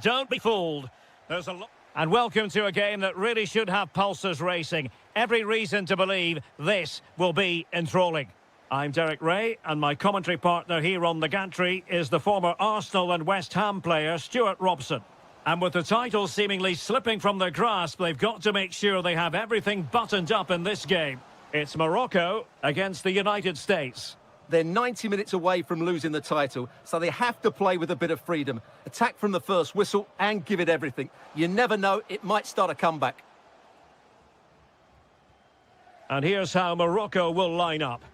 Don't be fooled. There's a lot. And welcome to a game that really should have pulses racing. Every reason to believe this will be enthralling. I'm Derek Ray, and my commentary partner here on the gantry is the former Arsenal and West Ham player Stuart Robson. And with the title seemingly slipping from their grasp, they've got to make sure they have everything buttoned up in this game. It's Morocco against the United States. They're 90 minutes away from losing the title, so they have to play with a bit of freedom. Attack from the first whistle and give it everything. You never know, it might start a comeback. And here's how Morocco will line up.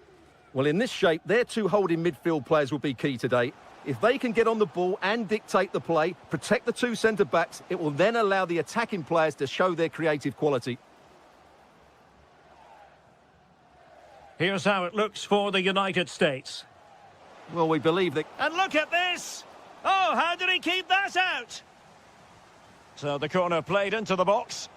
Well, in this shape, their two holding midfield players will be key today. If they can get on the ball and dictate the play, protect the two centre-backs, it will then allow the attacking players to show their creative quality. Here's how it looks for the United States. Well, we believe that... And look at this! Oh, how did he keep that out? So the corner played into the box.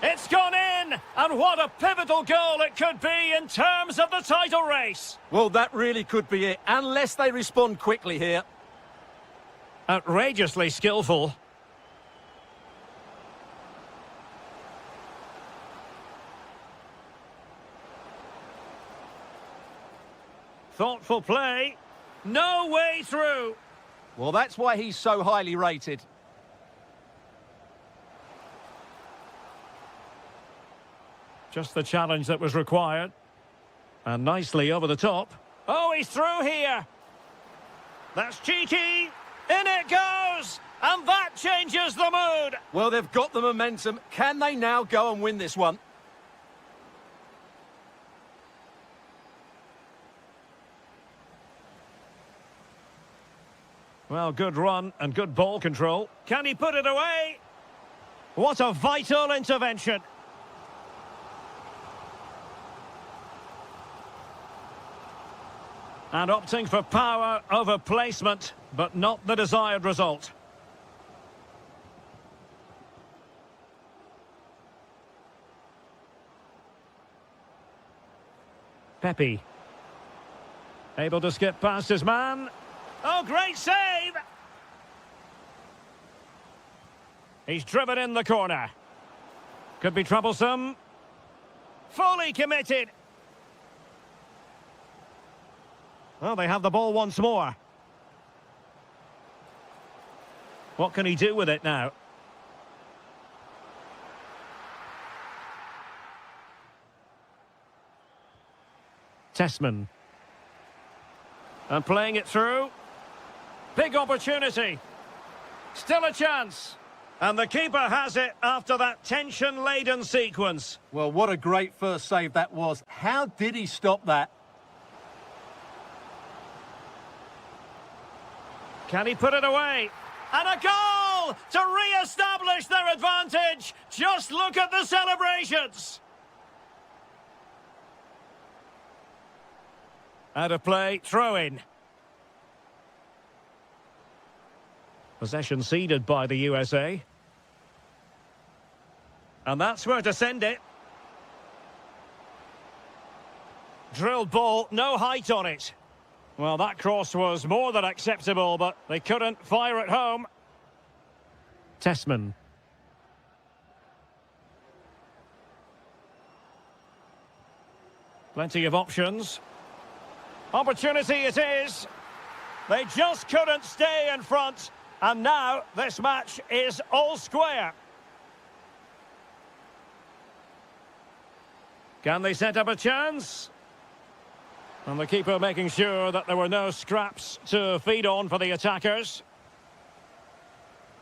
It's gone in! And what a pivotal goal it could be in terms of the title race! Well, that really could be it, unless they respond quickly here. Outrageously skillful. Thoughtful play. No way through. Well, that's why he's so highly rated. Just the challenge that was required. And nicely over the top. Oh, he's through here. That's cheeky. In it goes. And that changes the mood. Well, they've got the momentum. Can they now go and win this one? Well, good run and good ball control. Can he put it away? What a vital intervention. And opting for power over placement, but not the desired result. Pepe. Able to skip past his man. Oh, great save! He's driven in the corner. Could be troublesome. Fully committed. Well, they have the ball once more. What can he do with it now? Tessman. And playing it through. Big opportunity. Still a chance. And the keeper has it after that tension-laden sequence. Well, what a great first save that was. How did he stop that? Can he put it away? And a goal to re-establish their advantage. Just look at the celebrations. Out of play, throw in. Possession ceded by the USA. And that's where to send it. Drilled ball, no height on it. Well, that cross was more than acceptable, but they couldn't fire it home. Tessman. Plenty of options. Opportunity it is. They just couldn't stay in front. And now this match is all square. Can they set up a chance? And the keeper making sure that there were no scraps to feed on for the attackers.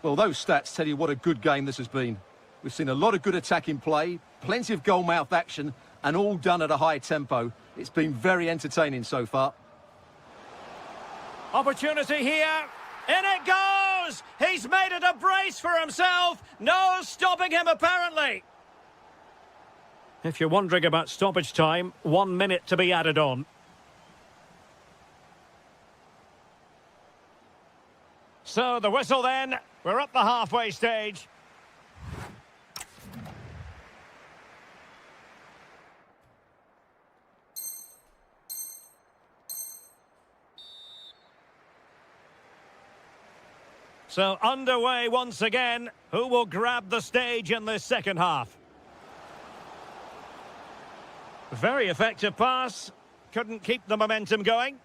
Well, those stats tell you what a good game this has been. We've seen a lot of good attacking play, plenty of goal-mouth action, and all done at a high tempo. It's been very entertaining so far. Opportunity here. In it goes! He's made it a brace for himself. No stopping him, apparently. If you're wondering about stoppage time, 1 minute to be added on. So the whistle then. We're at the halfway stage. So underway once again. Who will grab the stage in this second half? Very effective pass. Couldn't keep the momentum going.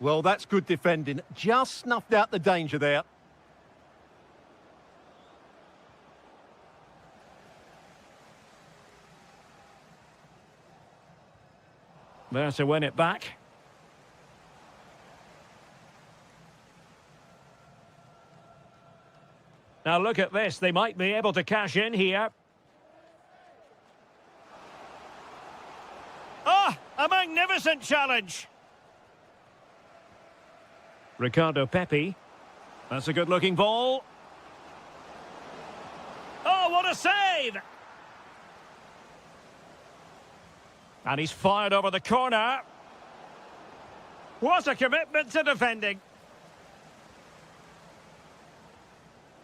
Well, that's good defending. Just snuffed out the danger there. There to win it back. Now look at this. They might be able to cash in here. Ah, a magnificent challenge. Ricardo Pepi. That's a good-looking ball. Oh, what a save! And he's fired over the corner. What a commitment to defending.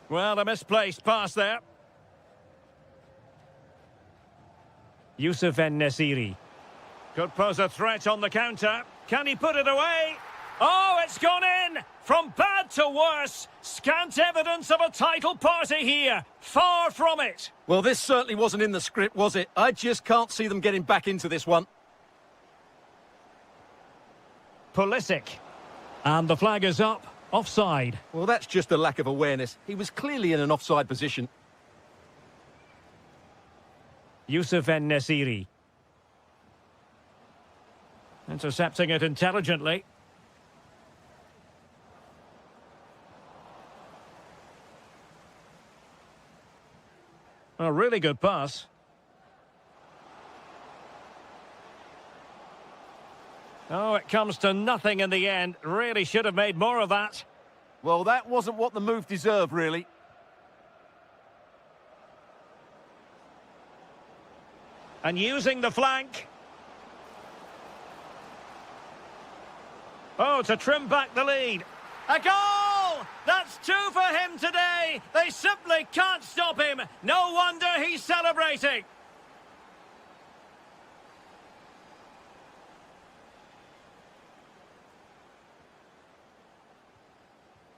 Well, a misplaced pass there. Youssef En-Nesyri. Could pose a threat on the counter. Can he put it away? Oh, it's gone in! From bad to worse. Scant evidence of a title party here. Far from it. Well, this certainly wasn't in the script, was it? I just can't see them getting back into this one. Pulisic. And the flag is up. Offside. Well, that's just a lack of awareness. He was clearly in an offside position. Youssef En-Nesyri. Intercepting it intelligently. A really good pass. Oh, it comes to nothing in the end. Really should have made more of that. Well, that wasn't what the move deserved, really. And using the flank. Oh, to trim back the lead. A goal! That's two for him today. They simply can't stop him. No wonder he's celebrating.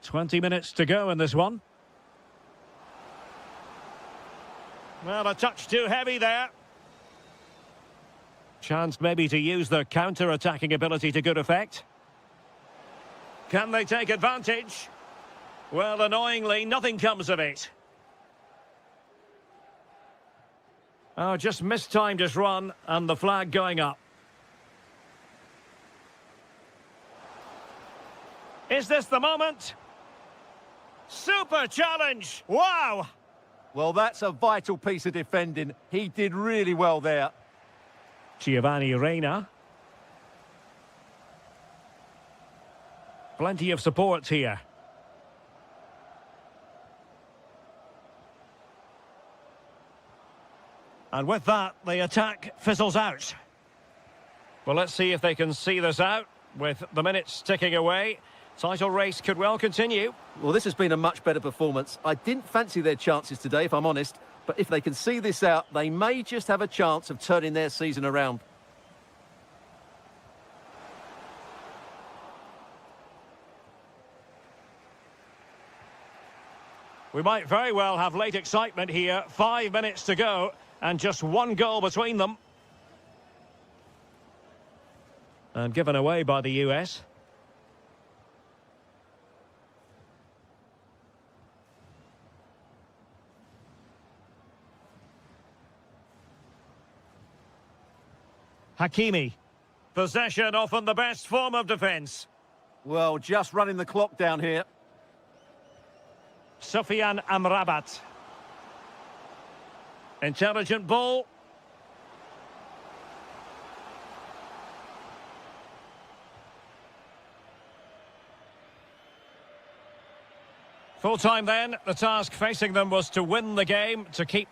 "20 minutes to go in this one. Well, a touch too heavy there. Chance maybe to use their counter-attacking ability to good effect. Can they take advantage? Well, annoyingly, nothing comes of it. Oh, just mistimed his run, and the flag going up. Is this the moment? Super challenge! Wow! Well, that's a vital piece of defending. He did really well there. Giovanni Reina. Plenty of support here. And with that, the attack fizzles out. Well, let's see if they can see this out. With the minutes ticking away, title race could well continue. Well, this has been a much better performance. I didn't fancy their chances today, if I'm honest. But if they can see this out, they may just have a chance of turning their season around. We might very well have late excitement here. 5 minutes to go, and just one goal between them. And given away by the US. Hakimi. Possession often the best form of defence. Well, just running the clock down here. Sufyan Amrabat. Intelligent ball. Full time then. The task facing them was to win the game, to keep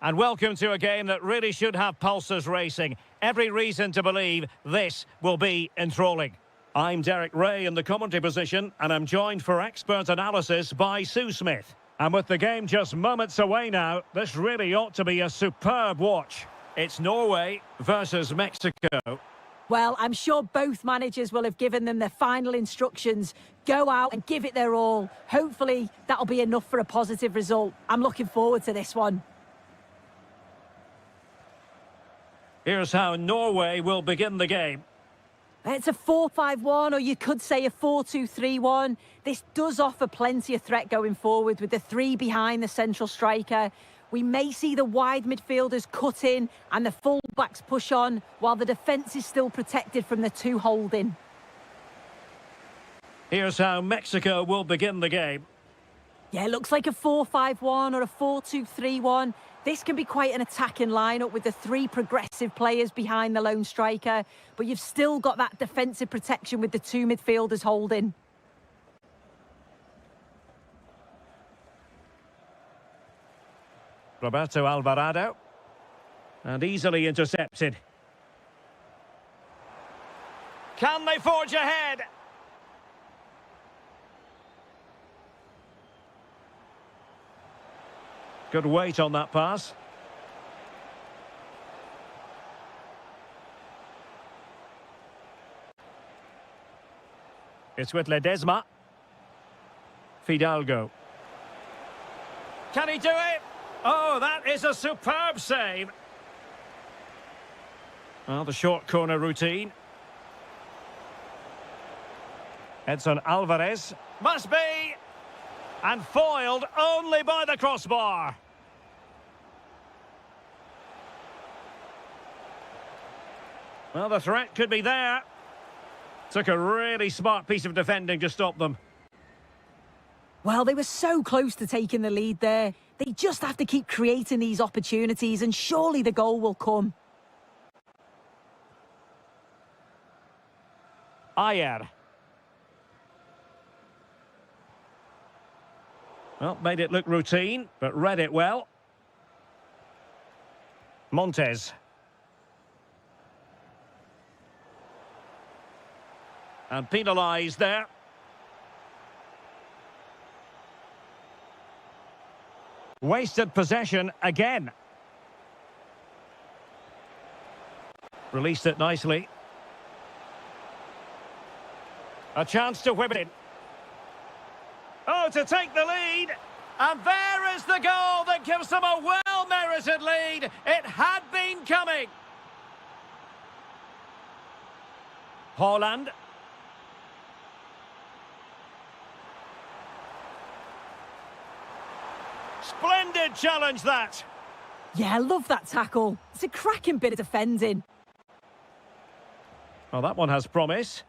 And welcome to a game that really should have pulses racing. Every reason to believe this will be enthralling. I'm Derek Ray in the commentary position, and I'm joined for expert analysis by Sue Smith. And with the game just moments away now, this really ought to be a superb watch. It's Norway versus Mexico. Well, I'm sure both managers will have given them their final instructions. Go out and give it their all. Hopefully, that'll be enough for a positive result. I'm looking forward to this one. Here's how Norway will begin the game. It's a 4-5-1, or you could say a 4-2-3-1. This does offer plenty of threat going forward with the three behind the central striker. We may see the wide midfielders cut in and the full-backs push on, while the defence is still protected from the two holding. Here's how Mexico will begin the game. Yeah, it looks like a 4-5-1 or a 4-2-3-1. This can be quite an attacking lineup with the three progressive players behind the lone striker, but you've still got that defensive protection with the two midfielders holding. Roberto Alvarado. And easily intercepted. Can they forge ahead? Good weight on that pass. It's with Ledesma. Fidalgo. Can he do it? Oh, that is a superb save. Well, the short corner routine. Edson Alvarez. Must be. And foiled only by the crossbar. Well, the threat could be there. Took a really smart piece of defending to stop them. Well, they were so close to taking the lead there. They just have to keep creating these opportunities, and surely the goal will come. Ayer. Well, made it look routine, but read it well. Montes. And penalised there. Wasted possession again. Released it nicely. A chance to whip it in. Oh, to take the lead. And there is the goal that gives them a well-merited lead. It had been coming. Haaland. Splendid challenge, that. Yeah, I love that tackle. It's a cracking bit of defending. Well, that one has promise.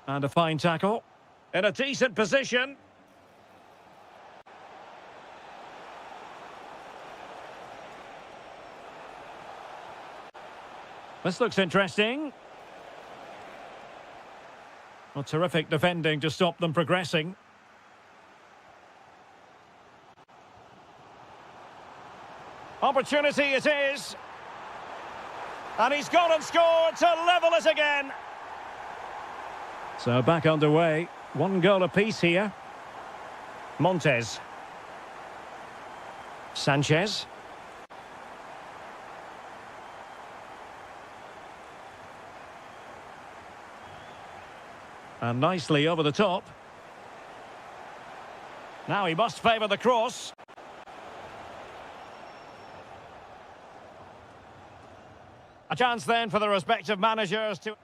And a fine tackle. In a decent position. This looks interesting. Well, terrific defending to stop them progressing. Opportunity it is. And he's gone and scored to level it again. So back underway. One goal apiece here. Montes. Sanchez. And nicely over the top. Now he must favour the cross. A chance then for the respective managers to...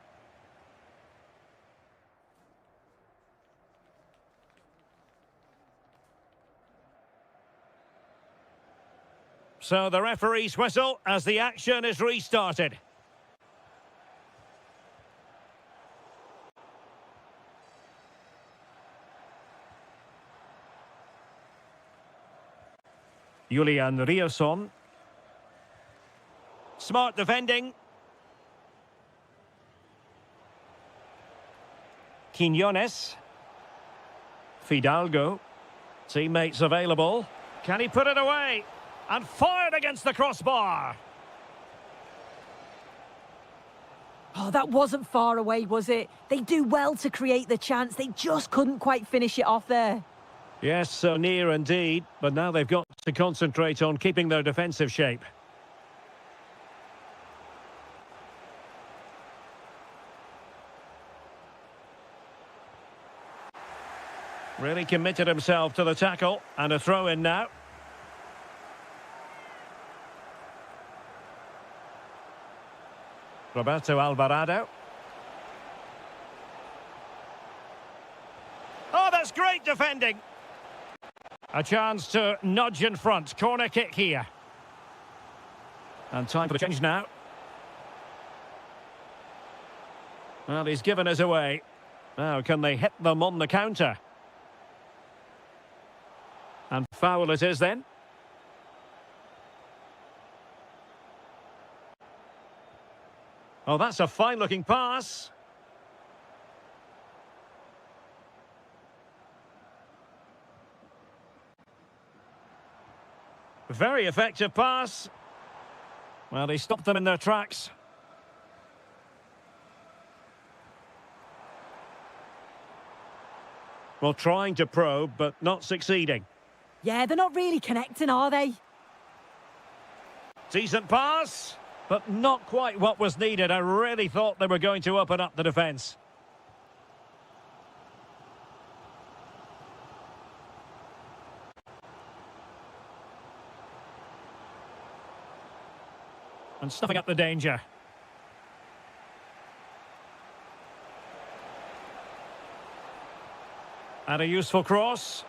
So the referee's whistle as the action is restarted. Julian Riosson. Smart defending. Quiñones. Fidalgo. Teammates available. Can he put it away? And fired against the crossbar. Oh, that wasn't far away, was it? They do well to create the chance. They just couldn't quite finish it off there. Yes, so near indeed. But now they've got to concentrate on keeping their defensive shape. Really committed himself to the tackle. And a throw in now. Roberto Alvarado. Oh, that's great defending. A chance to nudge in front. Corner kick here. And time for the change now. Well, he's given us away. Now, can they hit them on the counter? And foul it is then. Oh, that's a fine-looking pass. Very effective pass. Well, he stopped them in their tracks. Well, trying to probe, but not succeeding. Yeah, they're not really connecting, are they? Decent pass, but not quite what was needed. I really thought they were going to open up the defence. And stuffing up the danger. And a useful cross.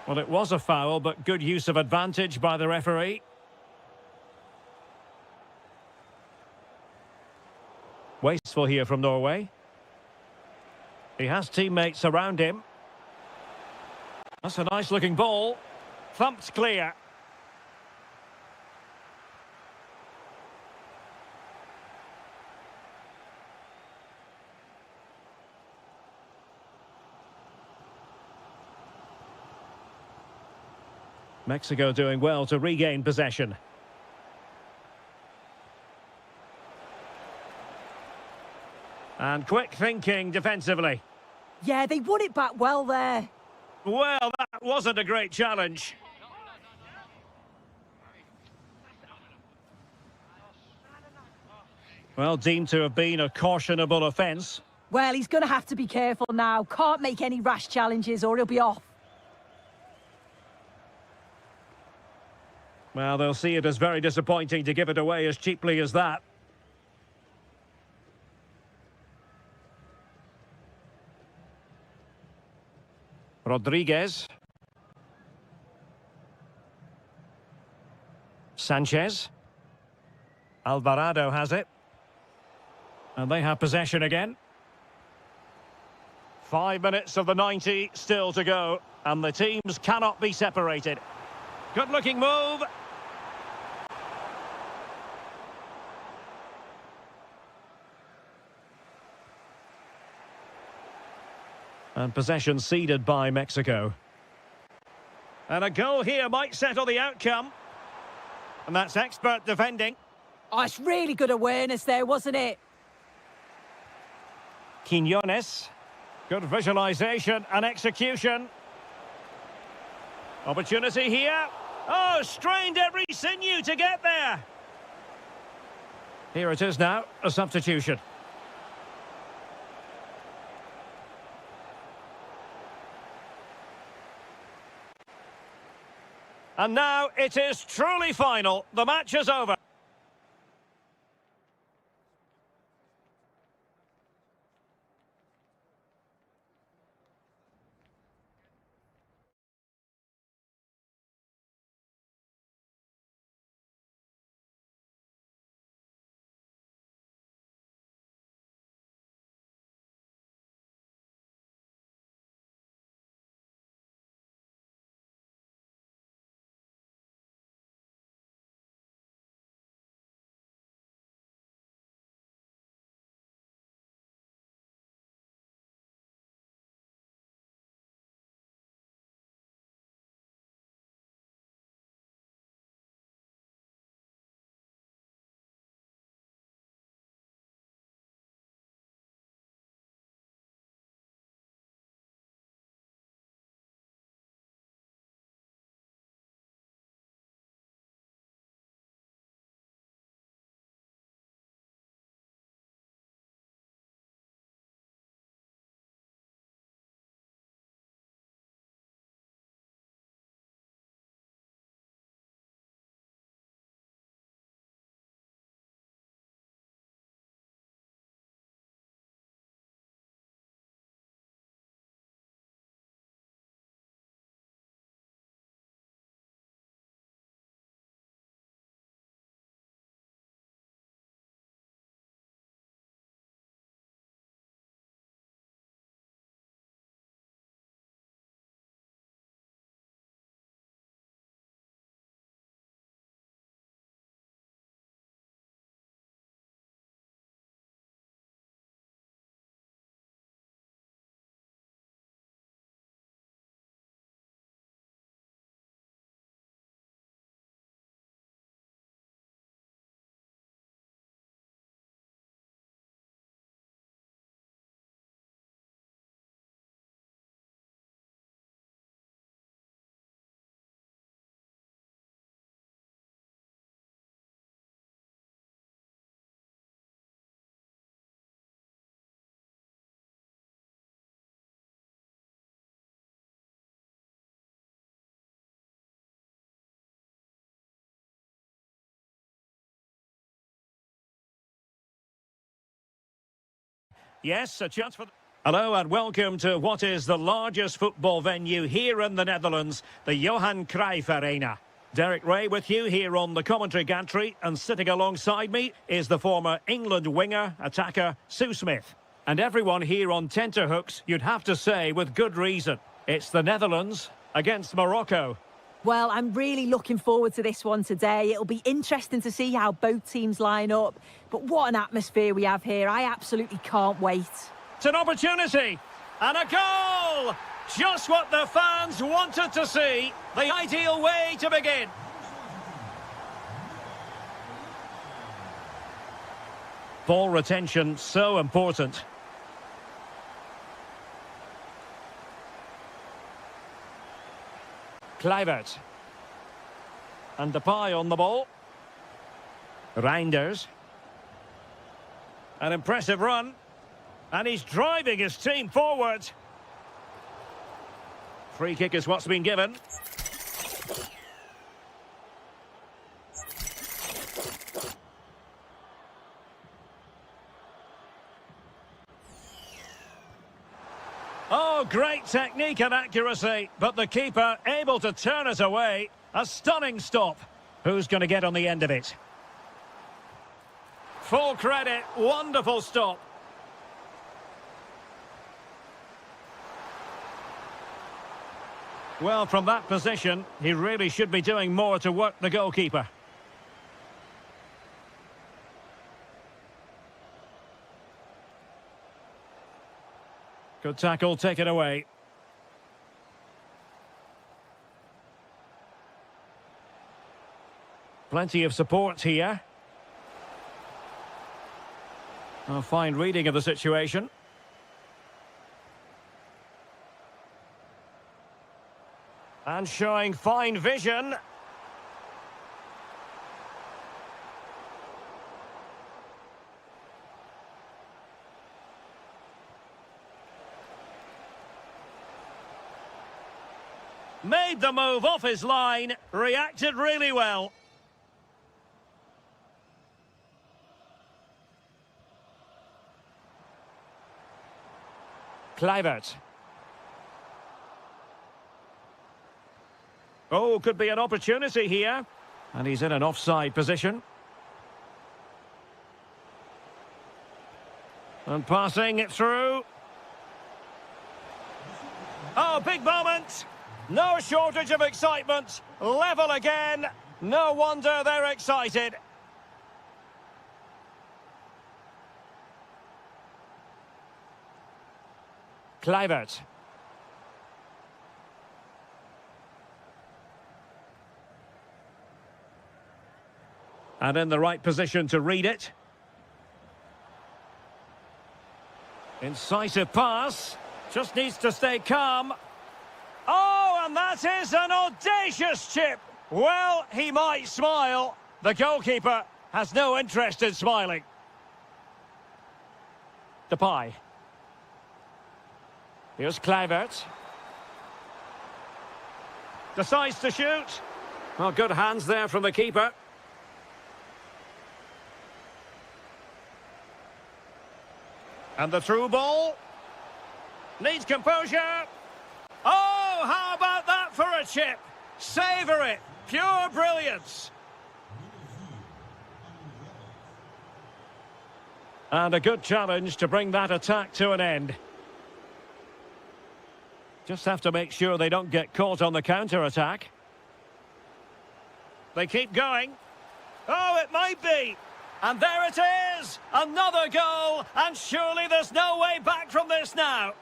Well, it was a foul, but good use of advantage by the referee. Wasteful here from Norway. He has teammates around him. That's a nice-looking ball. Thumped clear. Mexico doing well to regain possession. And quick thinking defensively. Yeah, they won it back well there. Well, that wasn't a great challenge. Well, deemed to have been a cautionable offence. Well, he's going to have to be careful now. Can't make any rash challenges or he'll be off. Well, they'll see it as very disappointing to give it away as cheaply as that. Rodriguez. Sanchez. Alvarado has it. And they have possession again. 5 minutes of the 90 still to go. And the teams cannot be separated. Good-looking move. And possession ceded by Mexico. And a goal here might settle the outcome. And that's expert defending. Oh, it's really good awareness there, wasn't it? Quiñones. Good visualisation and execution. Opportunity here. Oh, strained every sinew to get there. Here it is now, a substitution. And now it is truly final. The match is over. Yes, a chance for... Hello and welcome to what is the largest football venue here in the Netherlands, the Johan Cruyff Arena. Derek Ray with you here on the commentary gantry, and sitting alongside me is the former England winger, attacker, Sue Smith. And everyone here on tenterhooks, you'd have to say with good reason. It's the Netherlands against Morocco. Well, I'm really looking forward to this one today. It'll be interesting to see how both teams line up. But what an atmosphere we have here. I absolutely can't wait. It's an opportunity and a goal! Just what the fans wanted to see. The ideal way to begin. Ball retention so important. Kluivert. And Depay on the ball. Reinders. An impressive run. And he's driving his team forward. Free kick is what's been given. Oh, great technique and accuracy, but the keeper able to turn it away. A stunning stop. Who's going to get on the end of it? Full credit, wonderful stop. Well, from that position, he really should be doing more to work the goalkeeper. Good tackle, taken away. Plenty of support here. A fine reading of the situation. And showing fine vision. Made the move off his line, reacted really well. Kluivert. Oh, could be an opportunity here. And he's in an offside position. And passing it through. Oh, big moment. No shortage of excitement. Level again. No wonder they're excited. Kluivert. And in the right position to read it. Incisive pass. Just needs to stay calm. Oh, and that is an audacious chip. Well, he might smile. The goalkeeper has no interest in smiling. Depay. Here's Kluivert. Decides to shoot. Well, good hands there from the keeper. And the through ball. Needs composure. Oh, how about that for a chip? Savour it. Pure brilliance. And a good challenge to bring that attack to an end. Just have to make sure they don't get caught on the counter-attack. They keep going. Oh, it might be. And there it is! Another goal! And surely there's no way back from this now.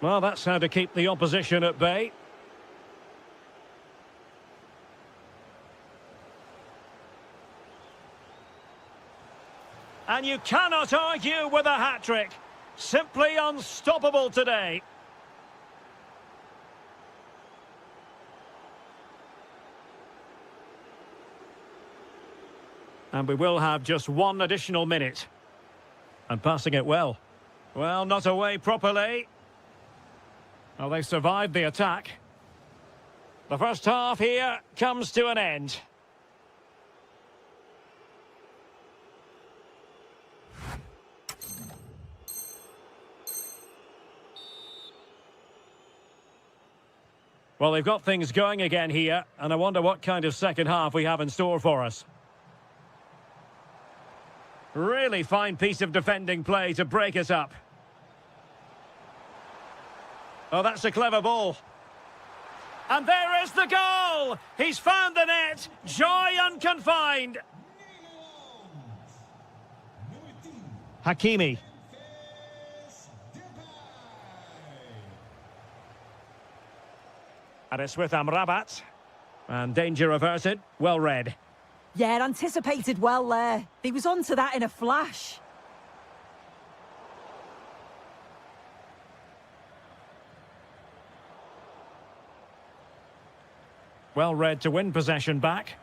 Well, that's how to keep the opposition at bay. And you cannot argue with a hat-trick. Simply unstoppable today. And we will have just one additional minute. And passing it well. Well, not away properly. Well, they survived the attack. The first half here comes to an end. Well, they've got things going again here, and I wonder what kind of second half we have in store for us. Really fine piece of defending play to break us up. Oh, that's a clever ball. And there is the goal! He's found the net! Joy unconfined! Hakimi. And it's with Amrabat. And danger averted. Well read. Yeah, anticipated well there. He was onto that in a flash. Well read to win possession back.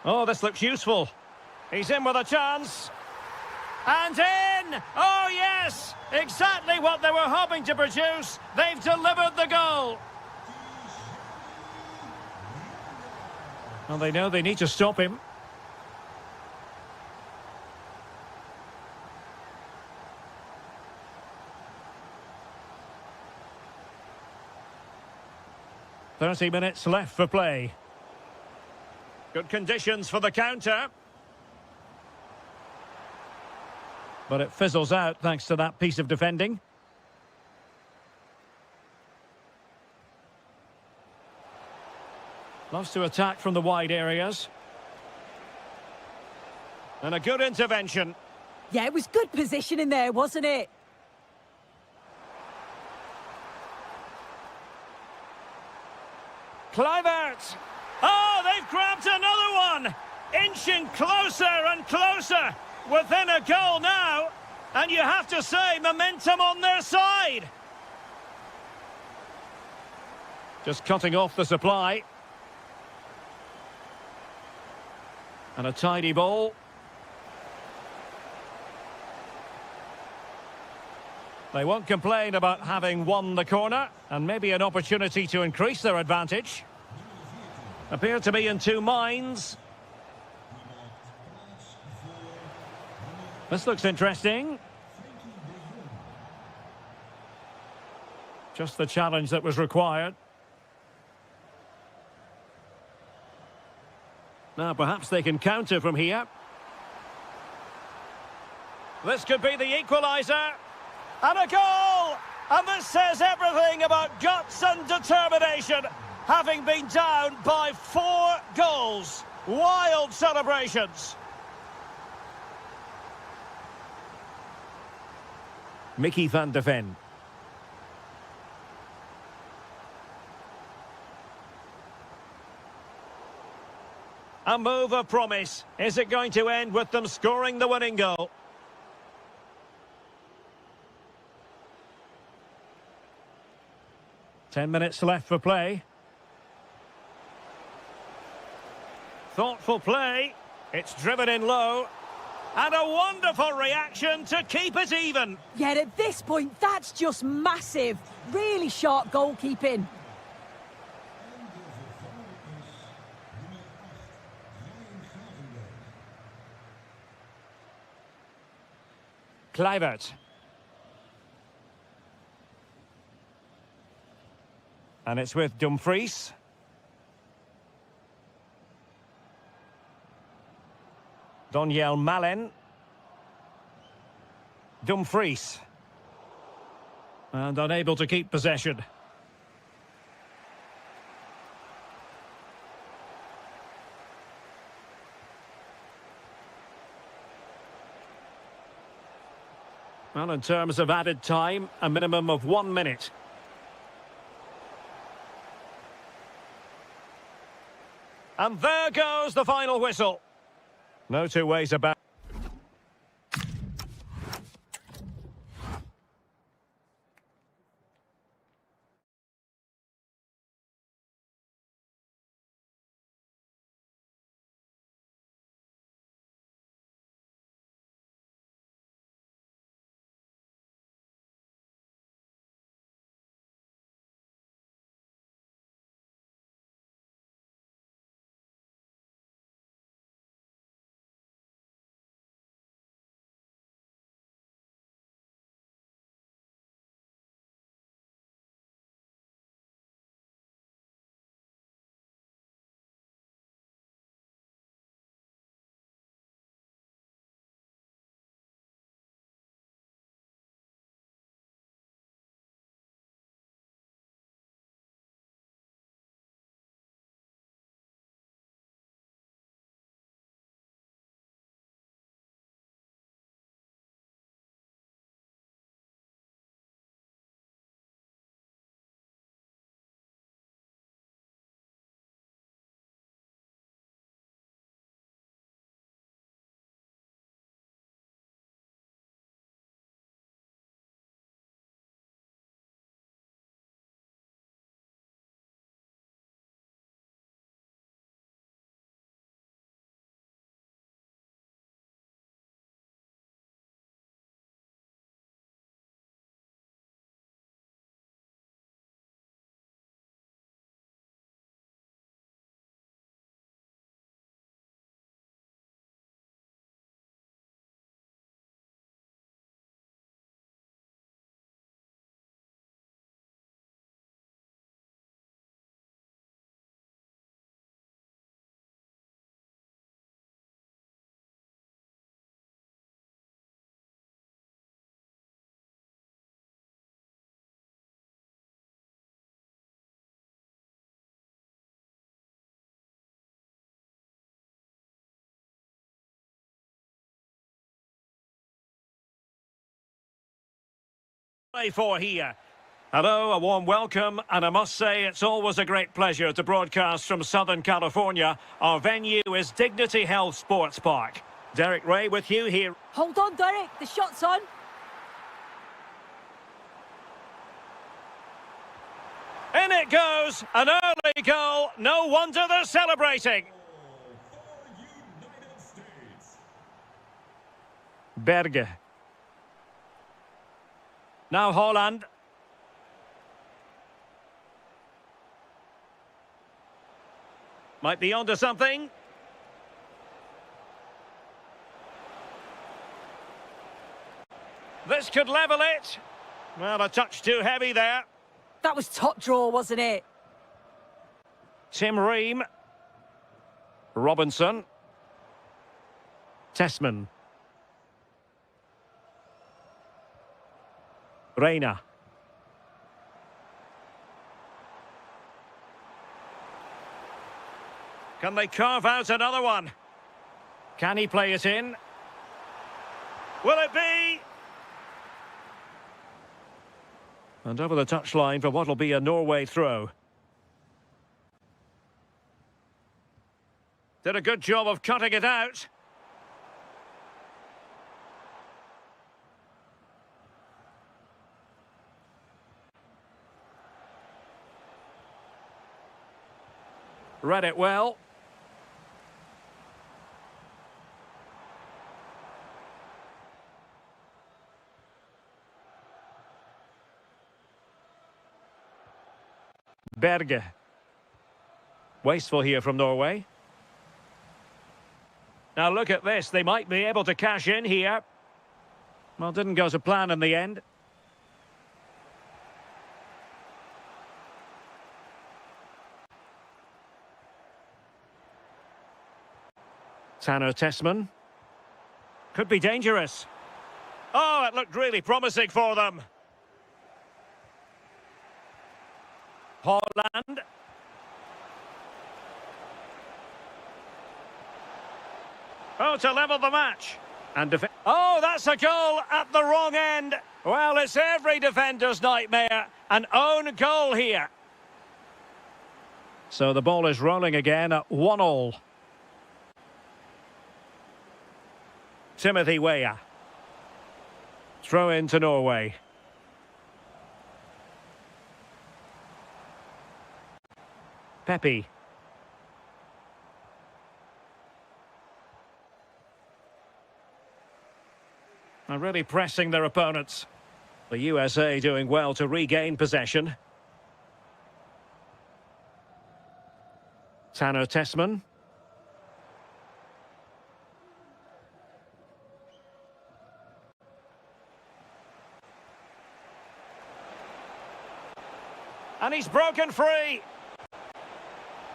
Oh, this looks useful. He's in with a chance. And in! Oh, yes! Exactly what they were hoping to produce. They've delivered the goal. Well, they know they need to stop him. "30 minutes left for play. Good conditions for the counter. But it fizzles out thanks to that piece of defending. Loves to attack from the wide areas. And a good intervention. Yeah, it was good positioning there, wasn't it? Kluivert! Oh, they've grabbed another one! Inching closer and closer! Within a goal now! And you have to say, momentum on their side! Just cutting off the supply. And a tidy ball. They won't complain about having won the corner, and maybe an opportunity to increase their advantage. Appear to be in two minds. This looks interesting. Just the challenge that was required. Now perhaps they can counter from here. This could be the equaliser. And a goal! And this says everything about guts and determination. Having been down by 4 goals. Wild celebrations. Mickey van de Ven. A move of promise. Is it going to end with them scoring the winning goal? Ten minutes left for play. Thoughtful play. It's driven in low. And a wonderful reaction to keep it even. Yet at this point, that's just massive. Really sharp goalkeeping. Kluivert. And it's with Dumfries. Doniel Malen. Dumfries. And unable to keep possession. Well, in terms of added time, a minimum of 1 minute. And there goes the final whistle. No two ways about it. play for here. Hello, a warm welcome, and I must say it's always a great pleasure to broadcast from Southern California. Our venue is Dignity Health Sports Park. Derek Ray with you here. Hold on, Derek. The shot's on. In it goes, an early goal. No wonder they're celebrating. Berge. Now Holland. Might be onto something. This could level it. Well, a touch too heavy there. That was top draw, wasn't it? Tim Ream. Robinson. Tessman. Reina. Can they carve out another one? Can he play it in? Will it be? And over the touchline for what will be a Norway throw. Did a good job of cutting it out. Read it well. Berge. Wasteful here from Norway. Now look at this. They might be able to cash in here. Well, didn't go to plan in the end. Tanner Tessman. Could be dangerous. Oh, it looked really promising for them. Holland. Oh, to level the match. And oh, that's a goal at the wrong end. Well, it's every defender's nightmare. An own goal here. So the ball is rolling again at 1-1. Timothy Weah. Throw in to Norway. Pepe. Are really pressing their opponents. The USA doing well to regain possession. Tanner Tessman. And he's broken free.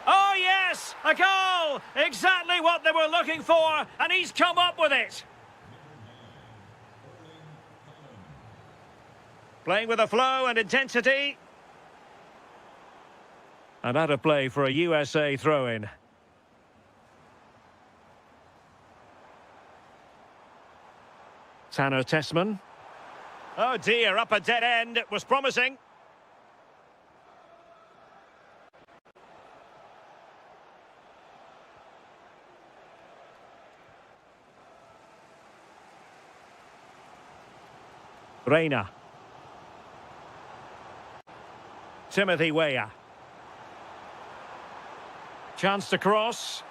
Oh, yes! A goal! Exactly what they were looking for, and he's come up with it. Playing with a flow and intensity. And out of play for a USA throw-in. Tanner Tessman. Oh dear, up a dead end. It was promising. Reina. Timothy Weah. Chance to cross.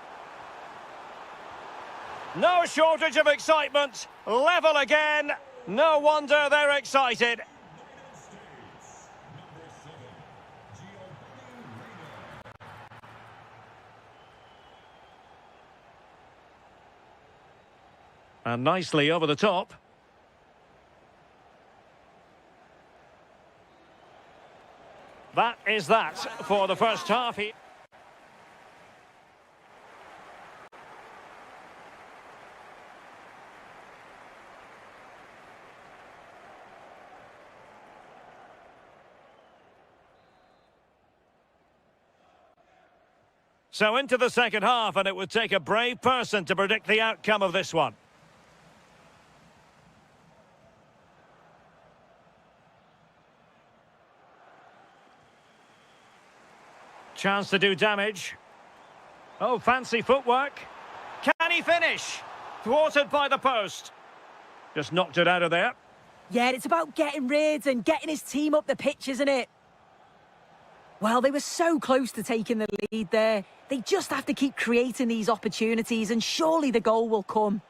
No shortage of excitement. Level again. No wonder they're excited. And nicely over the top. That is that for the first half here. So into the second half, and it would take a brave person to predict the outcome of this one. Chance to do damage. Oh, fancy footwork. Can he finish? Thwarted by the post. Just knocked it out of there. Yeah, it's about getting rid and getting his team up the pitch, isn't it? Well, they were so close to taking the lead there. They just have to keep creating these opportunities and surely the goal will come.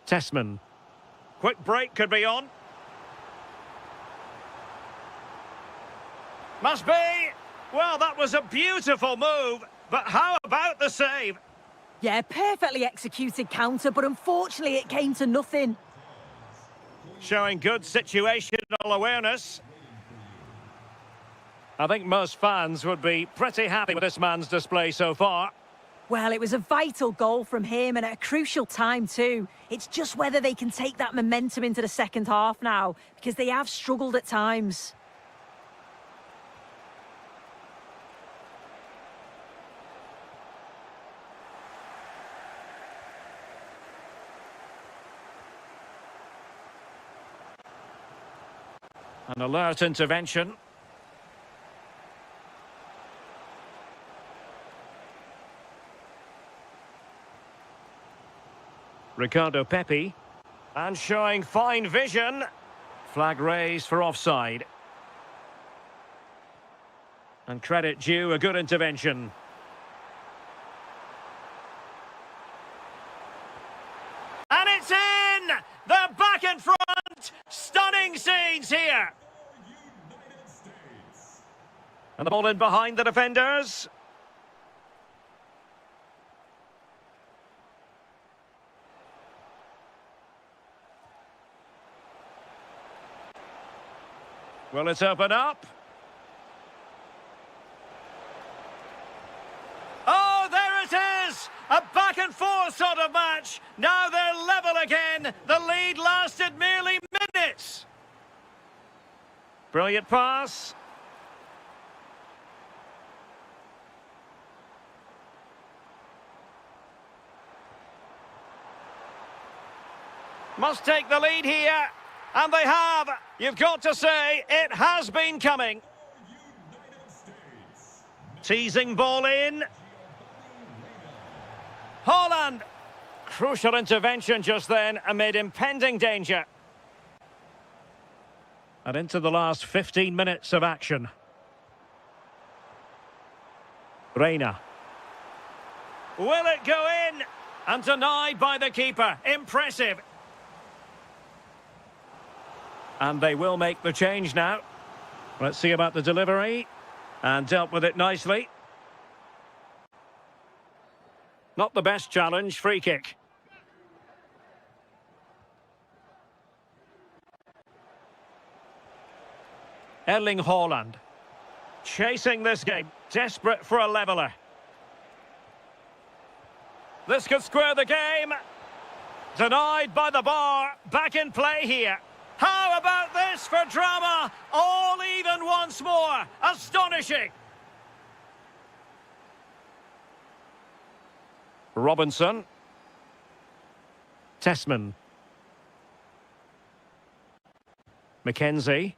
Tessman. Quick break could be on. Must be. Well, that was a beautiful move. But how about the save? Yeah, perfectly executed counter, but unfortunately it came to nothing. Showing good situational awareness. I think most fans would be pretty happy with this man's display so far. Well, it was a vital goal from him and at a crucial time too. It's just whether they can take that momentum into the second half now, because they have struggled at times. An alert intervention. Ricardo Pepi. And showing fine vision. Flag raised for offside. And credit due, a good intervention. And it's in! They're back in front! Stunning scenes here! And the ball in behind the defenders. Will it open up? Oh, there it is! A back and forth sort of match. Now they're level again. The lead lasted merely minutes. Brilliant pass. Must take the lead here. And they have. You've got to say, it has been coming. Teasing ball in. Haaland. Crucial intervention just then amid impending danger. And into the last 15 minutes of action. Reina. Will it go in? And denied by the keeper. Impressive. And they will make the change now. Let's see about the delivery. And dealt with it nicely. Not the best challenge, free kick. Erling Haaland. Chasing this game. Desperate for a leveller. This could square the game. Denied by the bar. Back in play here. How about this for drama? All even once more. Astonishing. Robinson. Tessman. McKenzie.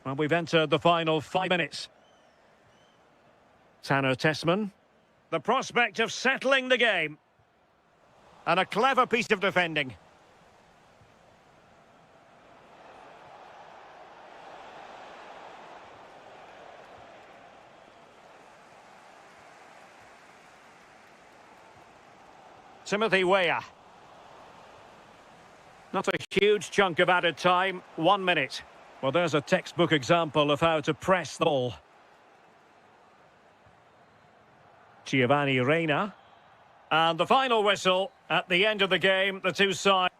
Well, we've entered the final 5 minutes. Tanner Tessman. The prospect of settling the game. And a clever piece of defending. Timothy Weah. Not a huge chunk of added time, 1 minute. Well, there's a textbook example of how to press the ball. Giovanni Reina. And the final whistle at the end of the game, the two sides.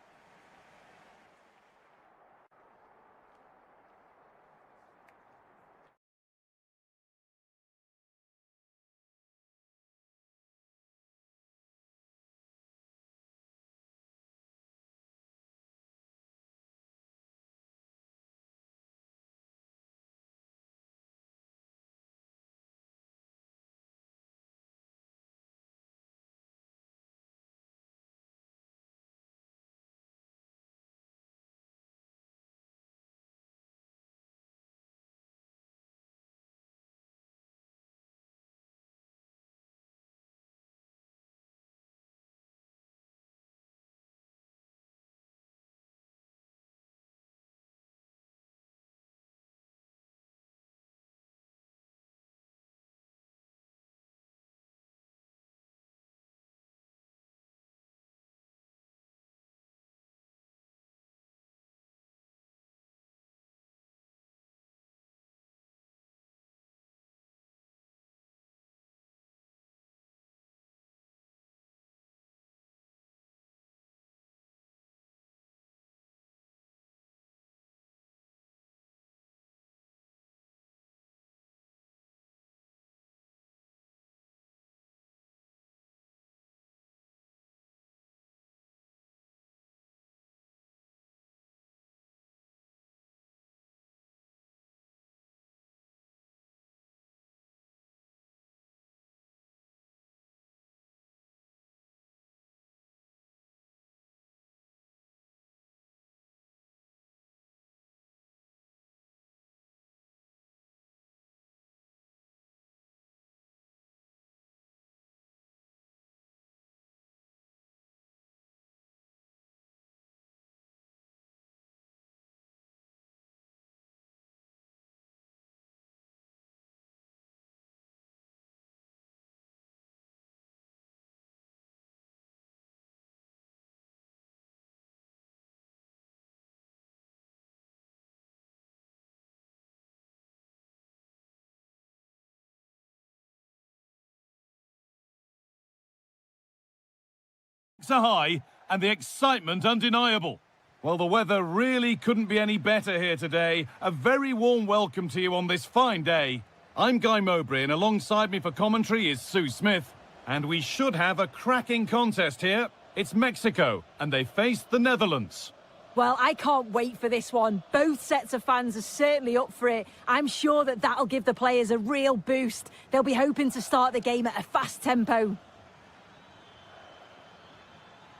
are high and the excitement undeniable. Well, the weather really couldn't be any better here today. A very warm welcome to you on this fine day. I'm Guy Mowbray, and alongside me for commentary is Sue Smith. And we should have a cracking contest here. It's Mexico, and they face the Netherlands. Well, I can't wait for this one. Both sets of fans are certainly up for it. I'm sure that that'll give the players a real boost. They'll be hoping to start the game at a fast tempo.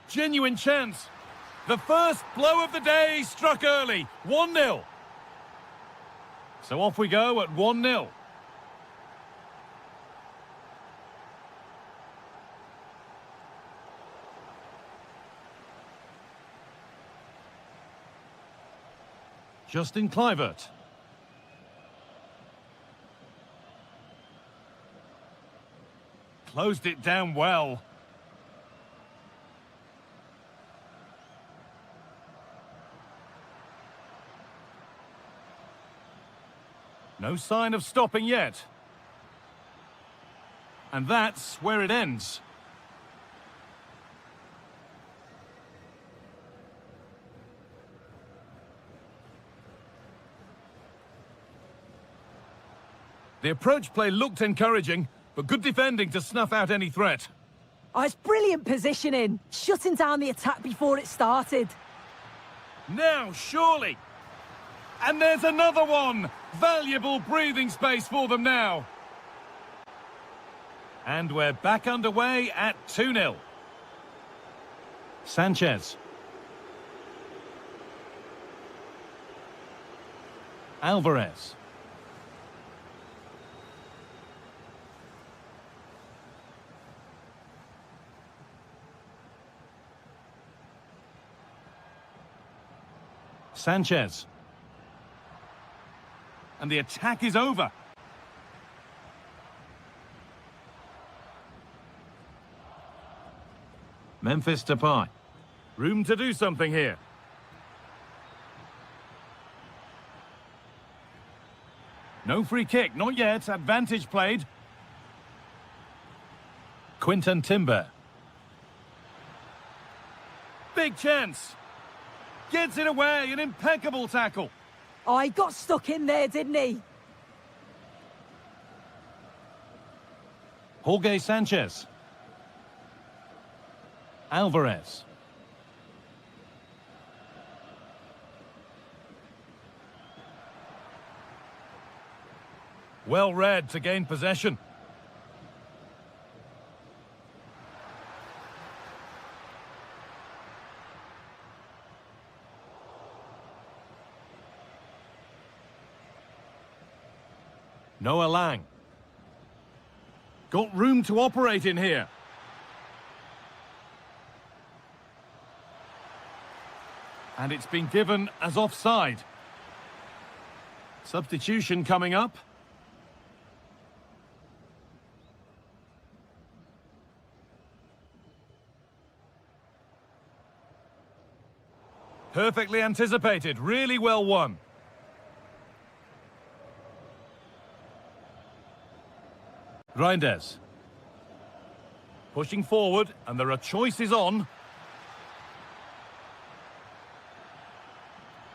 Genuine chance. The first blow of the day struck early. 1-0. So off we go at 1-0. Justin Kluivert. Closed it down well. No sign of stopping yet. And that's where it ends. The approach play looked encouraging, but good defending to snuff out any threat. Oh, it's brilliant positioning, shutting down the attack before it started. Now, surely. And there's another one. Valuable breathing space for them now. And we're back underway at 2-0. Sanchez. Alvarez. Sanchez. And the attack is over. Memphis Depay. Room to do something here. No free kick, not yet. Advantage played. Quinton Timber. Big chance. Gets it away, an impeccable tackle. Oh, he got stuck in there, didn't he? Jorge Sanchez. Alvarez. Well read to gain possession. Noah Lang. Got room to operate in here. And it's been given as offside. Substitution coming up. Perfectly anticipated, really well won. Reinders. Pushing forward, and there are choices on.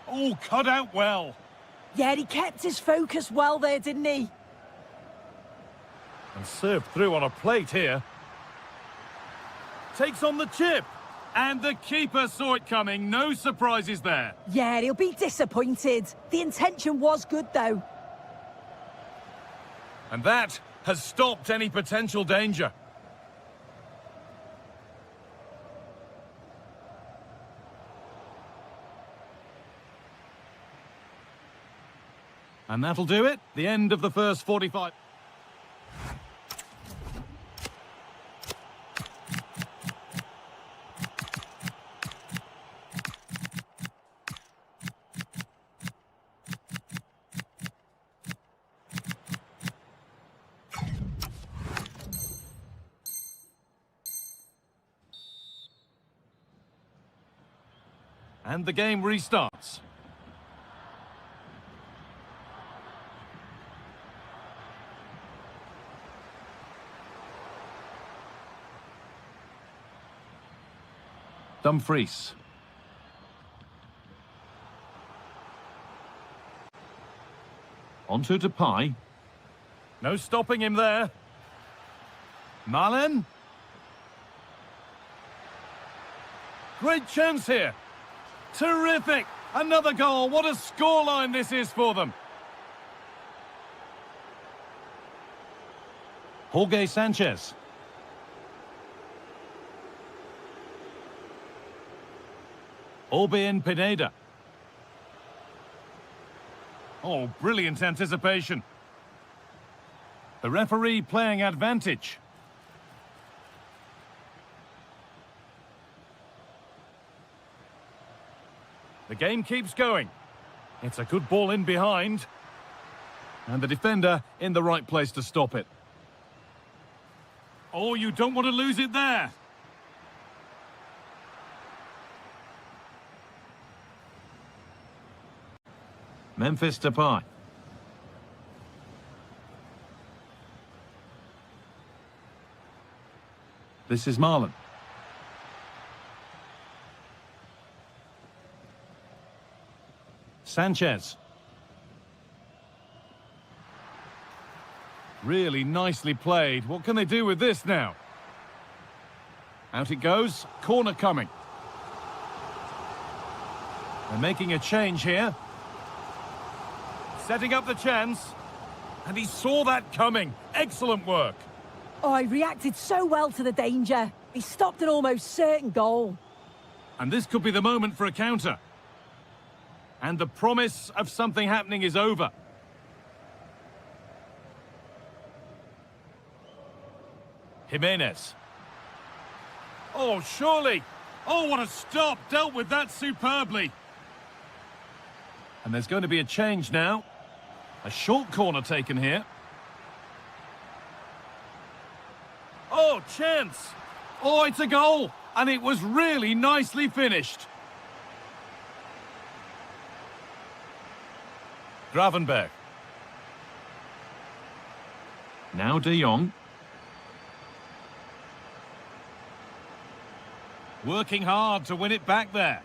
Oh, cut out well. Yeah, he kept his focus well there, didn't he? And served through on a plate here. Takes on the chip. And the keeper saw it coming. No surprises there. Yeah, he'll be disappointed. The intention was good, though. And that has stopped any potential danger. And that'll do it. The end of the first 45. And the game restarts. Dumfries. Onto Depay. No stopping him there. Malen. Great chance here. Terrific. Another goal. What a scoreline this is for them. Jorge Sanchez. Orbien Pineda. Oh, brilliant anticipation. The referee playing advantage. The game keeps going. It's a good ball in behind. And the defender in the right place to stop it. Oh, you don't want to lose it there. Memphis Depay. This is Marlon. Sanchez. Really nicely played. What can they do with this now? Out it goes. Corner coming. They're making a change here. Setting up the chance. And he saw that coming. Excellent work. Oh, he reacted so well to the danger. He stopped an almost certain goal. And this could be the moment for a counter. And the promise of something happening is over. Jimenez. Oh, surely. Oh, what a stop. Dealt with that superbly. And there's going to be a change now. A short corner taken here. Oh, chance. Oh, it's a goal. And it was really nicely finished. Gravenberg. Now De Jong. Working hard to win it back there.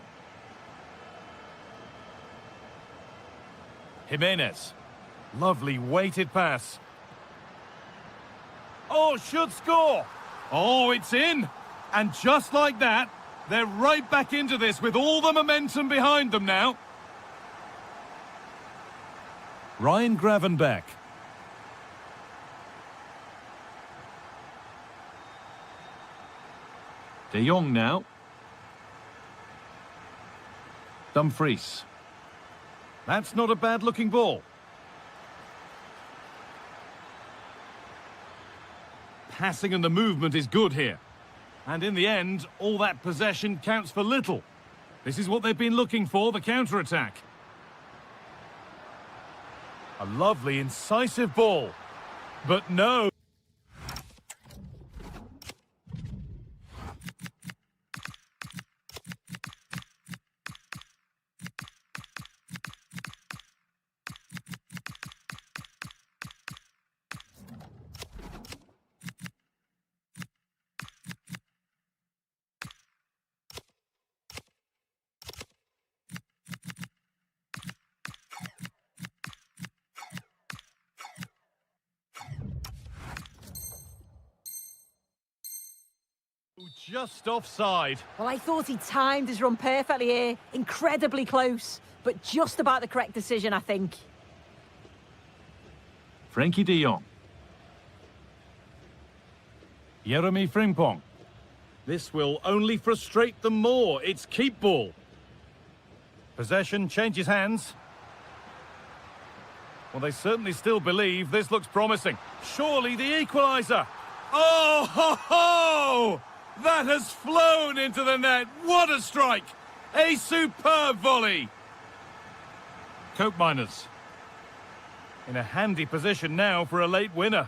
Jimenez. Lovely weighted pass. Oh, should score. Oh, it's in. And just like that, they're right back into this with all the momentum behind them now. Ryan Gravenberg. De Jong now. Dumfries. That's not a bad-looking ball. Passing and the movement is good here. And in the end, all that possession counts for little. This is what they've been looking for, the counter-attack. A lovely, incisive ball. But no. Just offside. Well, I thought he timed his run perfectly here. Incredibly close, but just about the correct decision, I think. Frenkie de Jong. Jeremy Frimpong. This will only frustrate them more. It's keep ball. Possession changes hands. Well, they certainly still believe this looks promising. Surely the equaliser. Oh, ho, ho! That has flown into the net. What a strike! A superb volley. Koopmeiners. In a handy position now for a late winner.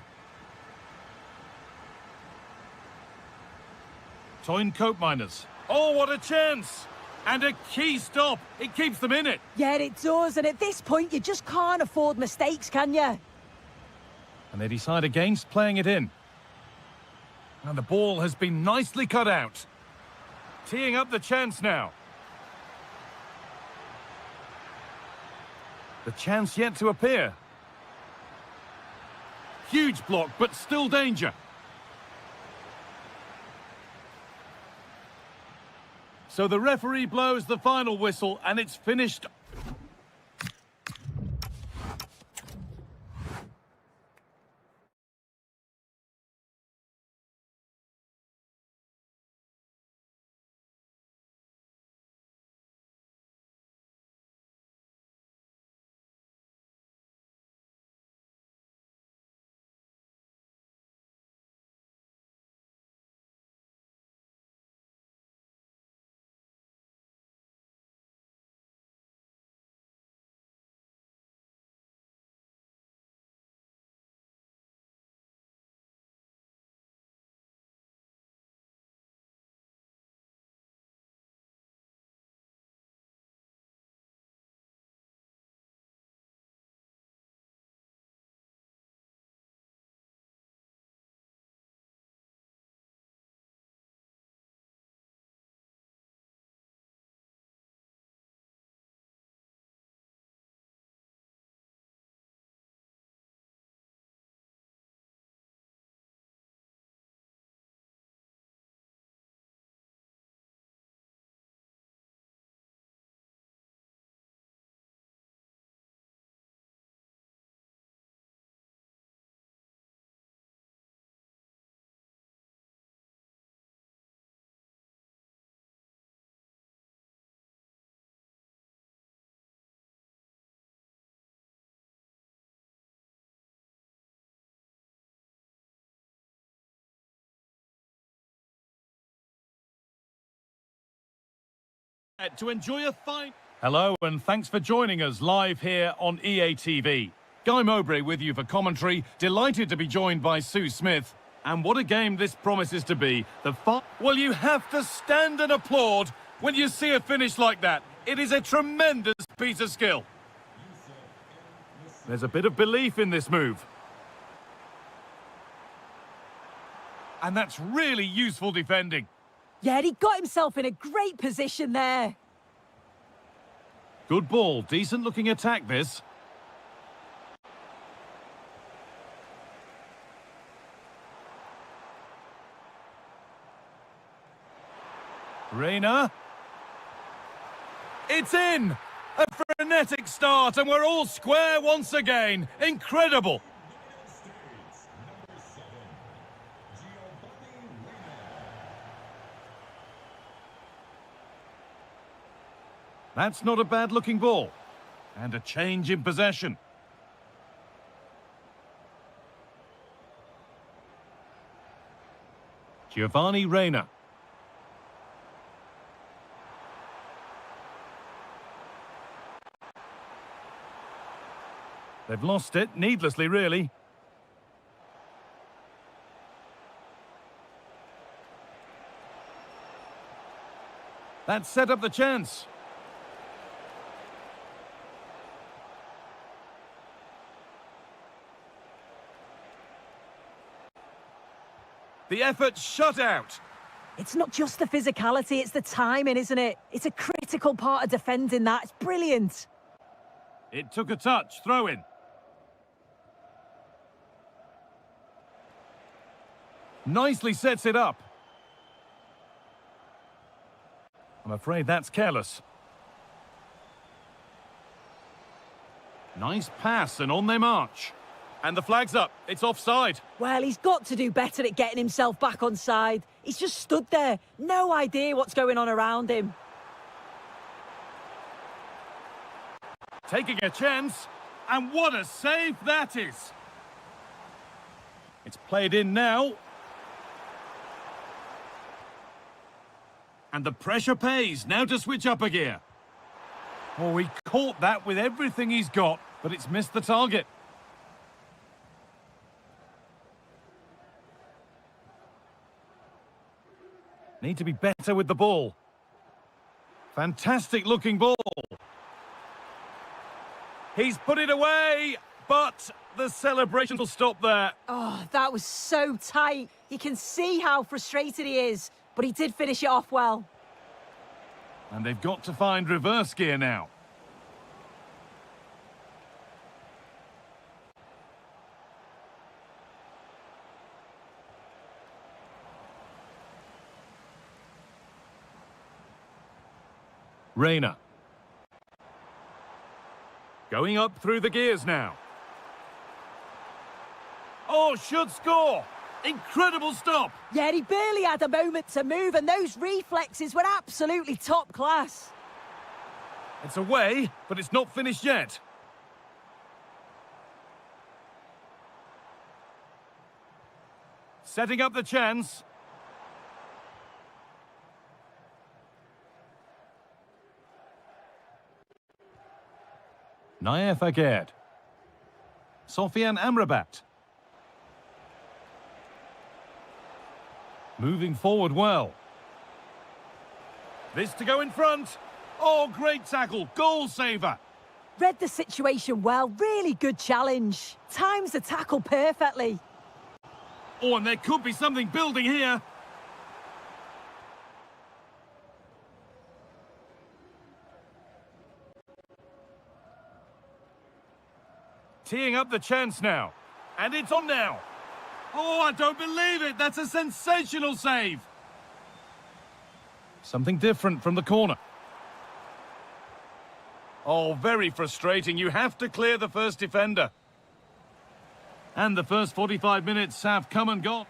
Toyn Koopmeiners. Oh, what a chance! And a key stop. It keeps them in it. Yeah, it does. And at this point, you just can't afford mistakes, can you? And they decide against playing it in. And the ball has been nicely cut out. teeing up the chance now. The chance yet to appear. Huge block, but still danger. So the referee blows the final whistle and it's finished. To enjoy a fine... Hello and thanks for joining us live here on EA TV. Guy Mowbray with you for commentary. Delighted to be joined by Sue Smith. And what a game this promises to be. Well, you have to stand and applaud when you see a finish like that. It is a tremendous piece of skill. There's a bit of belief in this move. And that's really useful defending. Yeah, he got himself in a great position there. Good ball, decent looking attack this. Reina. It's in! A frenetic start and we're all square once again. Incredible! That's not a bad-looking ball. And a change in possession. Giovanni Reina. They've lost it, needlessly, really. That set up the chance. The effort shut out. It's not just the physicality, it's the timing, isn't it? It's a critical part of defending that. It's brilliant. It took a touch, throw in. Nicely sets it up. I'm afraid that's careless. Nice pass and on they march. And the flag's up. It's offside. Well, he's got to do better at getting himself back on side. He's just stood there. No idea what's going on around him. Taking a chance. And what a save that is. It's played in now. And the pressure pays. Now to switch up a gear. Oh, he caught that with everything he's got, but it's missed the target. Need to be better with the ball. Fantastic looking ball. He's put it away, but the celebrations will stop there. Oh, that was so tight. You can see how frustrated he is, but he did finish it off well. And they've got to find reverse gear now. Reina. Going up through the gears now. Oh, should score! Incredible stop! Yeah, he barely had a moment to move, and those reflexes were absolutely top class. It's away, but it's not finished yet. Setting up the chance. Naif Aged. Sofian Amrabat. Moving forward well. This to go in front. Oh, great tackle. Goal saver. Read the situation well. Really good challenge. Times the tackle perfectly. Oh, and there could be something building here. Teeing up the chance now. And it's on now. Oh, I don't believe it. That's a sensational save. Something different from the corner. Oh, very frustrating. You have to clear the first defender. And the first 45 minutes have come and gone.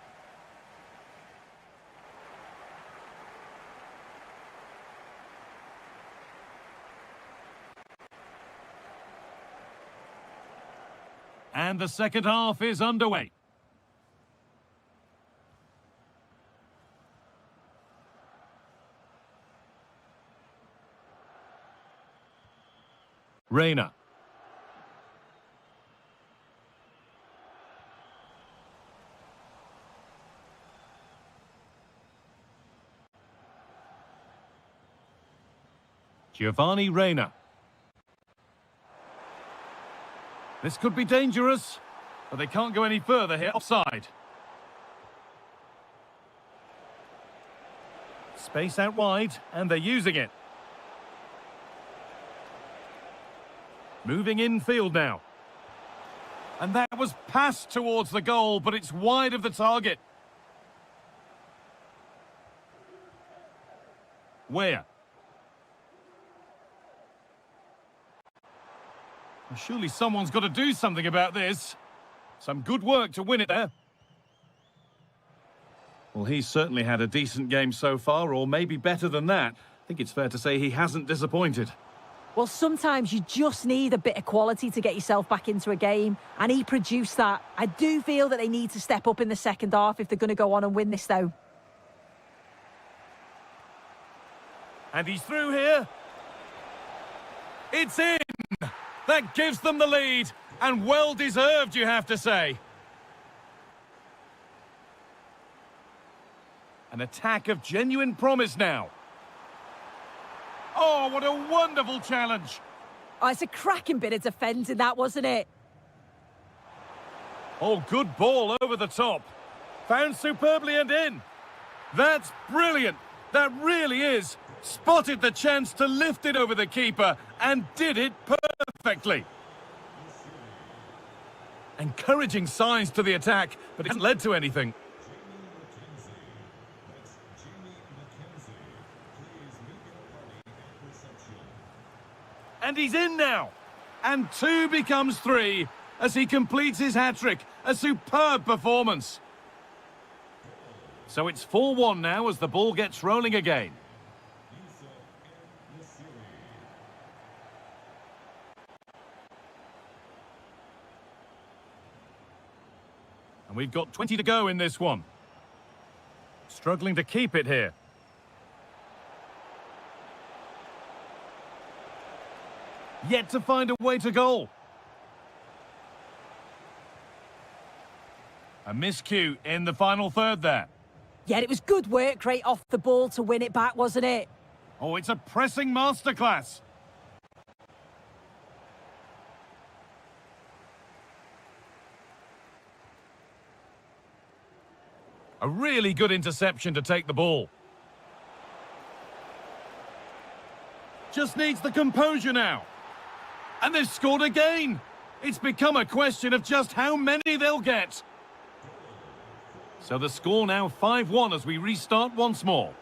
And the second half is underway. Reina. Giovanni Reina. This could be dangerous, but they can't go any further here. Offside. Space out wide, and they're using it. Moving infield now. And that was passed towards the goal, but it's wide of the target. Where? Well, surely someone's got to do something about this. Some good work to win it there. Well, he's certainly had a decent game so far, or maybe better than that. I think it's fair to say he hasn't disappointed. Well, sometimes you just need a bit of quality to get yourself back into a game, and he produced that. I do feel that they need to step up in the second half if they're going to go on and win this, though. And he's through here. It's in! That gives them the lead, and well-deserved, you have to say. An attack of genuine promise now. Oh, what a wonderful challenge. Oh, it's a cracking bit of defending, that, wasn't it? Oh, good ball over the top. Found superbly and in. That's brilliant. That really is. Spotted the chance to lift it over the keeper and did it perfectly. Encouraging signs to the attack, but it hasn't led to anything. And he's in now. And 2 becomes 3 as he completes his hat-trick. A superb performance. So it's 4-1 now as the ball gets rolling again. And we've got 20 to go in this one. Struggling to keep it here. Yet to find a way to goal. A miscue in the final third there. Yeah, it was good work right off the ball to win it back, wasn't it? Oh, it's a pressing masterclass. A really good interception to take the ball. Just needs the composure now. And they've scored again. It's become a question of just how many they'll get. So the score now 5-1 as we restart once more.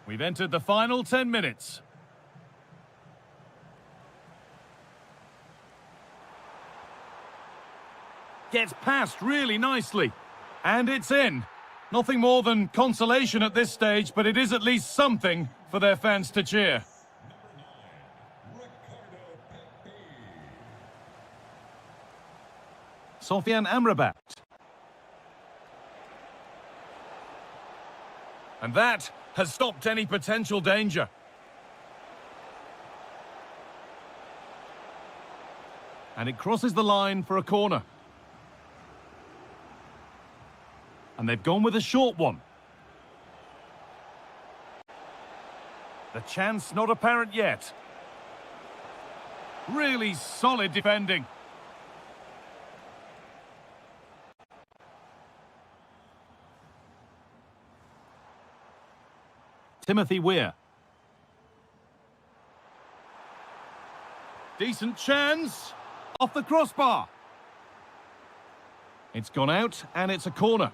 We've entered the final 10 minutes. Gets past really nicely. And it's in. Nothing more than consolation at this stage, but it is at least something for their fans to cheer. Sofian Amrabat. And that has stopped any potential danger. And it crosses the line for a corner. And they've gone with a short one. The chance not apparent yet. Really solid defending. Timothy Weir. Decent chance. Off the crossbar. It's gone out and it's a corner.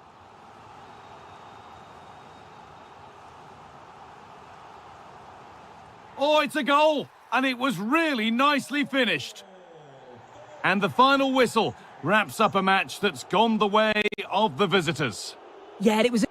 Oh, it's a goal, and it was really nicely finished. And the final whistle wraps up a match that's gone the way of the visitors. Yeah, it was...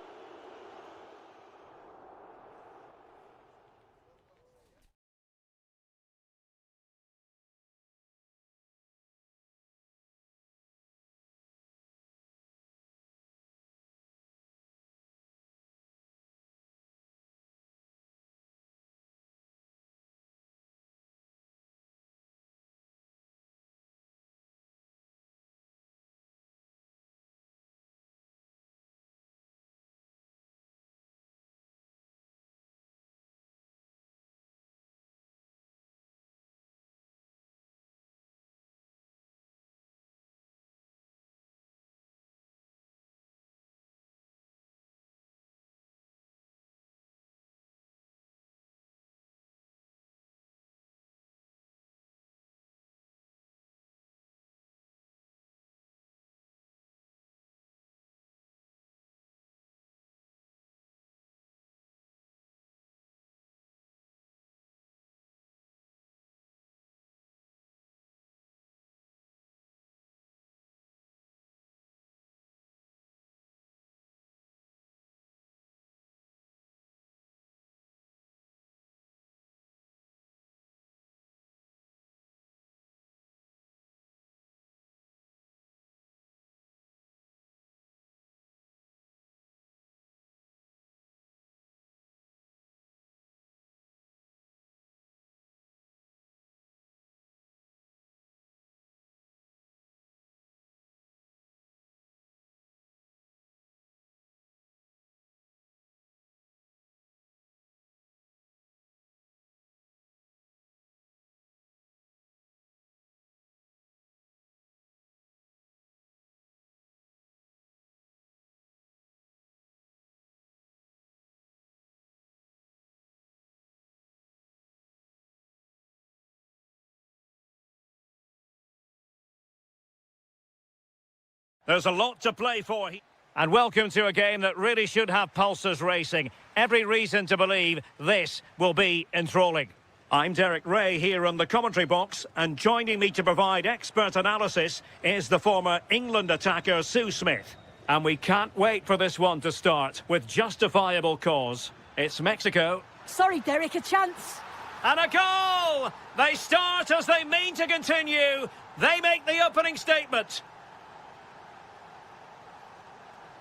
There's a lot to play for. And welcome to a game that really should have pulses racing. Every reason to believe this will be enthralling. I'm Derek Ray here on the commentary box, and joining me to provide expert analysis is the former England attacker Sue Smith. And we can't wait for this one to start with justifiable cause. It's Mexico. Sorry, Derek, a chance. And a goal! They start as they mean to continue. They make the opening statement.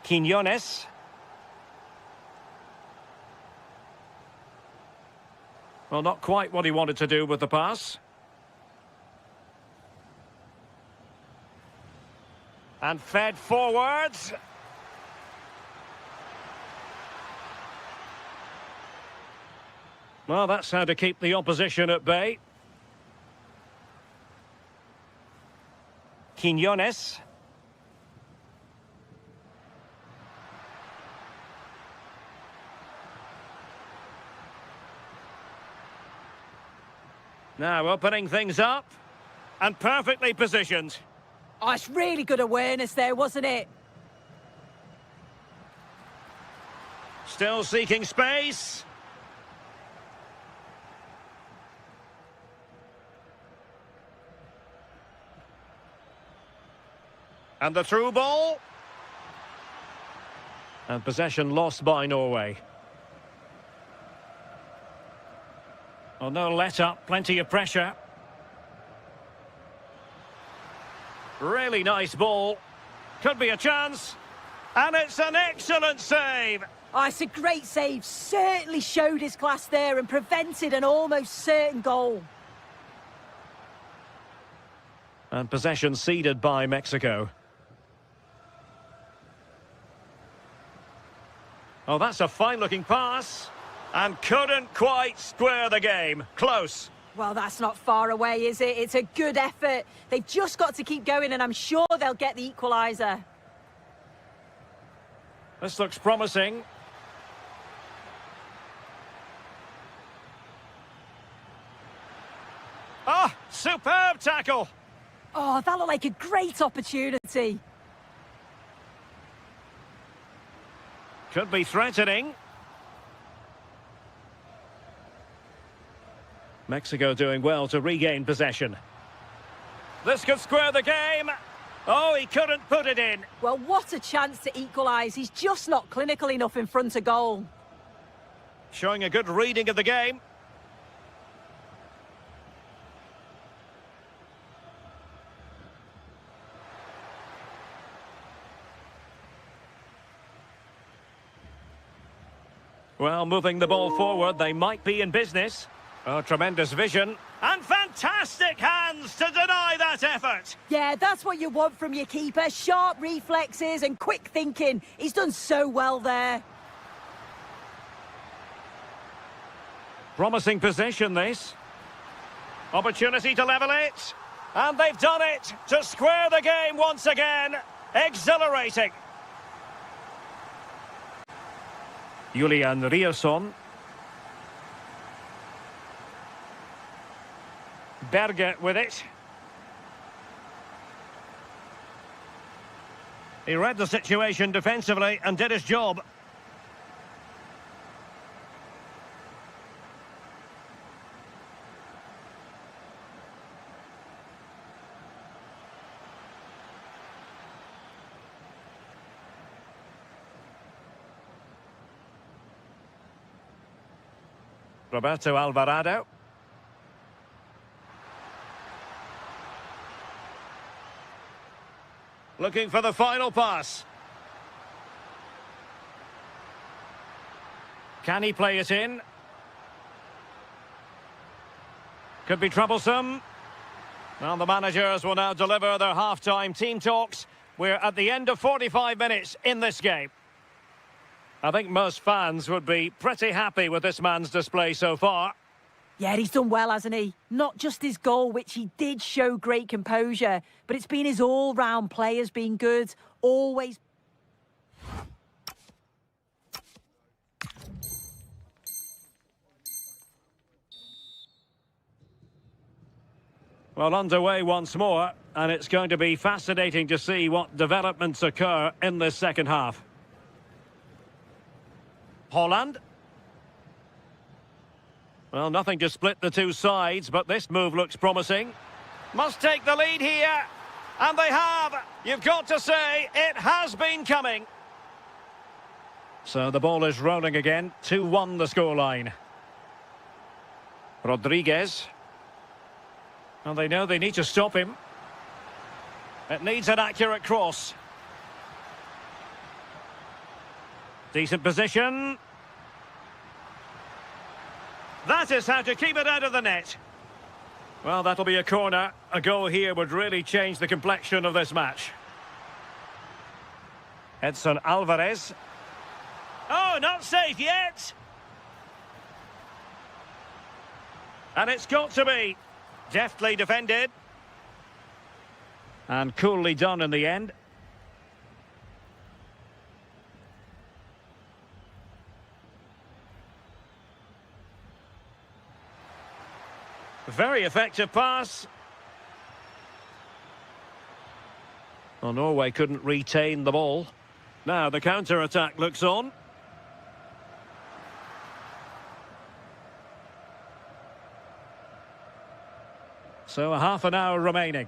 Quiñones. Well, not quite what he wanted to do with the pass. And fed forwards. Well, that's how to keep the opposition at bay. Quiñones. Now opening things up. And perfectly positioned. Oh, it's really good awareness there, wasn't it? Still seeking space. And the through ball. And possession lost by Norway. Oh, no let up, plenty of pressure. Really nice ball. Could be a chance. And it's an excellent save. Oh, it's a great save. Certainly showed his class there and prevented an almost certain goal. And possession ceded by Mexico. Oh, that's a fine-looking pass. And couldn't quite square the game. Close. Well, that's not far away, is it? It's a good effort. They've just got to keep going, and I'm sure they'll get the equaliser. This looks promising. Ah, superb tackle. Oh, that looked like a great opportunity. Could be threatening. Mexico doing well to regain possession. This could square the game. Oh, he couldn't put it in. Well, what a chance to equalise. He's just not clinical enough in front of goal. Showing a good reading of the game. Well, moving the ball forward, they might be in business. Oh, tremendous vision. And fantastic hands to deny that effort. Yeah, that's what you want from your keeper. Sharp reflexes and quick thinking. He's done so well there. Promising position, this. Opportunity to level it. And they've done it to square the game once again. Exhilarating. Julian Rierson. Berge with it. He read the situation defensively and did his job. Roberto Alvarado. Looking for the final pass. Can he play it in? Could be troublesome. Well, the managers will now deliver their half-time team talks. We're at the end of 45 minutes in this game. I think most fans would be pretty happy with this man's display so far. Yeah, he's done well, hasn't he? Not just his goal, which he did show great composure, but it's been his all-round play has been good. Always. Well, underway once more, and it's going to be fascinating to see what developments occur in this second half. Holland. Well, nothing to split the two sides, but this move looks promising. Must take the lead here. And they have. You've got to say, it has been coming. So the ball is rolling again. 2-1 the scoreline. Rodriguez. Well, they know they need to stop him. It needs an accurate cross. Decent position. That is how to keep it out of the net. Well, that'll be a corner. A goal here would really change the complexion of this match. Edson Alvarez. Oh, not safe yet. And it's got to be. Deftly defended. And coolly done in the end. Very effective pass. Well, Norway couldn't retain the ball. Now the counter-attack looks on. So a half an hour remaining.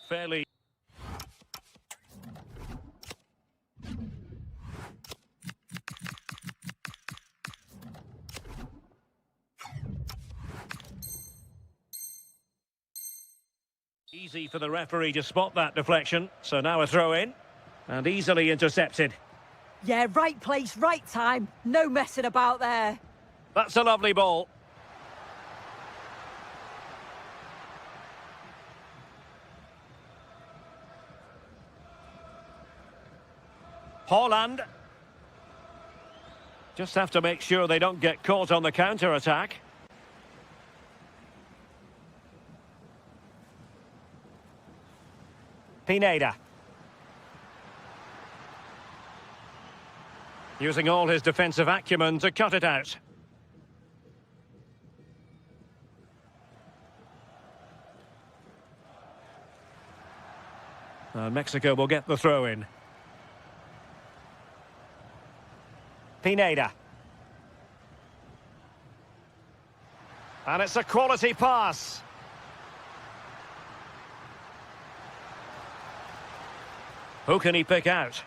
Fairly. Easy for the referee to spot that deflection. So now a throw in and easily intercepted. Yeah, right place, right time. No messing about there. That's a lovely ball. Holland. Just have to make sure they don't get caught on the counter-attack. Pineda. Using all his defensive acumen to cut it out. Mexico will get the throw in. Pineda. And it's a quality pass. Who can he pick out?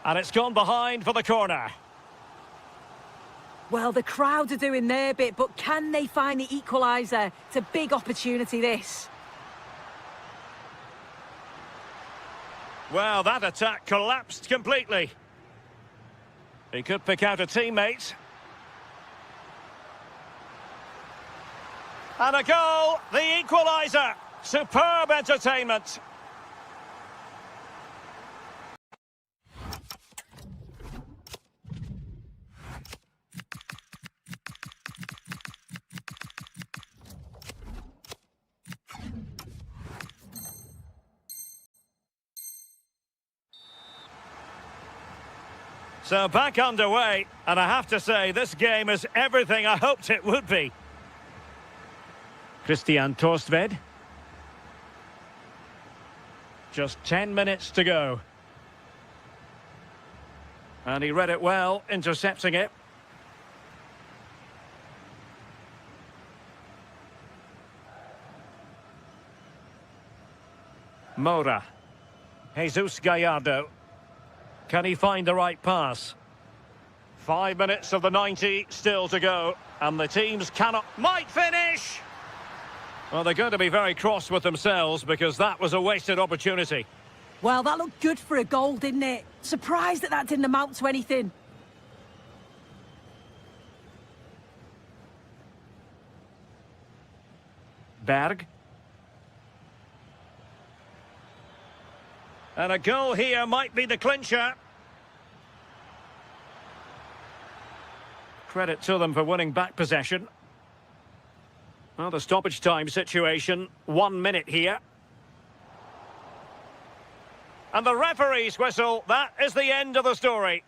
And it's gone behind for the corner. Well, the crowd are doing their bit, but can they find the equaliser? It's a big opportunity, this. Well, that attack collapsed completely. He could pick out a teammate. And a goal, the equaliser. Superb entertainment. So back underway, and I have to say, this game is everything I hoped it would be. Christian Torstved. Just 10 minutes to go. And he read it well, intercepting it. Moura. Jesus Gallardo. Can he find the right pass? 5 minutes of the 90 still to go. And the teams might finish! Well, they're going to be very cross with themselves because that was a wasted opportunity. Well, that looked good for a goal, didn't it? Surprised that didn't amount to anything. Berg. And a goal here might be the clincher. Credit to them for winning back possession. Well, the stoppage time situation, 1 minute here. And the referee's whistle, that is the end of the story.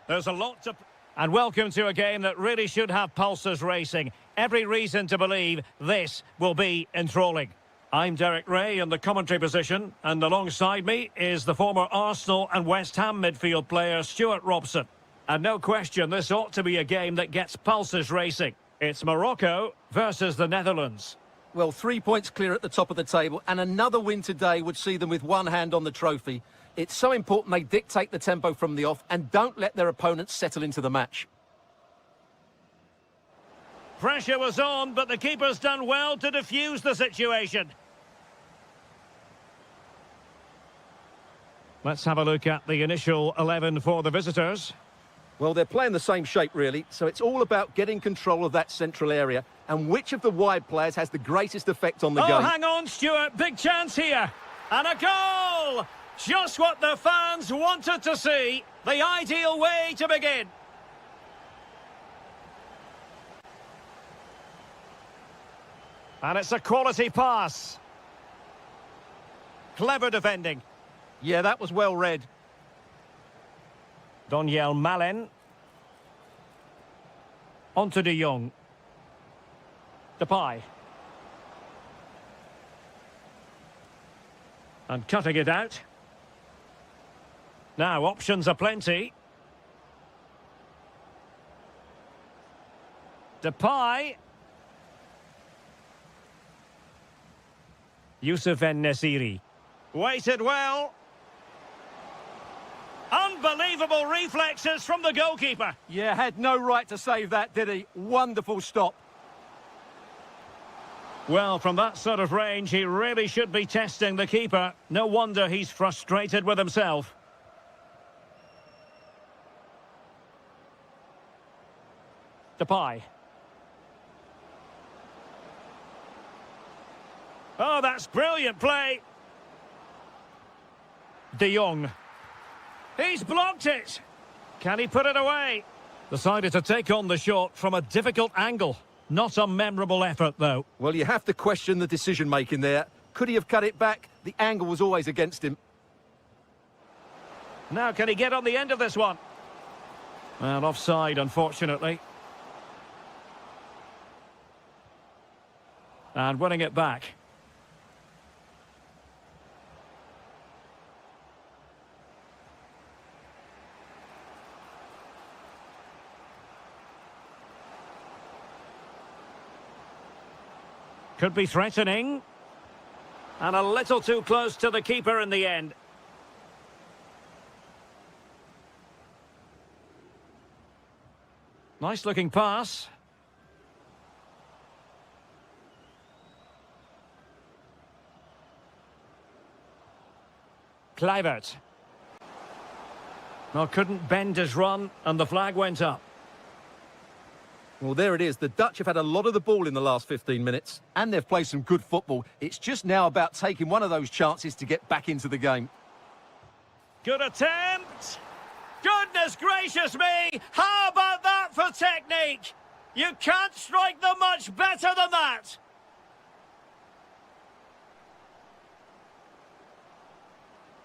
There's a lot to... And welcome to a game that really should have pulses racing. Every reason to believe this will be enthralling. I'm Derek Ray in the commentary position, and alongside me is the former Arsenal and West Ham midfield player Stuart Robson. And no question, this ought to be a game that gets pulses racing. It's Morocco versus the Netherlands. Well, 3 points clear at the top of the table, and another win today would see them with one hand on the trophy. It's so important they dictate the tempo from the off and don't let their opponents settle into the match. Pressure was on, but the keeper's done well to defuse the situation. Let's have a look at the initial 11 for the visitors. Well, they're playing the same shape, really, so it's all about getting control of that central area and which of the wide players has the greatest effect on the game. Oh, hang on, Stuart. Big chance here. And a goal! Just what the fans wanted to see. The ideal way to begin. And it's a quality pass. Clever defending. Yeah, that was well read. Doniel Malen. On to De Jong. Depay. And cutting it out. Now, options are plenty. Depay. Youssef En-Nesyri. Waited well. Unbelievable reflexes from the goalkeeper. Yeah, had no right to save that, did he? Wonderful stop. Well, from that sort of range, he really should be testing the keeper. No wonder he's frustrated with himself. Depay. Oh, that's brilliant play. De Jong. He's blocked it. Can he put it away? Decided to take on the shot from a difficult angle. Not a memorable effort, though. Well, you have to question the decision-making there. Could he have cut it back? The angle was always against him. Now, can he get on the end of this one? Well, offside, unfortunately. And winning it back. Could be threatening. And a little too close to the keeper in the end. Nice looking pass. Kluivert. Well, couldn't bend his run, and the flag went up. Well, there it is. The Dutch have had a lot of the ball in the last 15 minutes, and they've played some good football. It's just now about taking one of those chances to get back into the game. Good attempt. Goodness gracious me! How about that for technique? You can't strike them much better than that.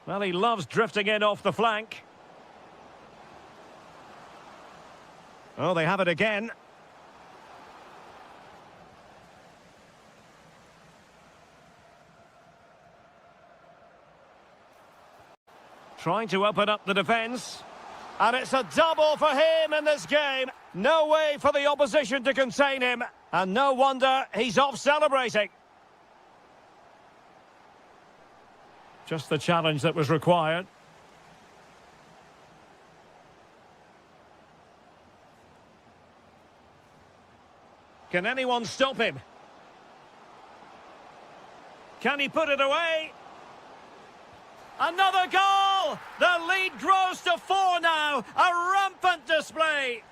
Well, he loves drifting in off the flank. Oh, they have it again. Trying to open up the defence. And it's a double for him in this game. No way for the opposition to contain him. And no wonder he's off celebrating. Just the challenge that was required. Can anyone stop him? Can he put it away? Another goal! The lead grows to 4 now. A rampant display.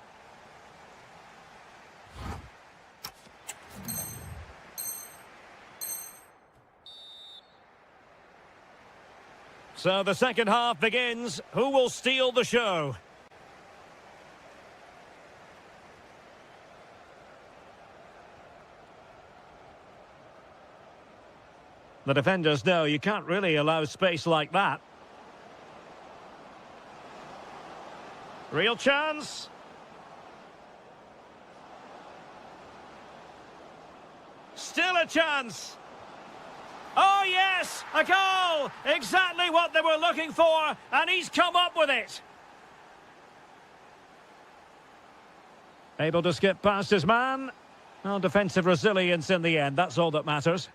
So the second half begins. Who will steal the show? The defenders know you can't really allow space like that. Real chance. Still a chance. Oh, yes, a goal! Exactly what they were looking for, and he's come up with it. Able to skip past his man. Well, defensive resilience in the end, that's all that matters.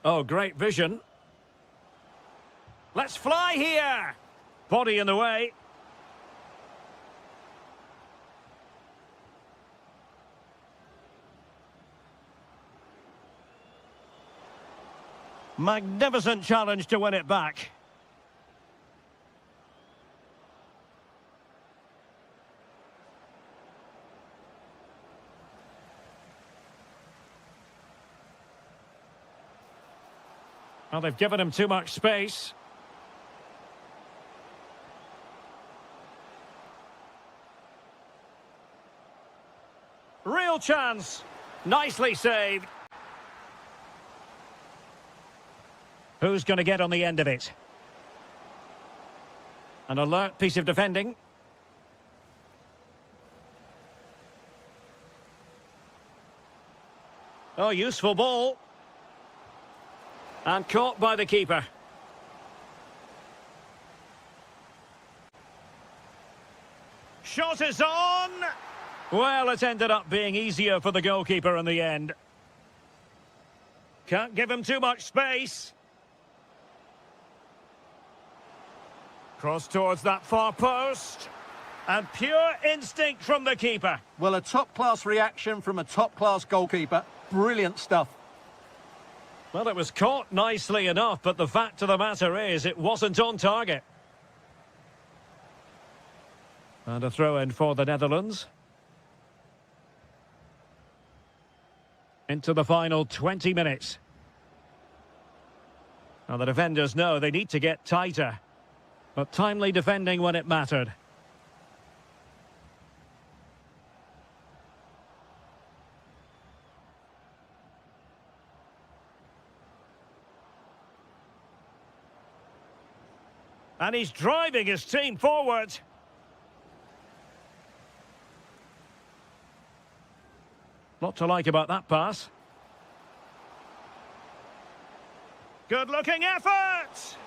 Oh, great vision. Let's fly here. Body in the way. Magnificent challenge to win it back. Well, they've given him too much space. Real chance. Nicely saved. Who's going to get on the end of it? An alert piece of defending. Oh, useful ball. And caught by the keeper. Shot is on! Well, it ended up being easier for the goalkeeper in the end. Can't give him too much space. Cross towards that far post. And pure instinct from the keeper. Well, a top-class reaction from a top-class goalkeeper. Brilliant stuff. Well, it was caught nicely enough, but the fact of the matter is it wasn't on target. And a throw-in for the Netherlands. Into the final 20 minutes. Now, the defenders know they need to get tighter. But timely defending when it mattered. And he's driving his team forward. Lot to like about that pass. Good-looking effort!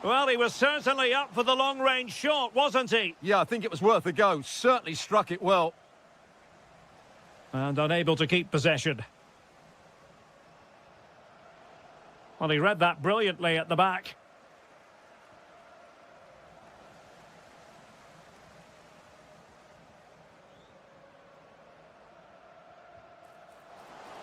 Well, he was certainly up for the long-range shot, wasn't he? Yeah, I think it was worth a go. Certainly struck it well. And unable to keep possession. Well, he read that brilliantly at the back.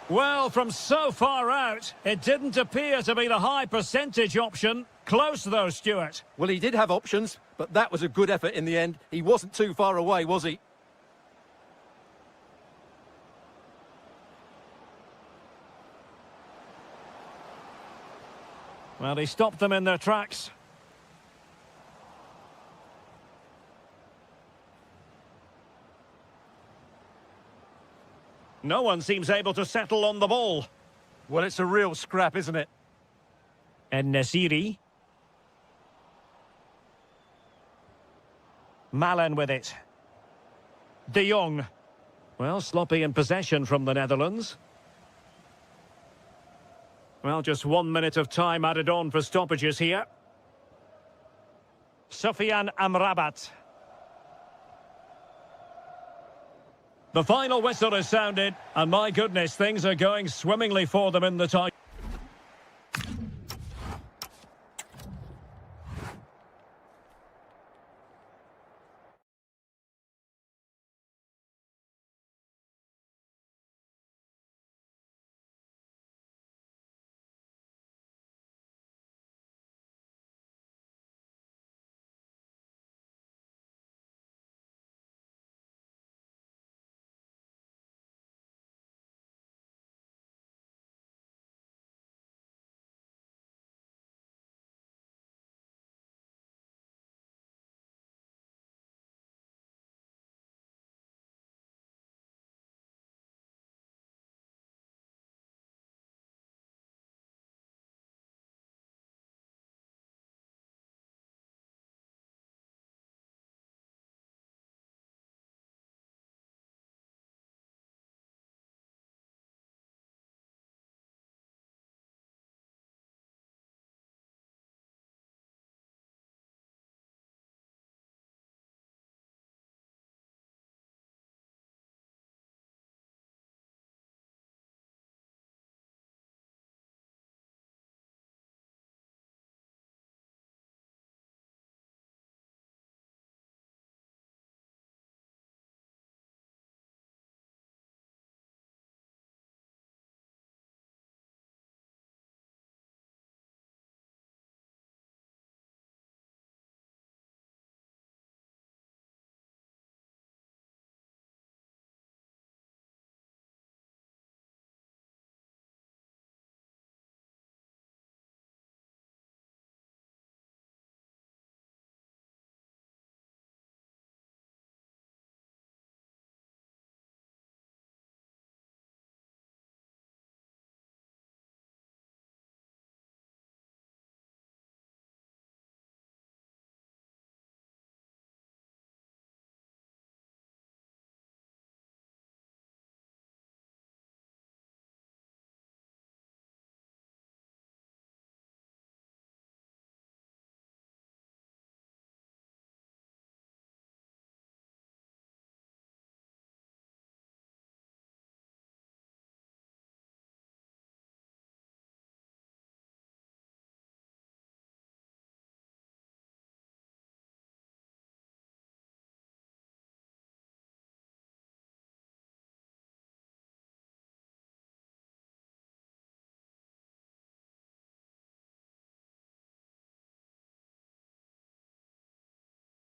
Well, from so far out, it didn't appear to be the high percentage option. Close though, Stuart. Well, he did have options, but that was a good effort in the end. He wasn't too far away, was he? Well, he stopped them in their tracks. No one seems able to settle on the ball. Well, it's a real scrap, isn't it? And Nasiri. Malen with it. De Jong. Well, sloppy in possession from the Netherlands. Well, just 1 minute of time added on for stoppages here. Sofiane Amrabat. The final whistle is sounded, and my goodness, things are going swimmingly for them in the tie.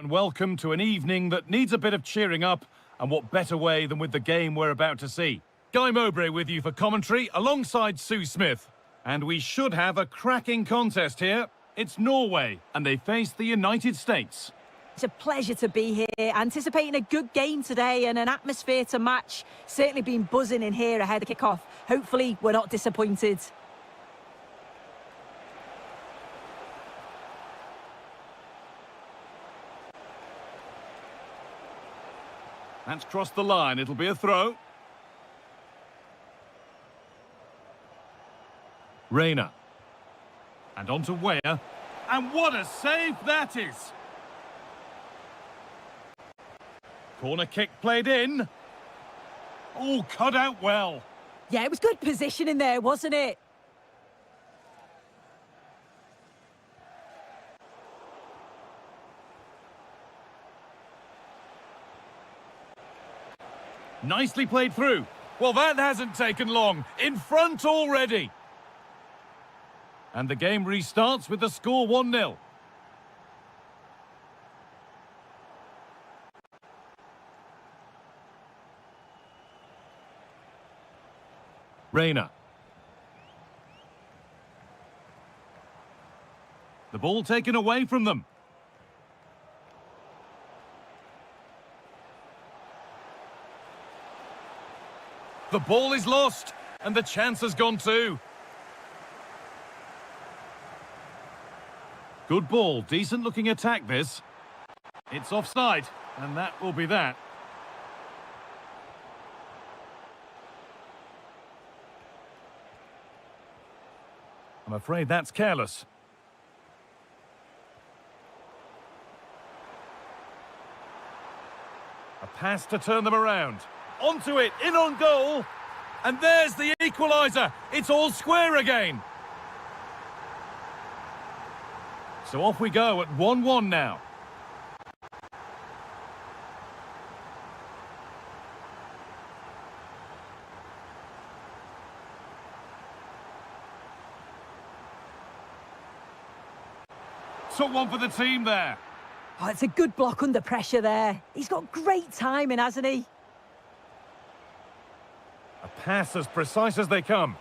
And welcome to an evening that needs a bit of cheering up, and what better way than with the game we're about to see. Guy Mowbray with you for commentary alongside Sue Smith. And we should have a cracking contest here. It's Norway, and they face the United States. It's a pleasure to be here, anticipating a good game today and an atmosphere to match. Certainly been buzzing in here ahead of kick-off. Hopefully we're not disappointed. That's crossed the line. It'll be a throw. Reyna. And on to Weyer. And what a save that is! Corner kick played in. Oh, cut out well. Yeah, it was good positioning there, wasn't it? Nicely played through. Well, that hasn't taken long. In front already. And the game restarts with the score 1-0. Reyna. The ball taken away from them. The ball is lost, and the chance has gone too. Good ball, decent looking attack this. It's offside, and that will be that. I'm afraid that's careless. A pass to turn them around. Onto it, in on goal. And there's the equaliser. It's all square again. So off we go at 1-1 now. Took one for the team there. Oh, it's a good block under pressure there. He's got great timing, hasn't he? A pass as precise as they come.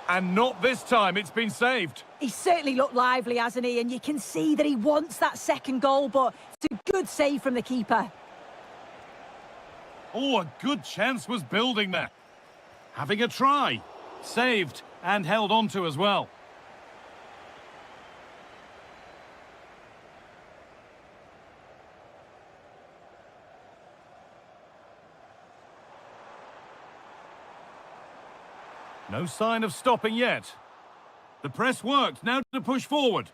And not this time, it's been saved. He's certainly looked lively, hasn't he? And you can see that he wants that second goal, but it's a good save from the keeper. Oh, a good chance was building there. Having a try. Saved and held on to as well. No sign of stopping yet. The press worked, now to push forward.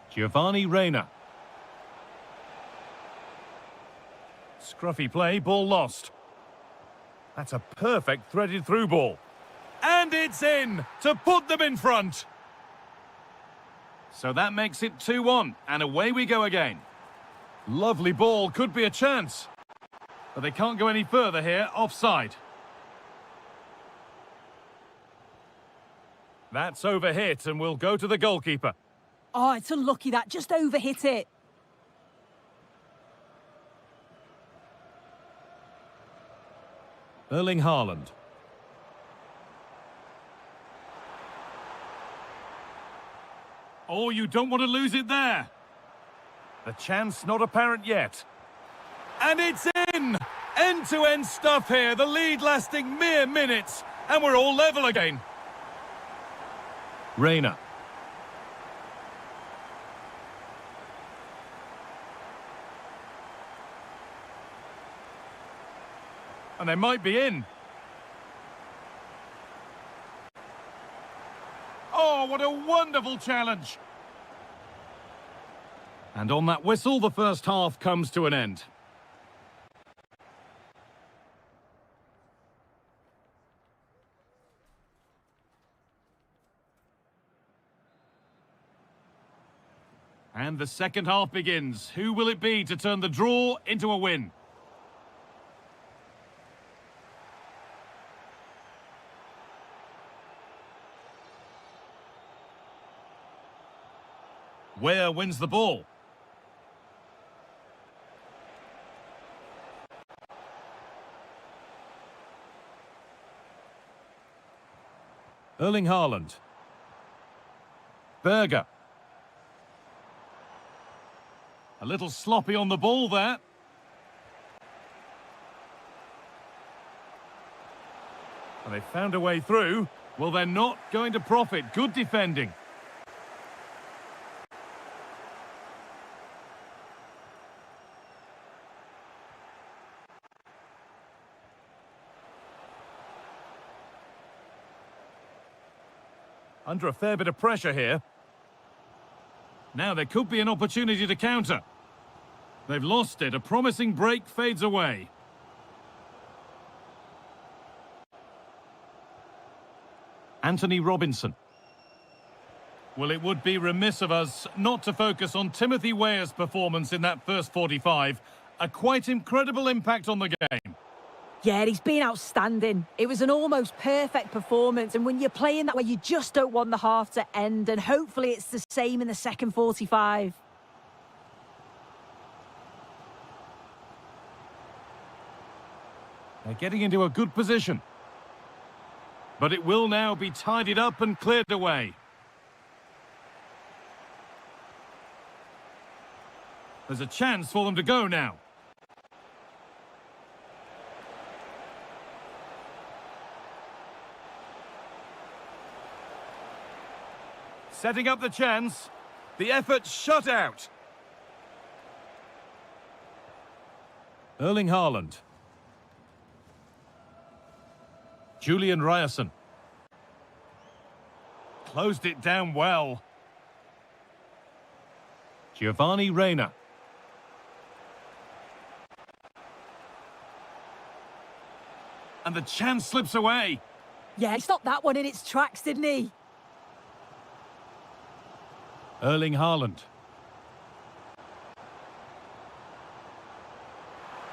Giovanni Reyna. Scruffy play, ball lost. That's a perfect threaded through ball. And it's in to put them in front. So that makes it 2-1, and away we go again. Lovely ball, could be a chance. But they can't go any further here, offside. That's overhit and will go to the goalkeeper. Oh, it's unlucky that, just overhit it. Erling Haaland. Oh, you don't want to lose it there. The chance not apparent yet. And it's in! End-to-end stuff here, the lead lasting mere minutes, and we're all level again. Reyna. And they might be in. Oh, what a wonderful challenge. And on that whistle, the first half comes to an end. And the second half begins. Who will it be to turn the draw into a win? Where wins the ball? Erling Haaland. Berger. A little sloppy on the ball there. And they found a way through. Well, they're not going to profit. Good defending. Under a fair bit of pressure here. Now there could be an opportunity to counter. They've lost it. A promising break fades away. Anthony Robinson. Well, it would be remiss of us not to focus on Timothy Weah's performance in that first 45. A quite incredible impact on the game. Yeah, he's been outstanding. It was an almost perfect performance, and when you're playing that way, you just don't want the half to end, and hopefully it's the same in the second 45. They're getting into a good position. But it will now be tidied up and cleared away. There's a chance for them to go now. Setting up the chance. The effort shut out. Erling Haaland. Julian Ryerson. Closed it down well. Giovanni Reina. And the chance slips away. Yeah, he stopped that one in its tracks, didn't he? Erling Haaland.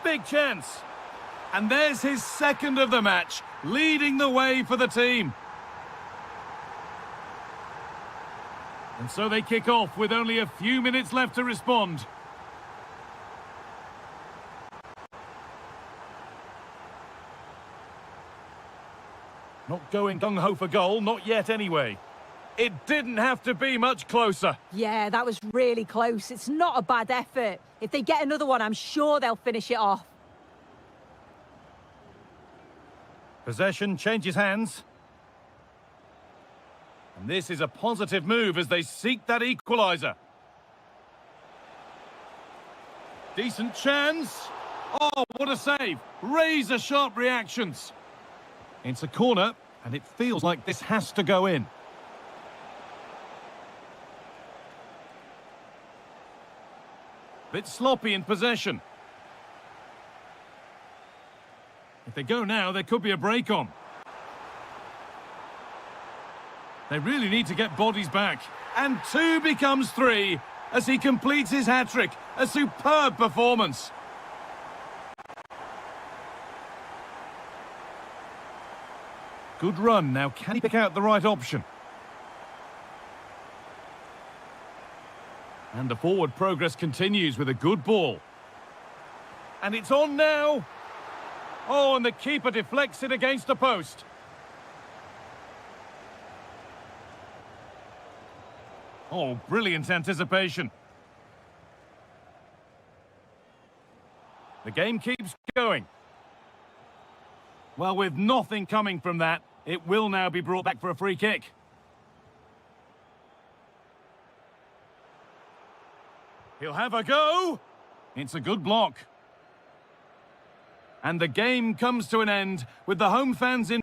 Big chance. And there's his second of the match, leading the way for the team. And so they kick off with only a few minutes left to respond. Not going gung-ho for goal, not yet anyway. It didn't have to be much closer. Yeah, that was really close. It's not a bad effort. If they get another one, I'm sure they'll finish it off. Possession changes hands. And this is a positive move as they seek that equaliser. Decent chance. Oh, what a save. Razor-sharp reactions. It's a corner, and it feels like this has to go in. Bit sloppy in possession. If they go now, there could be a break on. They really need to get bodies back. And 2 becomes 3 as he completes his hat-trick. A superb performance. Good run. Now, can he pick out the right option? And the forward progress continues with a good ball. And it's on now. Oh, and the keeper deflects it against the post. Oh, brilliant anticipation. The game keeps going. Well, with nothing coming from that, it will now be brought back for a free kick. He'll have a go. It's a good block. And the game comes to an end with the home fans in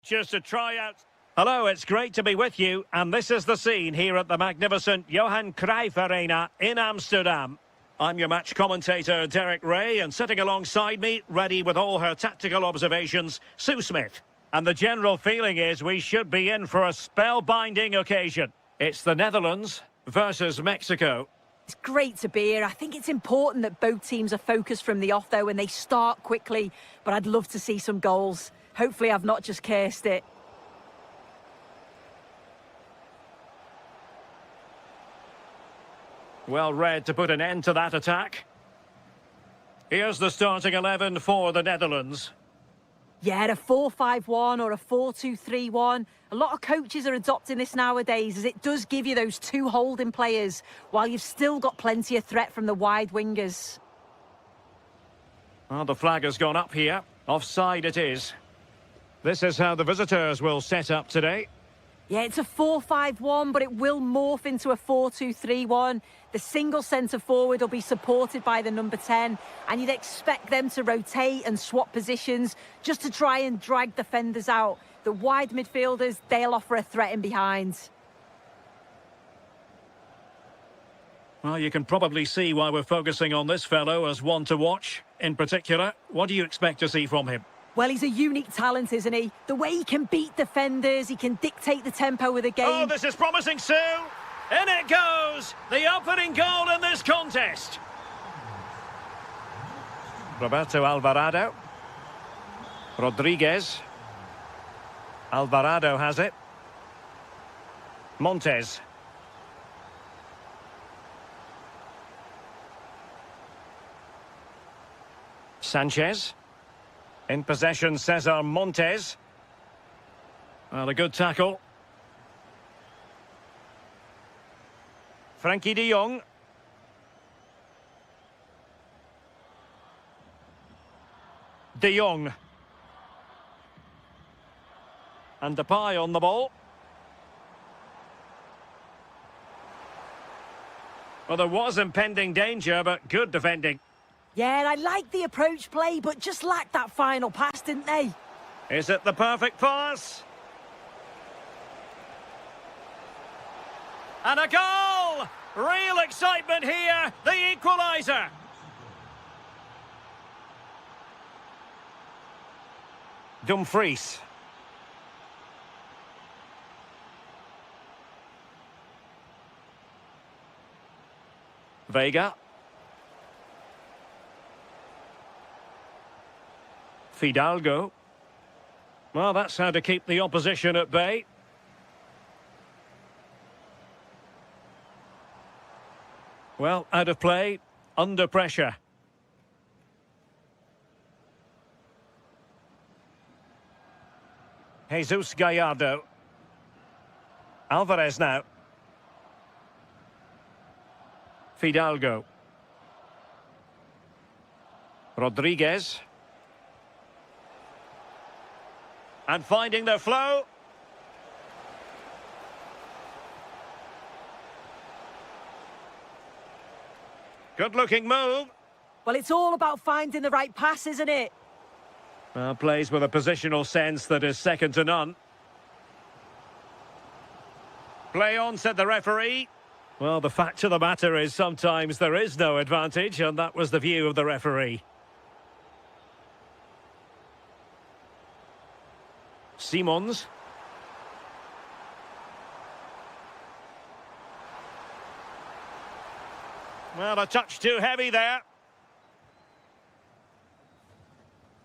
just to try out. Hello, it's great to be with you, and this is the scene here at the magnificent Johan Cruyff Arena in Amsterdam. I'm your match commentator, Derek Ray, and sitting alongside me, ready with all her tactical observations, Sue Smith. And the general feeling is we should be in for a spellbinding occasion. It's the Netherlands versus Mexico. It's great to be here. I think it's important that both teams are focused from the off, though, and they start quickly. But I'd love to see some goals. Hopefully I've not just cursed it. Well read to put an end to that attack. Here's the starting 11 for the Netherlands. Yeah, a 4-5-1 or a 4-2-3-1. A lot of coaches are adopting this nowadays as it does give you those two holding players while you've still got plenty of threat from the wide wingers. Well, the flag has gone up here. Offside it is. This is how the visitors will set up today. Yeah, it's a 4-5-1, but it will morph into a 4-2-3-1. The single centre forward will be supported by the number 10, and you'd expect them to rotate and swap positions just to try and drag defenders out. The wide midfielders, they'll offer a threat in behind. Well, you can probably see why we're focusing on this fellow as one to watch. In particular, what do you expect to see from him? Well, he's a unique talent, isn't he? The way he can beat defenders, he can dictate the tempo of the game. Oh, this is promising, Sue! In it goes! The opening goal in this contest! Roberto Alvarado. Rodriguez. Alvarado has it. Montes. Sanchez. In possession, Cesar Montes. Well, a good tackle. Frankie de Jong. De Jong. And Depay on the ball. Well, there was impending danger, but good defending. Yeah, and I like the approach play, but just lacked that final pass, didn't they? Is it the perfect pass? And a goal! Real excitement here, the equaliser. Dumfries. Vega. Fidalgo. Well, that's how to keep the opposition at bay. Well, out of play, under pressure. Jesus Gallardo. Alvarez now. Fidalgo. Rodriguez. And finding their flow. Good-looking move. Well, it's all about finding the right pass, isn't it? Plays with a positional sense that is second to none. Play on, said the referee. Well, the fact of the matter is sometimes there is no advantage, and that was the view of the referee. Simons. Well, a touch too heavy there.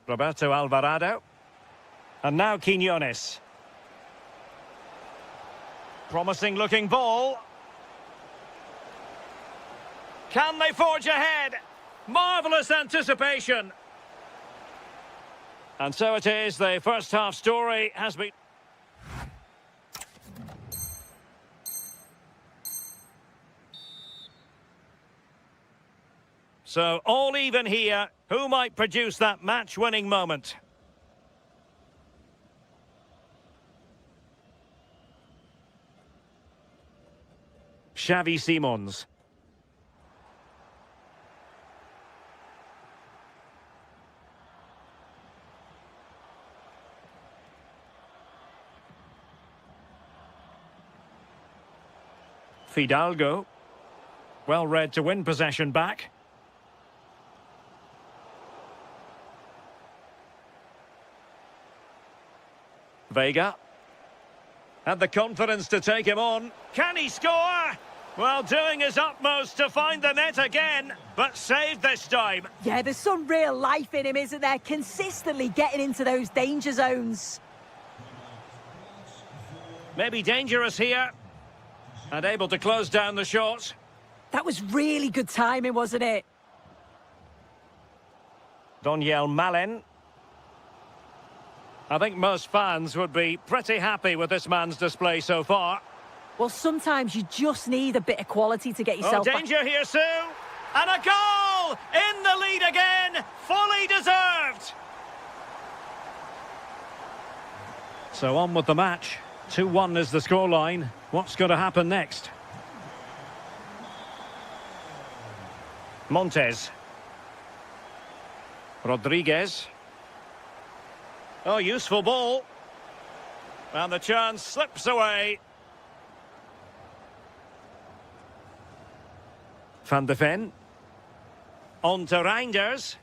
Roberto Alvarado. And now Quiñones. Promising looking ball. Can they forge ahead? Marvellous anticipation. And so it is, the first half story has been... So, all even here. Who might produce that match-winning moment? Xavi Simons. Fidalgo. Well read to win possession back. Vega. Had the confidence to take him on. Can he score? Well, doing his utmost to find the net again, but saved this time. Yeah, there's some real life in him, isn't there? Consistently getting into those danger zones. Maybe dangerous here. And able to close down the shot. That was really good timing, wasn't it? Doniel Malen. I think most fans would be pretty happy with this man's display so far. Well, sometimes you just need a bit of quality to get yourself back. Danger here, Sue. And a goal! In the lead again! Fully deserved! So on with the match. 2-1 is the scoreline. What's going to happen next? Montes. Rodriguez. Oh, useful ball. And the chance slips away. Van de Ven. On to Reinders.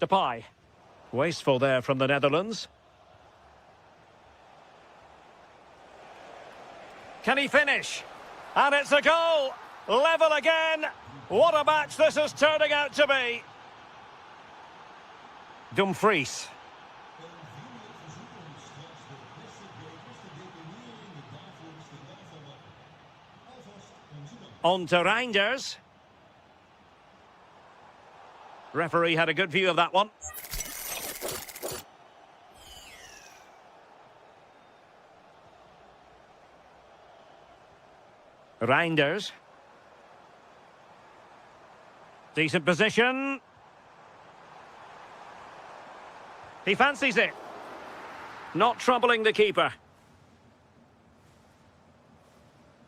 Depay. Wasteful there from the Netherlands. Can he finish? And it's a goal! Level again! What a match this is turning out to be! Dumfries. On to Reinders. Referee had a good view of that one. Reinders. Decent position. He fancies it. Not troubling the keeper.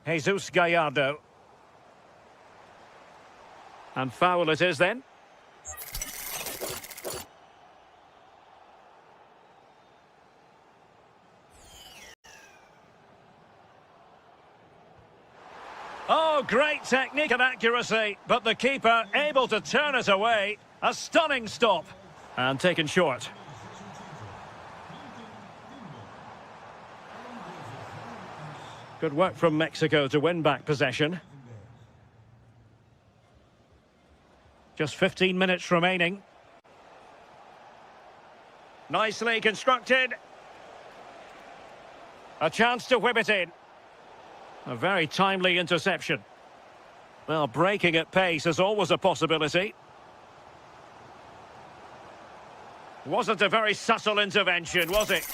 Jesus Gallardo. And foul it is then. Oh, great technique and accuracy, but the keeper able to turn it away. A stunning stop. And taken short. Good work from Mexico to win back possession. Just 15 minutes remaining. Nicely constructed. A chance to whip it in. A very timely interception. Well, breaking at pace is always a possibility. Wasn't a very subtle intervention, was it?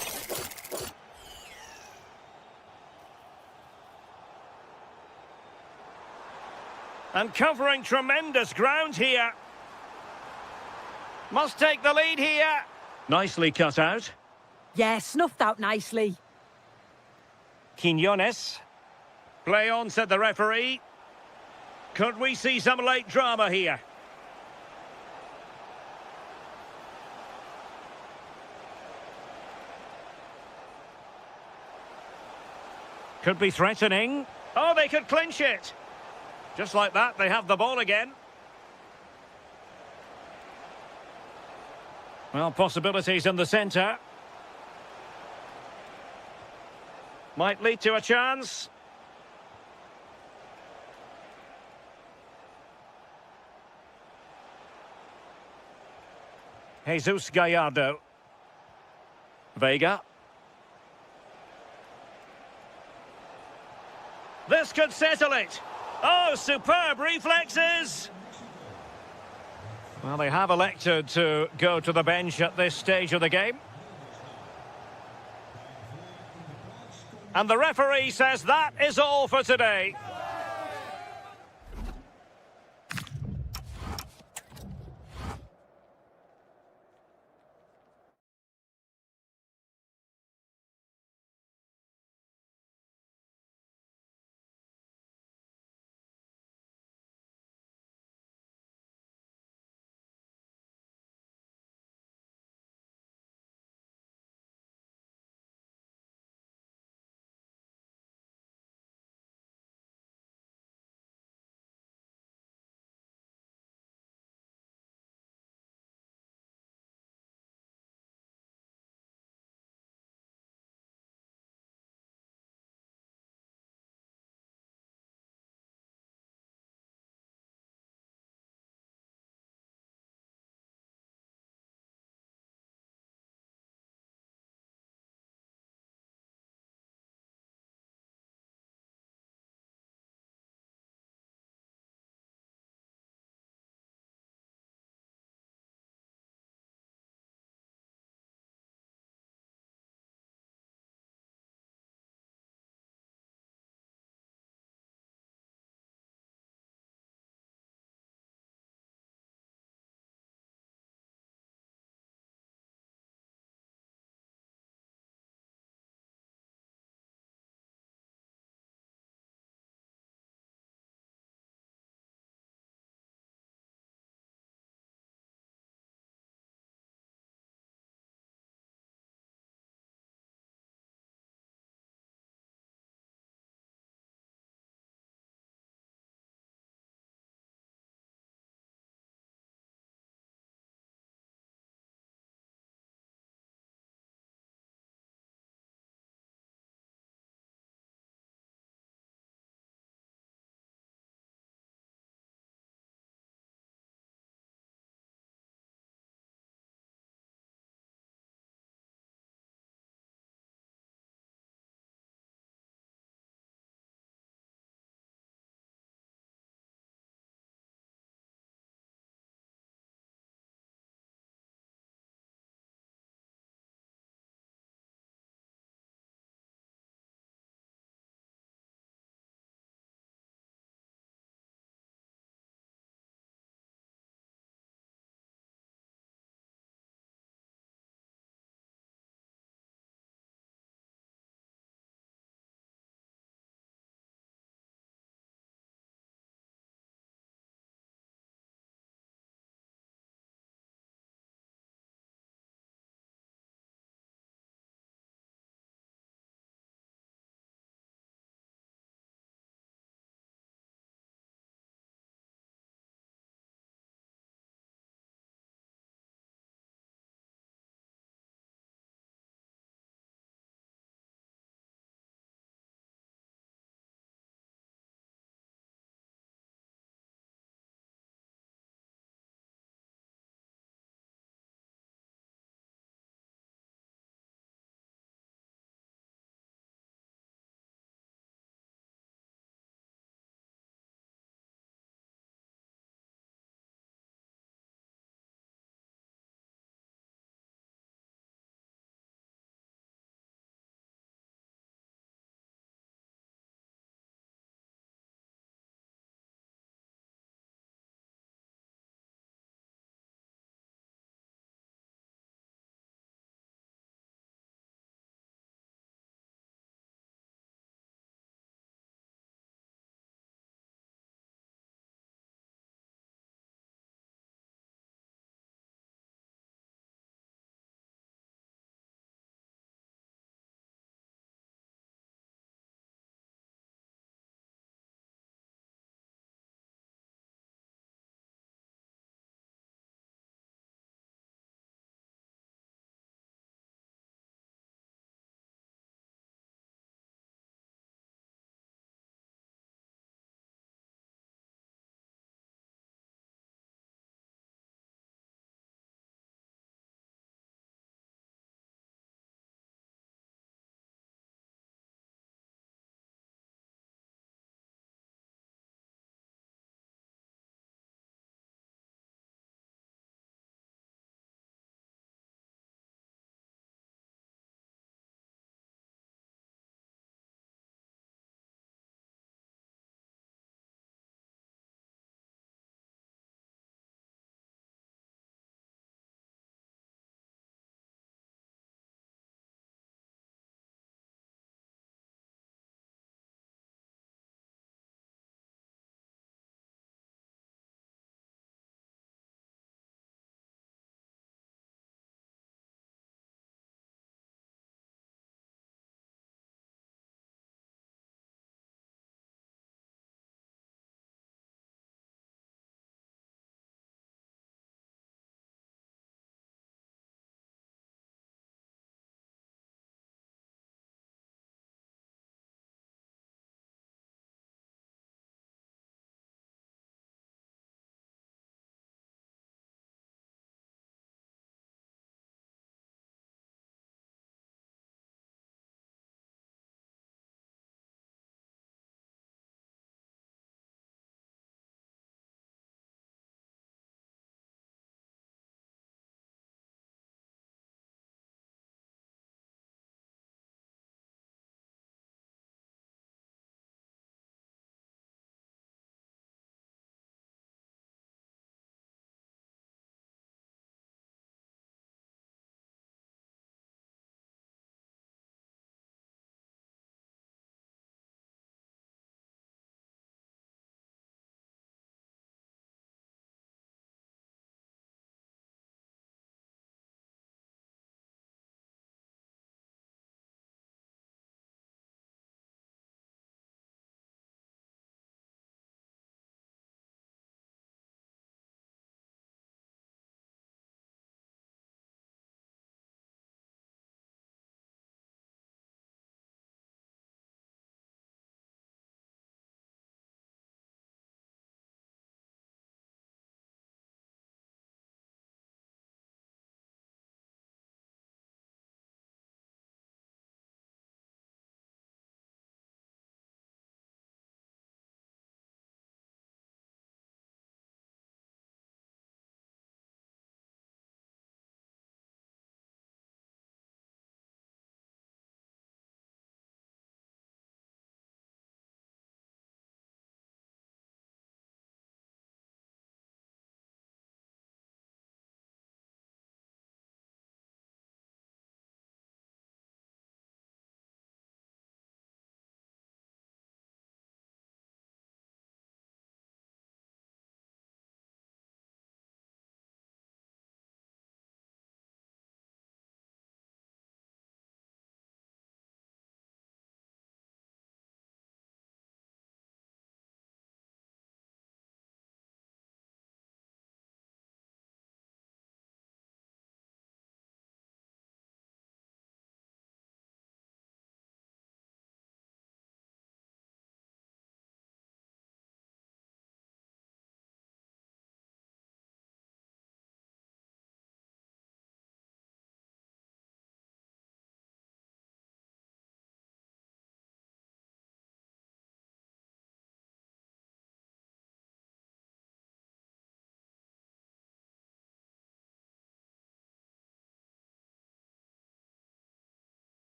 And covering tremendous ground here. Must take the lead here. Nicely cut out. Yeah, snuffed out nicely. Quinones. Play on, said the referee. Could we see some late drama here? Could be threatening. Oh, they could clinch it. Just like that, they have the ball again. Well, possibilities in the centre. Might lead to a chance. Jesus Gallardo. Vega. This could settle it. Oh, superb reflexes. Well, they have elected to go to the bench at this stage of the game. And the referee says that is all for today.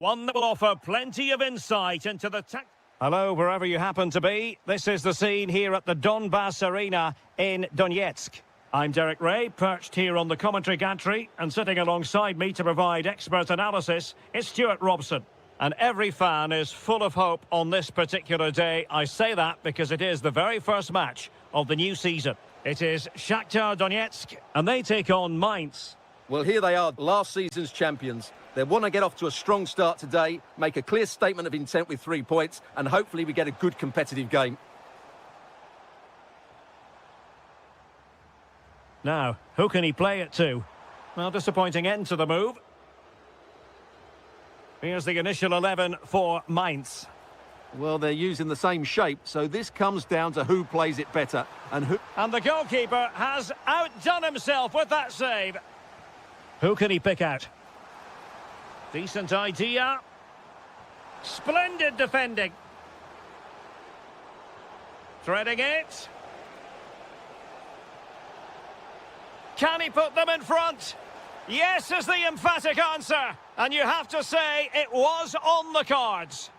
One that will offer plenty of insight into the Hello, wherever you happen to be. This is the scene here at the Donbass Arena in Donetsk. I'm Derek Ray, perched here on the commentary gantry, and sitting alongside me to provide expert analysis is Stuart Robson. And every fan is full of hope on this particular day. I say that because it is the very first match of the new season. It is Shakhtar Donetsk, and they take on Mainz. Well, here they are, last season's champions. They want to get off to a strong start today, make a clear statement of intent with 3 points, and hopefully we get a good competitive game. Now, who can he play it to? Well, disappointing end to the move. Here's the initial 11 for Mainz. Well, they're using the same shape, so this comes down to who plays it better and who... And the goalkeeper has outdone himself with that save. Who can he pick out? Decent idea. Splendid defending. Threading it. Can he put them in front? Yes is the emphatic answer. And you have to say it was on the cards.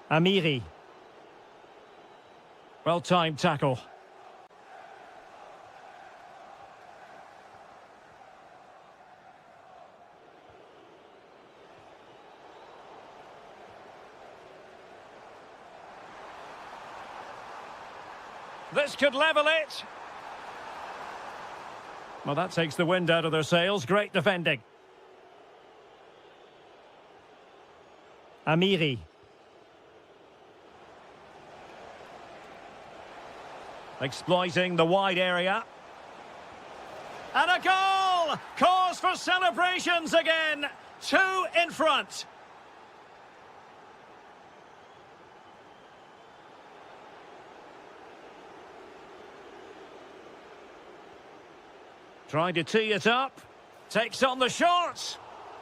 Amiri. Well-timed tackle. This could level it. Well, that takes the wind out of their sails. Great defending. Amiri. Exploiting the wide area. And a goal! Cause for celebrations again. 2 in front. Trying to tee it up. Takes on the short.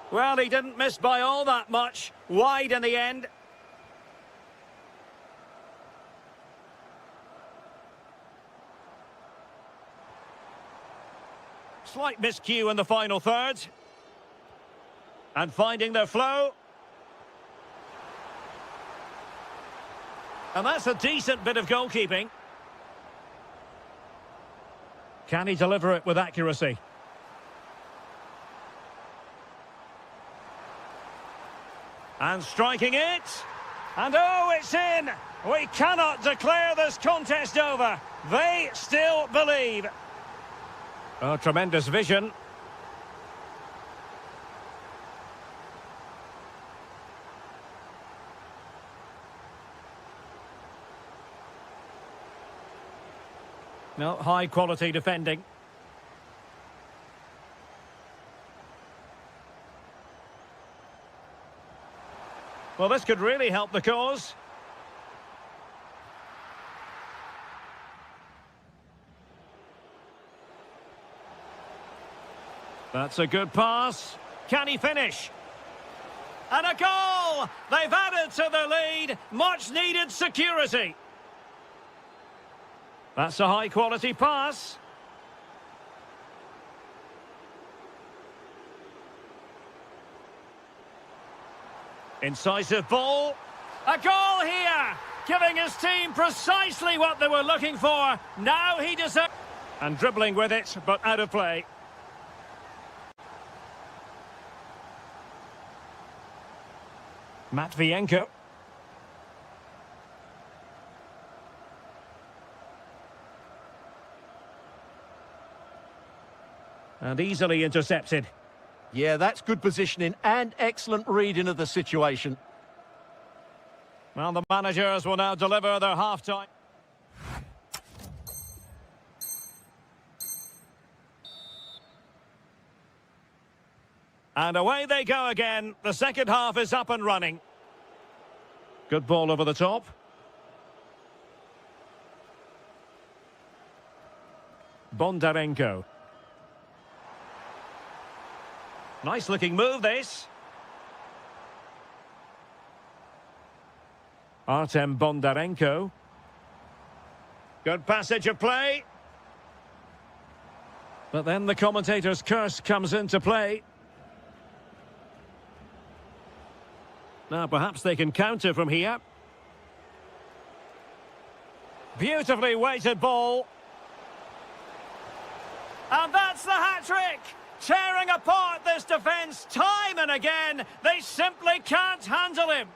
Well, he didn't miss by all that much. Wide in the end. Slight miscue in the final third. And finding their flow. And that's a decent bit of goalkeeping. Can he deliver it with accuracy? And striking it. And oh, it's in! We cannot declare this contest over. They still believe. Oh, tremendous vision. No, high quality defending. Well, this could really help the cause. That's a good pass. Can he finish? And a goal! They've added to their lead. Much needed security. That's a high-quality pass. Incisive ball. A goal here! Giving his team precisely what they were looking for. Now he deserves... And dribbling with it, but out of play. Matvienko. And easily intercepted. Yeah, that's good positioning and excellent reading of the situation. Well, the managers will now deliver their half-time. And away they go again. The second half is up and running. Good ball over the top. Bondarenko. Nice looking move, this. Artem Bondarenko. Good passage of play. But then the commentator's curse comes into play. Now perhaps they can counter from here. Beautifully weighted ball. And that's the hat-trick! Tearing apart this defence time and again. They simply can't handle him.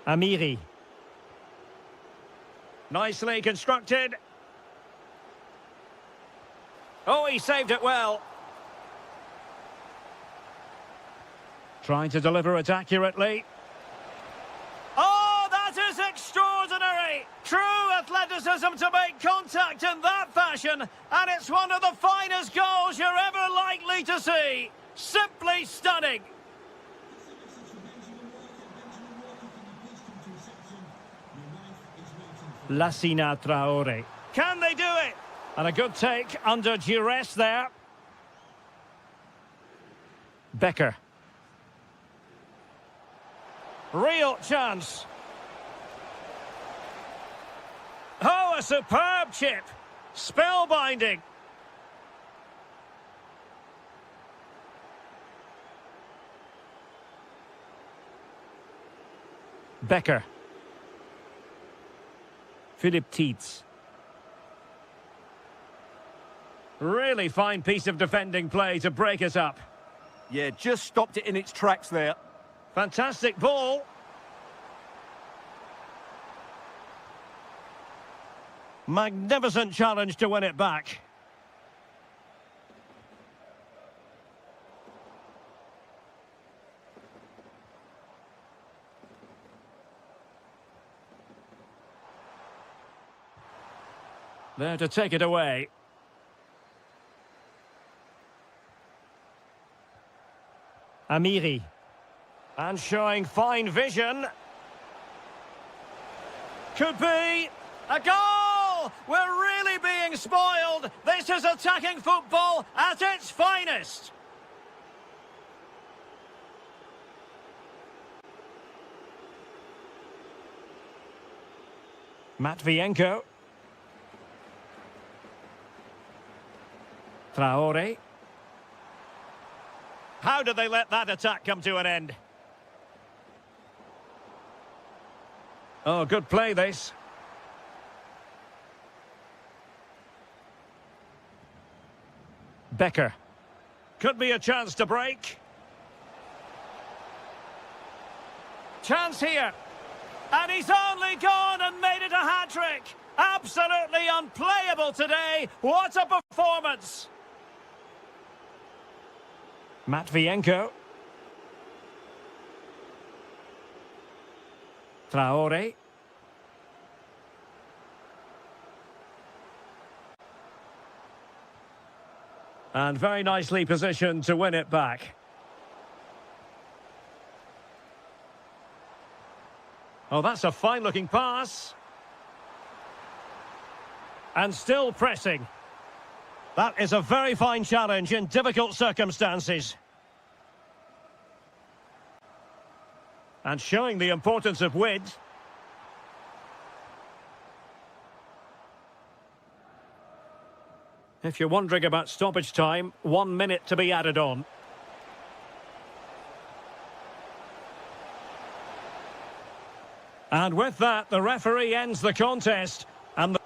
Amiri. Nicely constructed. Oh, he saved it well. Trying to deliver it accurately. Oh, that is extraordinary! True athleticism to make contact in that fashion, and it's one of the finest goals you're ever likely to see. Simply stunning. Lassina Traore. Can they do it? And a good take under duress there. Becker. Real chance. Oh, a superb chip. Spellbinding. Becker. Philip Tietz. Really fine piece of defending play to break it up. Yeah, just stopped it in its tracks there. Fantastic ball. Magnificent challenge to win it back. There to take it away. Amiri. And showing fine vision. Could be a goal! We're really being spoiled. This is attacking football at its finest. Matvienko. Traore. How did they let that attack come to an end? Oh, good play this. Becker. Could be a chance to break. Chance here. And he's only gone and made it a hat-trick. Absolutely unplayable today. What a performance. Matvienko. Traore. And very nicely positioned to win it back. Oh, that's a fine-looking pass. And still pressing. That is a very fine challenge in difficult circumstances. And showing the importance of width. If you're wondering about stoppage time, 1 minute to be added on. And with that, the referee ends the contest. And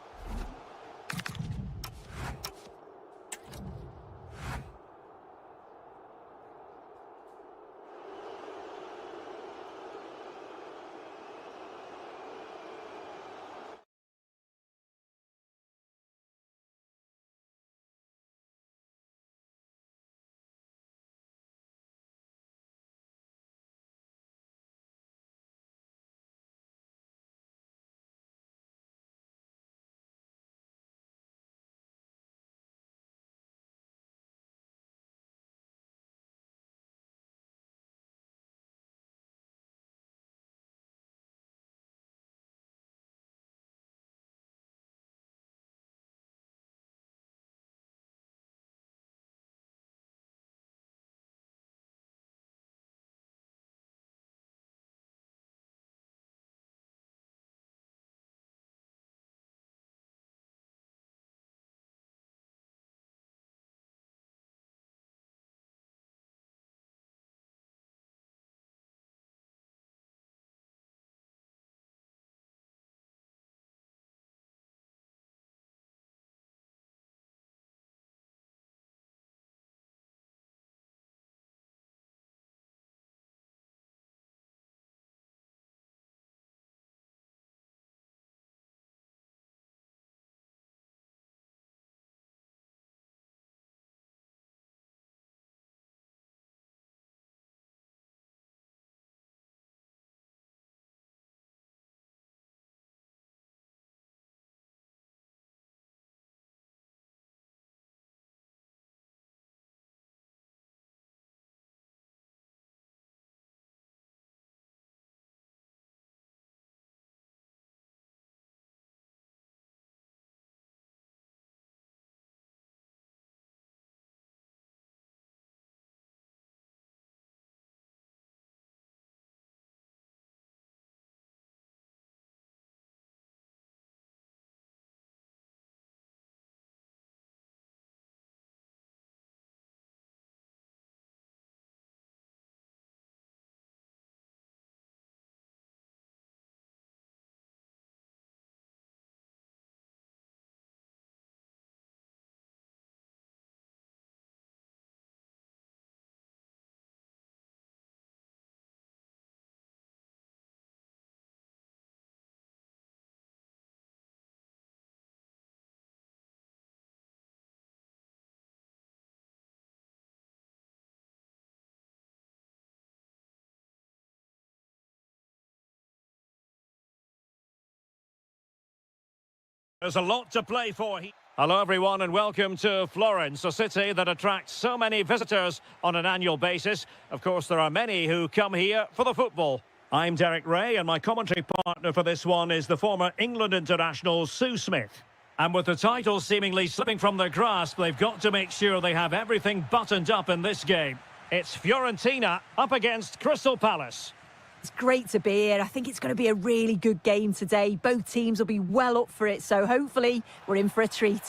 There's a lot to play for. Hello everyone and welcome to Florence, a city that attracts so many visitors on an annual basis. Of course, there are many who come here for the football. I'm Derek Ray and my commentary partner for this one is the former England international Sue Smith. And with the title seemingly slipping from their grasp, they've got to make sure they have everything buttoned up in this game. It's Fiorentina up against Crystal Palace. It's great to be here. I think it's going to be a really good game today. Both teams will be well up for it, so hopefully we're in for a treat.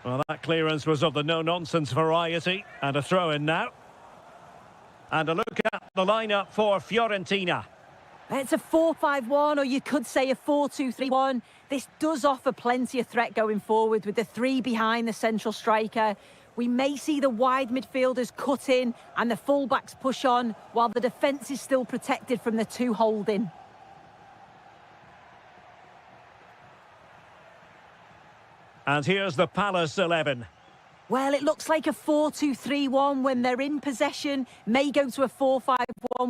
Well, that clearance was of the no-nonsense variety. And a throw-in now. And a look at the lineup for Fiorentina. It's a 4-5-1, or you could say a 4-2-3-1. This does offer plenty of threat going forward with the three behind the central striker. We may see the wide midfielders cut in and the fullbacks push on while the defence is still protected from the two holding. And here's the Palace 11. Well, it looks like a 4-2-3-1 when they're in possession, may go to a 4-5-1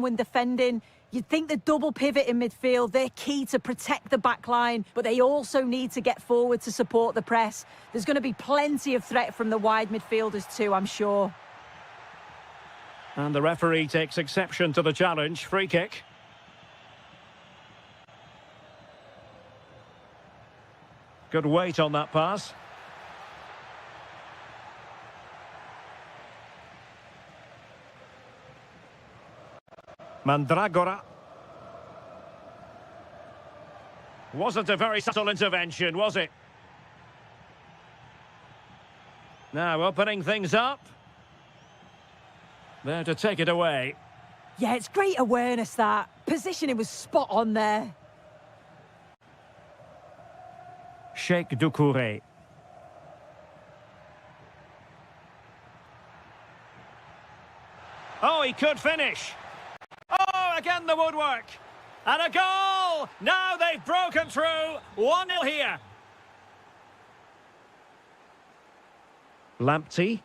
when defending. You'd think the double pivot in midfield, they're key to protect the back line, but they also need to get forward to support the press. There's going to be plenty of threat from the wide midfielders too, I'm sure. And the referee takes exception to the challenge. Free kick. Good weight on that pass. Mandragora. Wasn't a very subtle intervention, was it? Now opening things up. There to take it away. Yeah, it's great awareness, that. Positioning was spot on there. Sheikh Doucouré. Oh, he could finish. Oh, again the woodwork. And a goal! Now they've broken through. 1-0 here. Lamptey.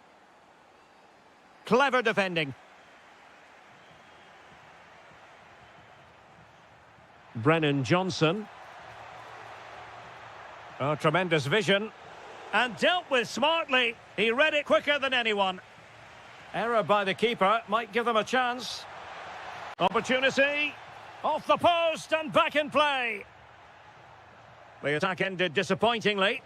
Clever defending. Brennan Johnson. Oh, tremendous vision. And dealt with smartly. He read it quicker than anyone. Error by the keeper might give them a chance. Opportunity. Off the post and back in play. The attack ended disappointingly.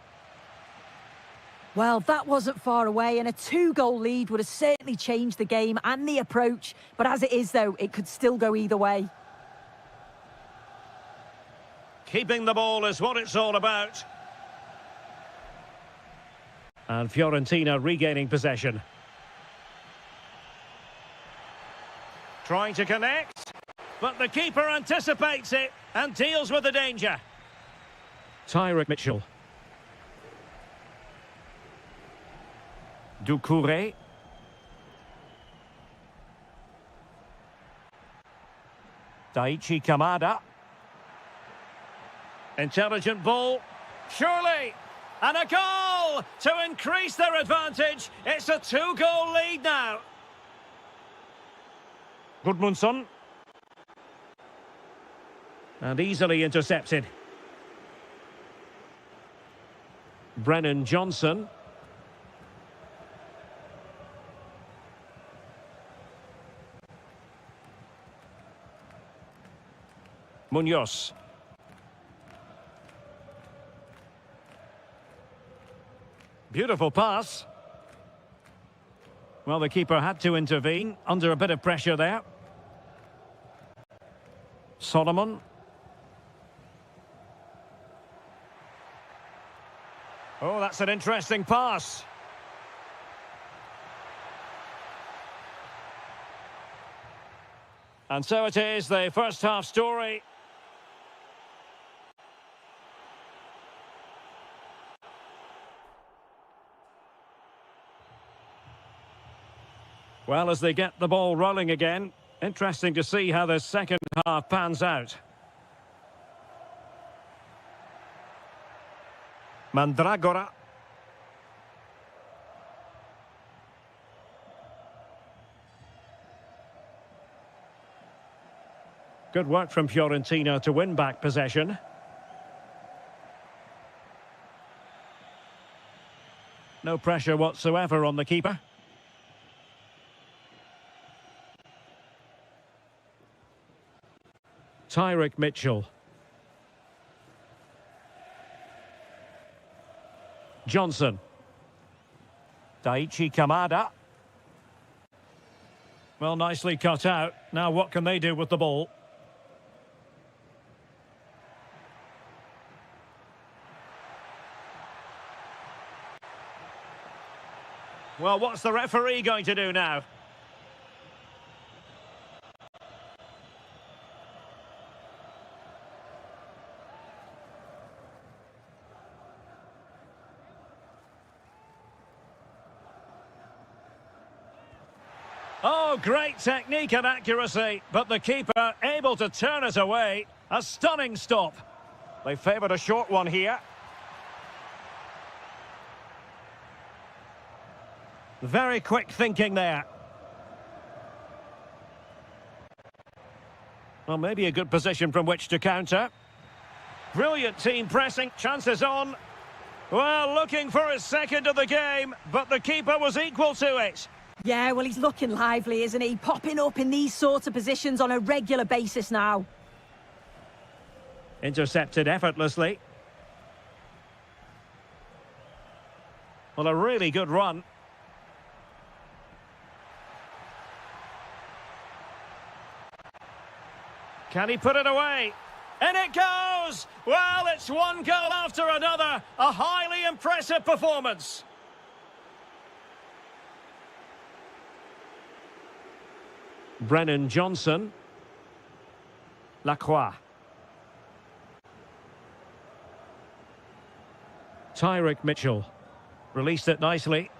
Well, that wasn't far away, and a two-goal lead would have certainly changed the game and the approach. But as it is, though, it could still go either way. Keeping the ball is what it's all about. And Fiorentina regaining possession. Trying to connect, but the keeper anticipates it and deals with the danger. Tyrick Mitchell. Doucouré. Daichi Kamada. Intelligent ball. Surely. And a goal to increase their advantage. It's a two-goal lead now. Gudmundsson. And easily intercepted. Brennan Johnson. Munoz. Beautiful pass. Well, the keeper had to intervene under a bit of pressure there. Solomon. Oh, that's an interesting pass. And so it is, the first half story. Well, as they get the ball rolling again, interesting to see how the second half pans out. Mandragora. Good work from Fiorentina to win back possession. No pressure whatsoever on the keeper. Tyrick Mitchell. Johnson. Daichi Kamada. Well, nicely cut out. Now what can they do with the ball? Well, what's the referee going to do now? Oh, great technique and accuracy, but the keeper able to turn it away. A stunning stop. They favoured a short one here. Very quick thinking there. Well, maybe a good position from which to counter. Brilliant team pressing, chances on. Well, looking for his second of the game, but the keeper was equal to it. Yeah, well, he's looking lively, isn't he? Popping up in these sorts of positions on a regular basis now. Intercepted effortlessly. Well, a really good run. Can he put it away? And it goes! Well, it's one goal after another. A highly impressive performance. Brennan Johnson. Lacroix. Tyrick Mitchell. Released it nicely.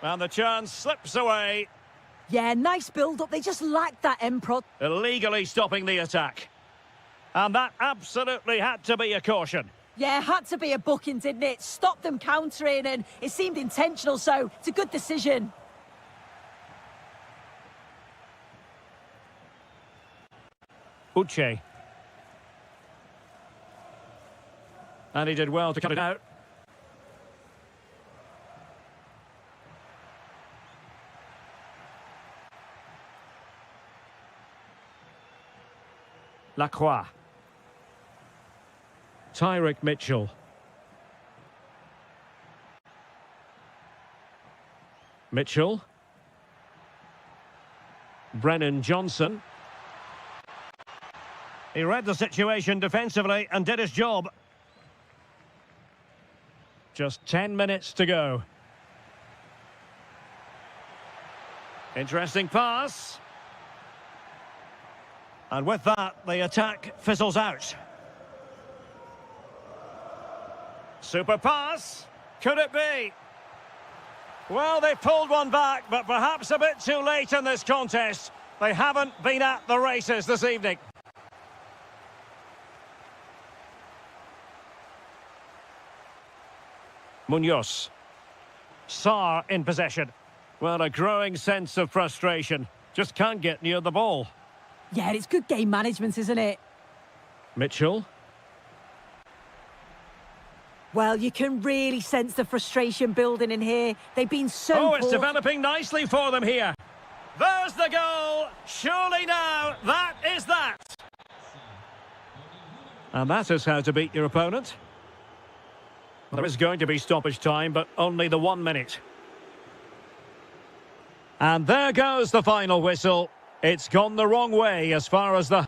And the chance slips away. Yeah, nice build-up. They just lacked that end prod. Illegally stopping the attack. And that absolutely had to be a caution. Yeah, had to be a booking, didn't it? Stopped them countering, and it seemed intentional, so it's a good decision. Uche. And he did well to cut it out. Lacroix. Tyrick Mitchell. Mitchell. Brennan Johnson. He read the situation defensively and did his job. Just 10 minutes to go. Interesting pass. And with that, the attack fizzles out. Super pass. Could it be? Well, they pulled one back, but perhaps a bit too late in this contest. They haven't been at the races this evening. Munoz. Sarr in possession. Well, a growing sense of frustration. Just can't get near the ball. Yeah, it's good game management, isn't it? Mitchell. Well, you can really sense the frustration building in here. They've been so Oh, it's poor. developing nicely for them here. There's the goal. Surely now, that is that. And that is how to beat your opponent. There is going to be stoppage time, but only the 1 minute. And there goes the final whistle. It's gone the wrong way as far as the...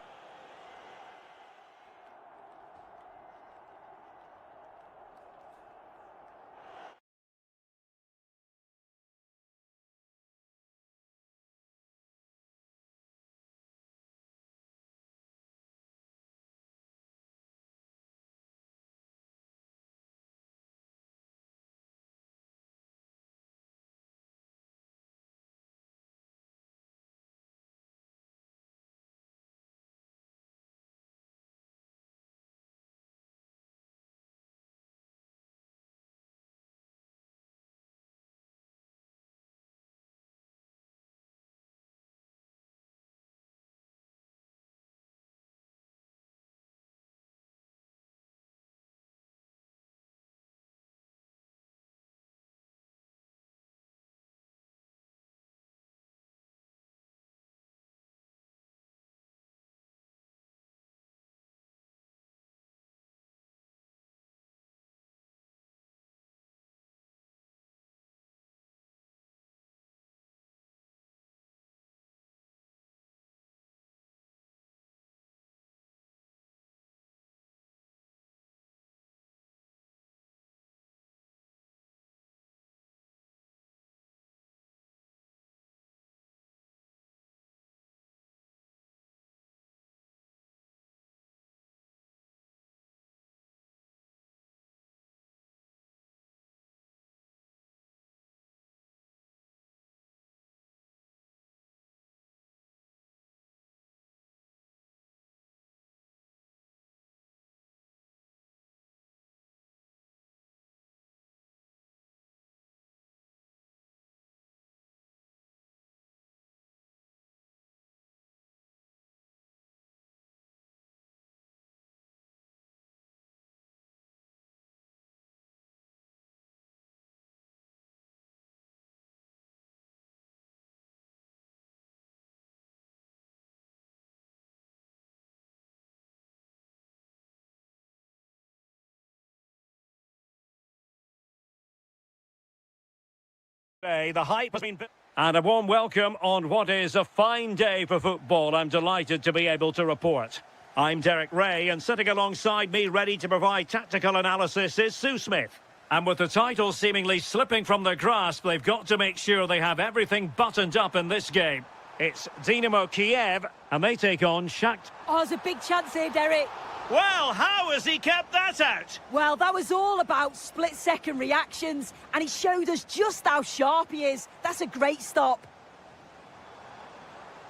The hype has been... And a warm welcome on what is a fine day for football. I'm delighted to be able to report. I'm Derek Ray, and sitting alongside me ready to provide tactical analysis is Sue Smith. And with the title seemingly slipping from their grasp, they've got to make sure they have everything buttoned up in this game. It's Dynamo Kiev, and they take on Shakhtar. Oh, there's a big chance here, Derek. Well, how has he kept that out? Well, that was all about split-second reactions, and he showed us just how sharp he is. That's a great stop.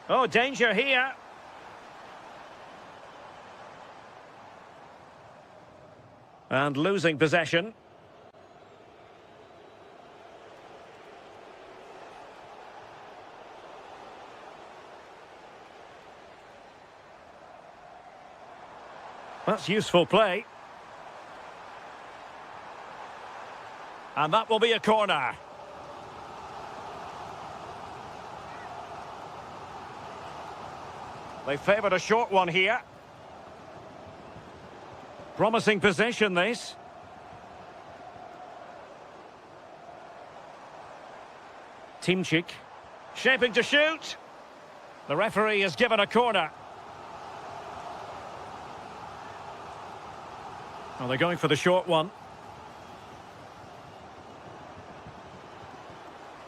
Oh, danger here. And losing possession. That's useful play. And that will be a corner. They favoured a short one here. Promising position, this. Timchik. Shaping to shoot. The referee has given a corner. Well, they're going for the short one.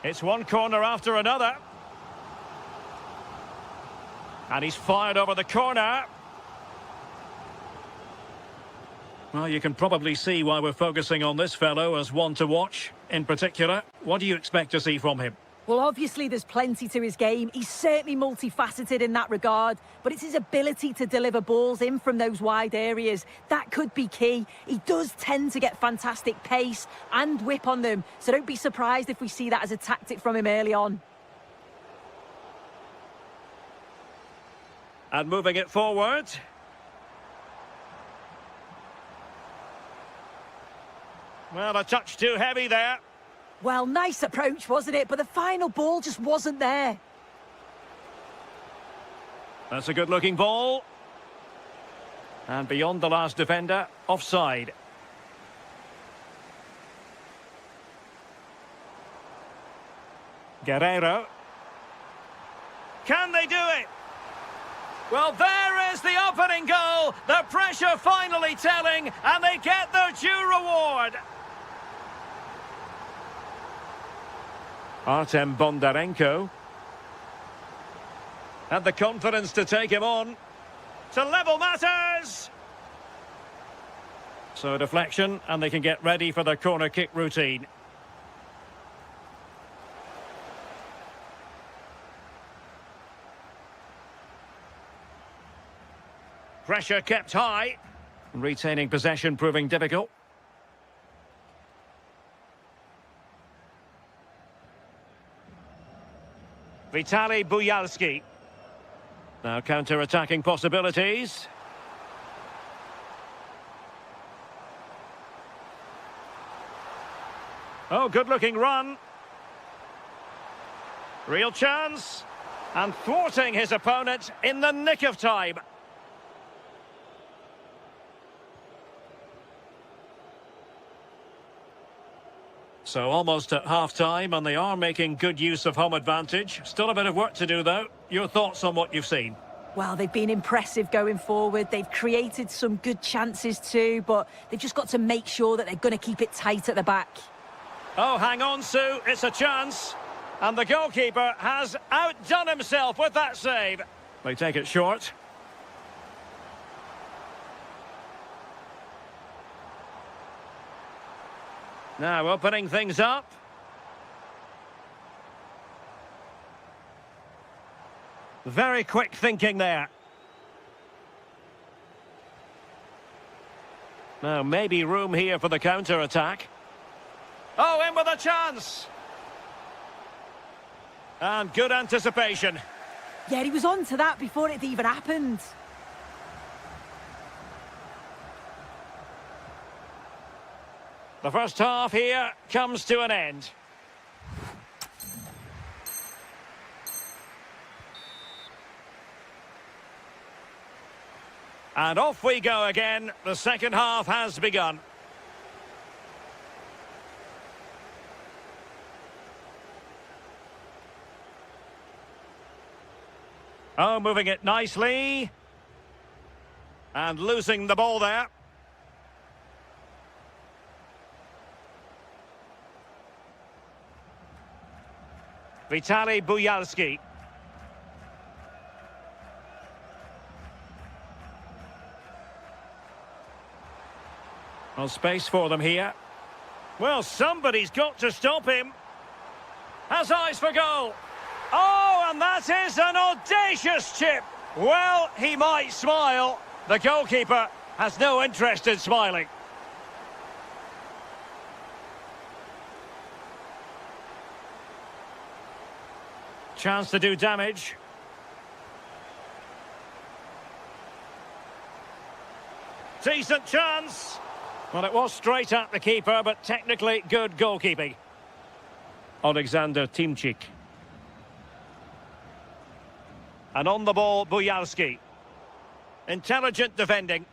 It's one corner after another. And he's fired over the corner. Well, you can probably see why we're focusing on this fellow as one to watch. In particular, what do you expect to see from him? Well, obviously, there's plenty to his game. He's certainly multifaceted in that regard, but it's his ability to deliver balls in from those wide areas. That could be key. He does tend to get fantastic pace and whip on them, so don't be surprised if we see that as a tactic from him early on. And moving it forward. Well, a touch too heavy there. Well, nice approach, wasn't it? But the final ball just wasn't there. That's a good-looking ball. And beyond the last defender, offside. Guerrero. Can they do it? Well, there is the opening goal. The pressure finally telling, and they get their due reward. Artem Bondarenko. Had the confidence to take him on. To level matters! So a deflection, and they can get ready for their corner kick routine. Pressure kept high. Retaining possession proving difficult. Vitaly Buyalski. Now counter-attacking possibilities. Oh, good-looking run. Real chance. And thwarting his opponent in the nick of time. So almost at half-time, and they are making good use of home advantage. Still a bit of work to do, though. Your thoughts on what you've seen? Well, they've been impressive going forward. They've created some good chances too, but they've just got to make sure that they're going to keep it tight at the back. Oh, hang on, Sue. It's a chance. And the goalkeeper has outdone himself with that save. They take it short. Now opening things up. Very quick thinking there. Now maybe room here for the counter-attack. Oh, in with a chance! And good anticipation. Yeah, he was on to that before it even happened. The first half here comes to an end. And off we go again. The second half has begun. Oh, moving it nicely. And losing the ball there. Vitaly Buyalski. Well, space for them here. Well, somebody's got to stop him. Has eyes for goal. Oh, and that is an audacious chip. Well, he might smile. The goalkeeper has no interest in smiling. Chance to do damage. Decent chance. Well, it was straight at the keeper, but technically good goalkeeping. Alexander Timchik. And on the ball, Buyalski. Intelligent defending.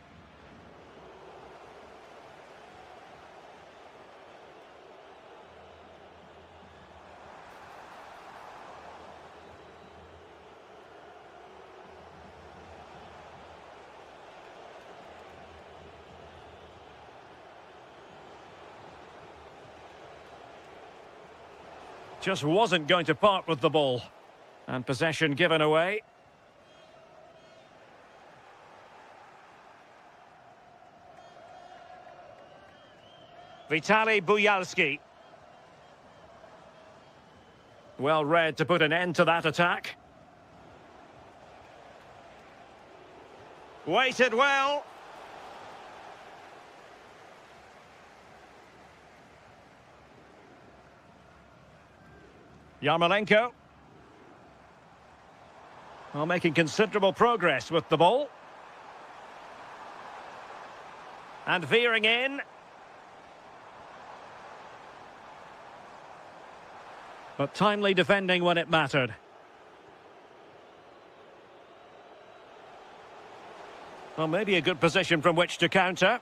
Just wasn't going to part with the ball. And possession given away. Vitaly Buyalski. Well read to put an end to that attack. Waited well. Yarmolenko. Well, making considerable progress with the ball. And veering in. But timely defending when it mattered. Well, maybe a good position from which to counter.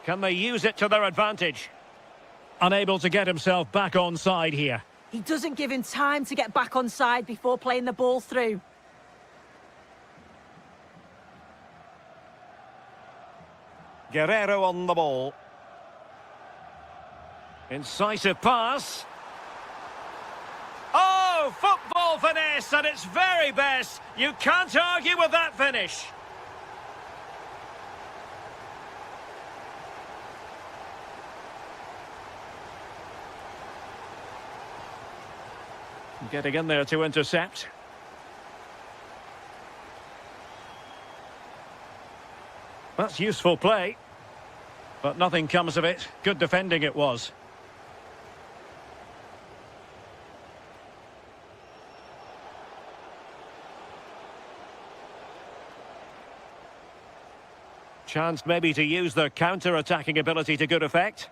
Can they use it to their advantage? Unable to get himself back on side here. He doesn't give him time to get back on side before playing the ball through. Guerrero on the ball. Incisive pass. Oh, football finesse at its very best. You can't argue with that finish. Getting in there to intercept. That's useful play. But nothing comes of it. Good defending it was. Chance maybe to use their counter-attacking ability to good effect.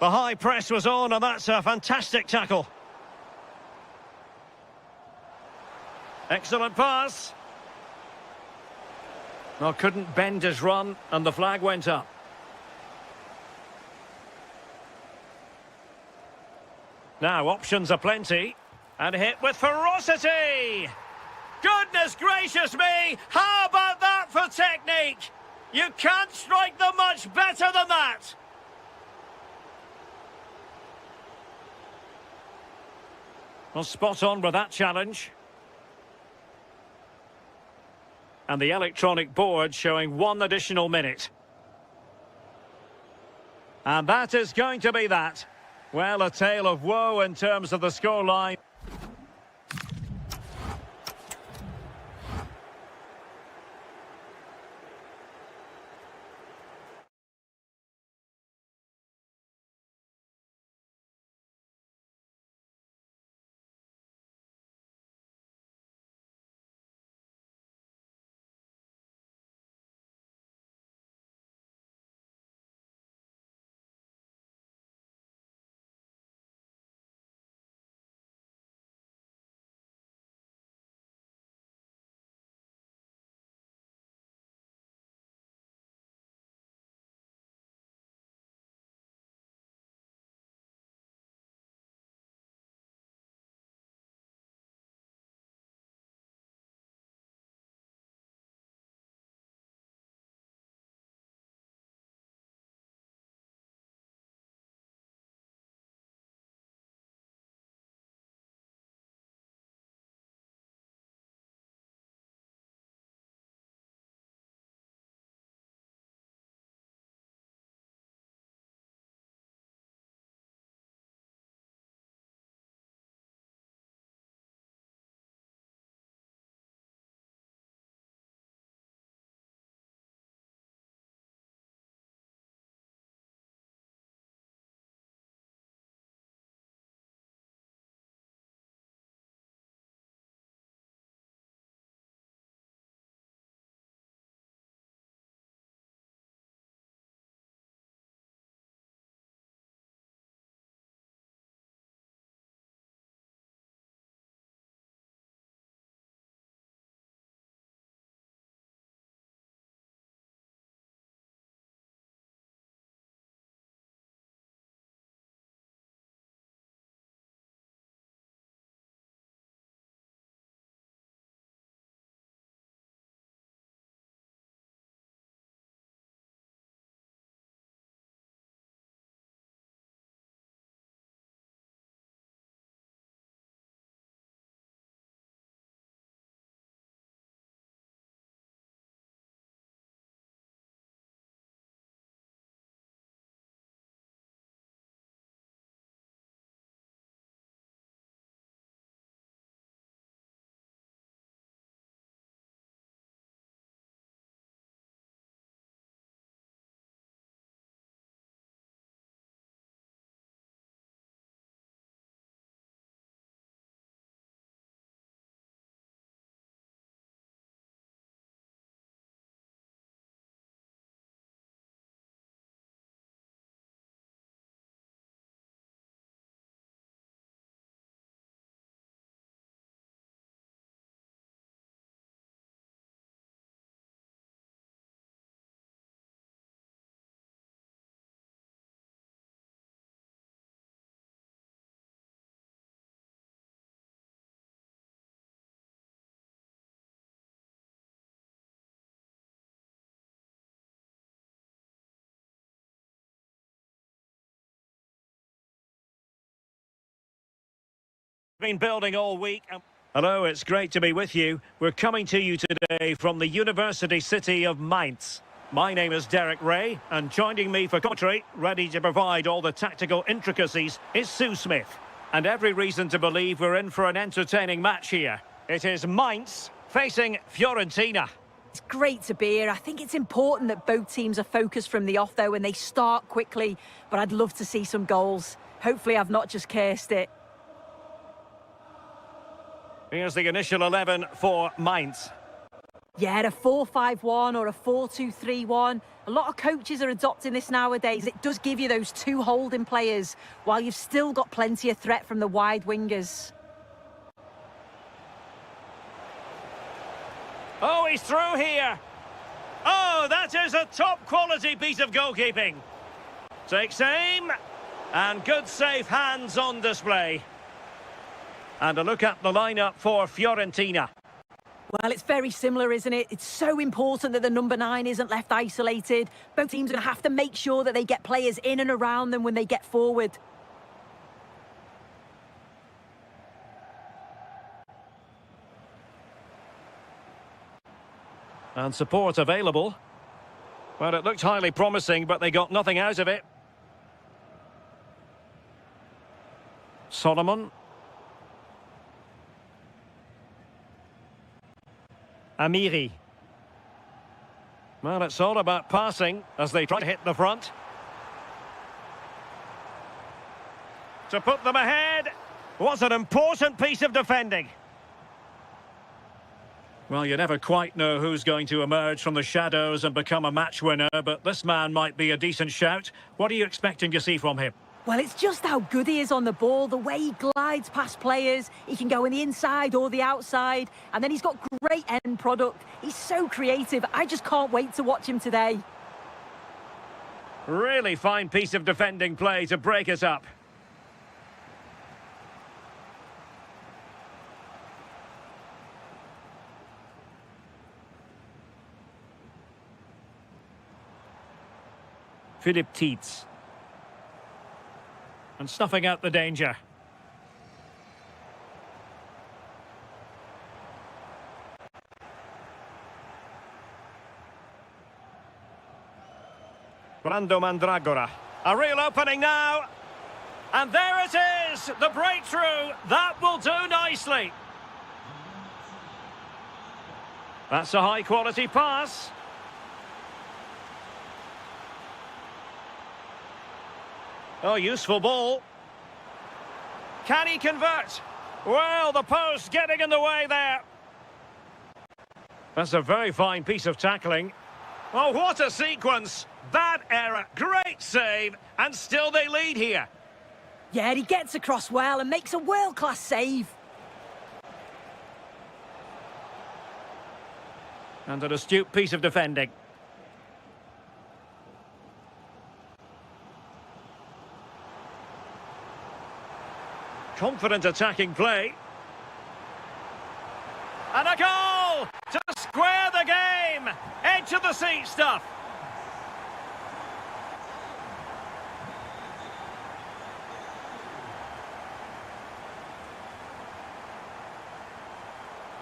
The high press was on, and that's a fantastic tackle. Excellent pass. Well, couldn't bend his run, and the flag went up. Now, options are plenty. And hit with ferocity! Goodness gracious me! How about that for technique? You can't strike them much better than that! Well, spot on with that challenge. And the electronic board showing 1 additional minute. And that is going to be that. Well, a tale of woe in terms of the scoreline. been building all week. Hello, it's great to be with you. We're coming to you today from the university city of Mainz. My name is Derek Ray, and joining me for commentary, ready to provide all the tactical intricacies, is Sue Smith. And every reason to believe we're in for an entertaining match here. It is Mainz facing Fiorentina. It's great to be here. I think it's important that both teams are focused from the off, though, and they start quickly. But I'd love to see some goals. Hopefully I've not just cursed it. Here's the initial 11 for Mainz. Yeah, a 4-5-1 or a 4-2-3-1. A lot of coaches are adopting this nowadays. It does give you those two holding players, while you've still got plenty of threat from the wide wingers. Oh, he's through here. Oh, that is a top-quality piece of goalkeeping. Takes aim, and good safe hands on display. And a look at the lineup for Fiorentina. Well, it's very similar, isn't it? It's so important that the number 9 isn't left isolated. Both teams are going to have to make sure that they get players in and around them when they get forward. And support available. Well, it looked highly promising, but they got nothing out of it. Solomon. Amiri. Well, it's all about passing as they try to hit the front. To put them ahead was an important piece of defending. Well, you never quite know who's going to emerge from the shadows and become a match winner, but this man might be a decent shout. What are you expecting to see from him? Well, it's just how good he is on the ball, the way he glides past players. He can go in the inside or the outside, and then he's got great end product. He's so creative. I just can't wait to watch him today. Really fine piece of defending play to break us up. Philip Tietz. And snuffing out the danger. Brando Mandragora. A real opening now. And there it is, the breakthrough. That will do nicely. That's a high-quality pass. Oh, useful ball. Can he convert? Well, the post getting in the way there. That's a very fine piece of tackling. Oh, what a sequence. Bad error, great save, and still they lead here. Yeah, he gets across well and makes a world-class save. And an astute piece of defending. Confident attacking play. And a goal to square the game. Edge of the seat stuff.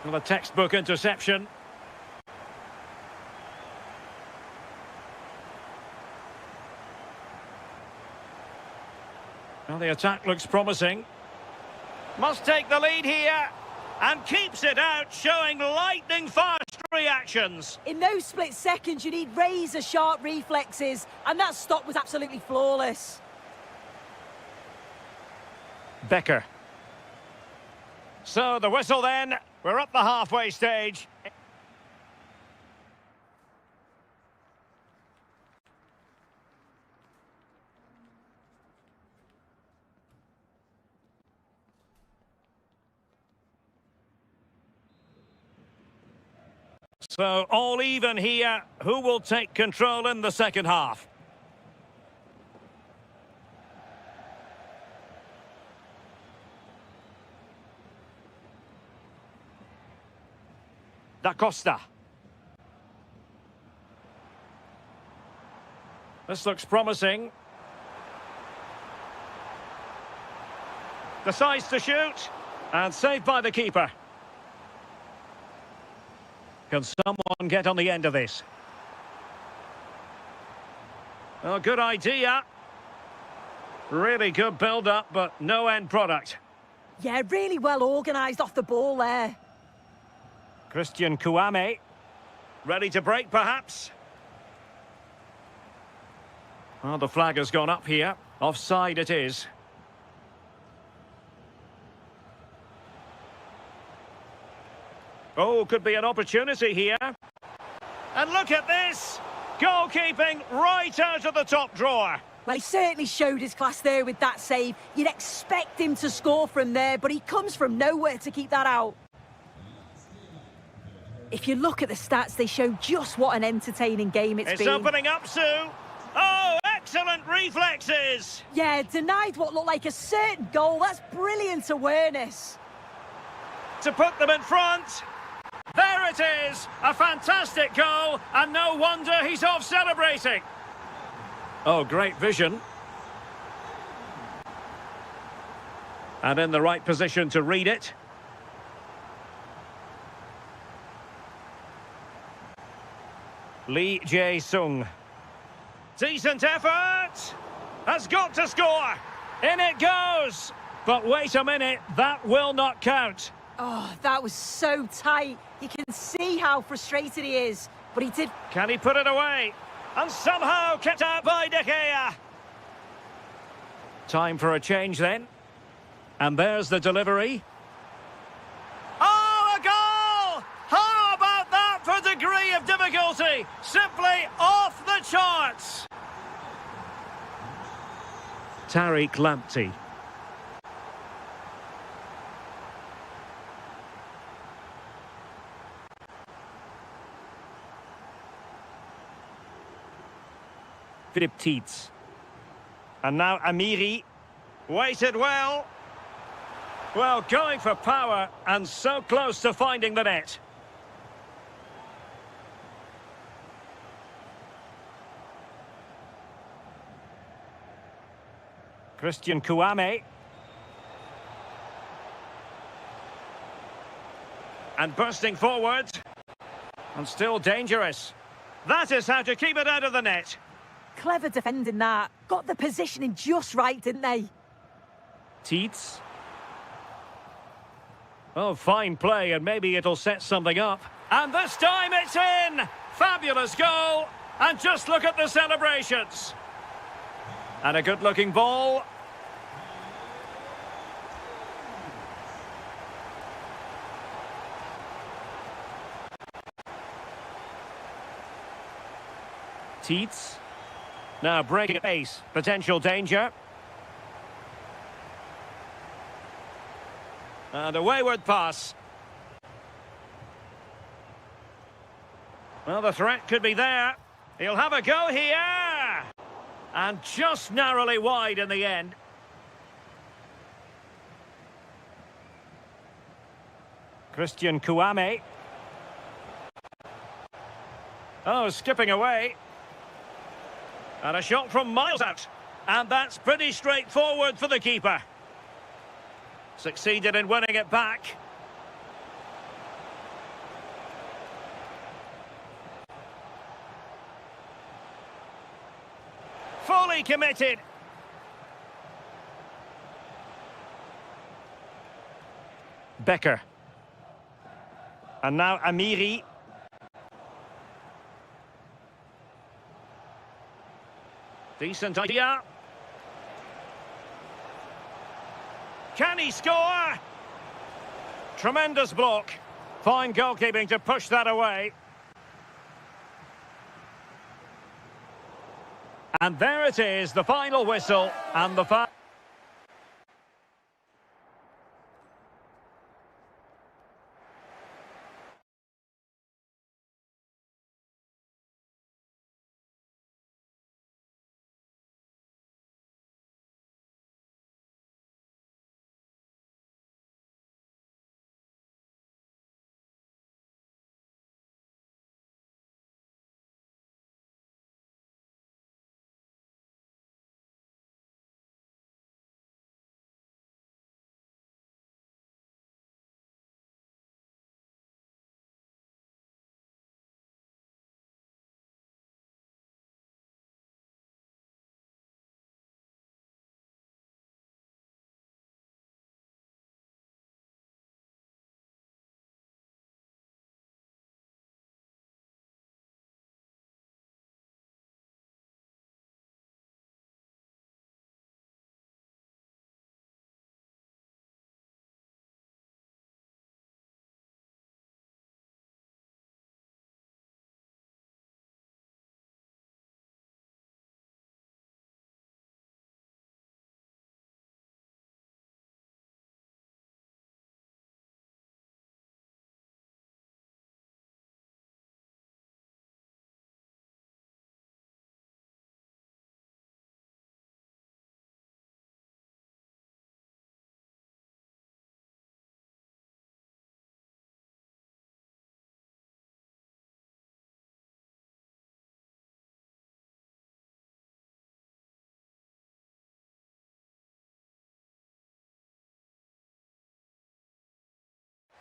Well, a textbook interception. Well, the attack looks promising. Must take the lead here and keeps it out, showing lightning-fast reactions. In those split seconds, you need razor-sharp reflexes, and that stop was absolutely flawless. Becker. So the whistle then. We're up the halfway stage. So all even here. Who will take control in the second half? Da Costa. This looks promising. Decides to shoot. And saved by the keeper. Can someone get on the end of this? Oh, good idea. Really good build-up, but no end product. Yeah, really well organised off the ball there. Christian Kouame. Ready to break, perhaps? Well, the flag has gone up here. Offside it is. Oh, could be an opportunity here. And look at this! Goalkeeping right out of the top drawer. Well, he certainly showed his class there with that save. You'd expect him to score from there, but he comes from nowhere to keep that out. If you look at the stats, they show just what an entertaining game it's been. It's opening up, Sue. Oh, excellent reflexes! Yeah, denied what looked like a certain goal. That's brilliant awareness. To put them in front. There it is! A fantastic goal, and no wonder he's off celebrating. Oh, great vision. And in the right position to read it. Lee Jae-sung. Decent effort! Has got to score! In it goes! But wait a minute, that will not count. Oh, that was so tight. You can see how frustrated he is, but he did. Can he put it away? And somehow kept out by De Gea. Time for a change then. And there's the delivery. Oh, a goal! How about that for degree of difficulty? Simply off the charts. Tariq Lamptey. Philip Tietz. And now Amiri. Waited well. Well, going for power and so close to finding the net. Christian Kouame. And bursting forward. And still dangerous. That is how to keep it out of the net. Clever defending that. Got the positioning just right, didn't they? Tietz. Oh, fine play, and maybe it'll set something up. And this time it's in! Fabulous goal! And just look at the celebrations. And a good-looking ball. Tietz. Now breaking pace, potential danger. And a wayward pass. Well, the threat could be there. He'll have a go here. And just narrowly wide in the end. Christian Kouame. Oh, skipping away. And a shot from miles out. And that's pretty straightforward for the keeper. Succeeded in winning it back. Fully committed. Becker. And now Amiri. Decent idea. Can he score? Tremendous block. Fine goalkeeping to push that away. And there it is, the final whistle and the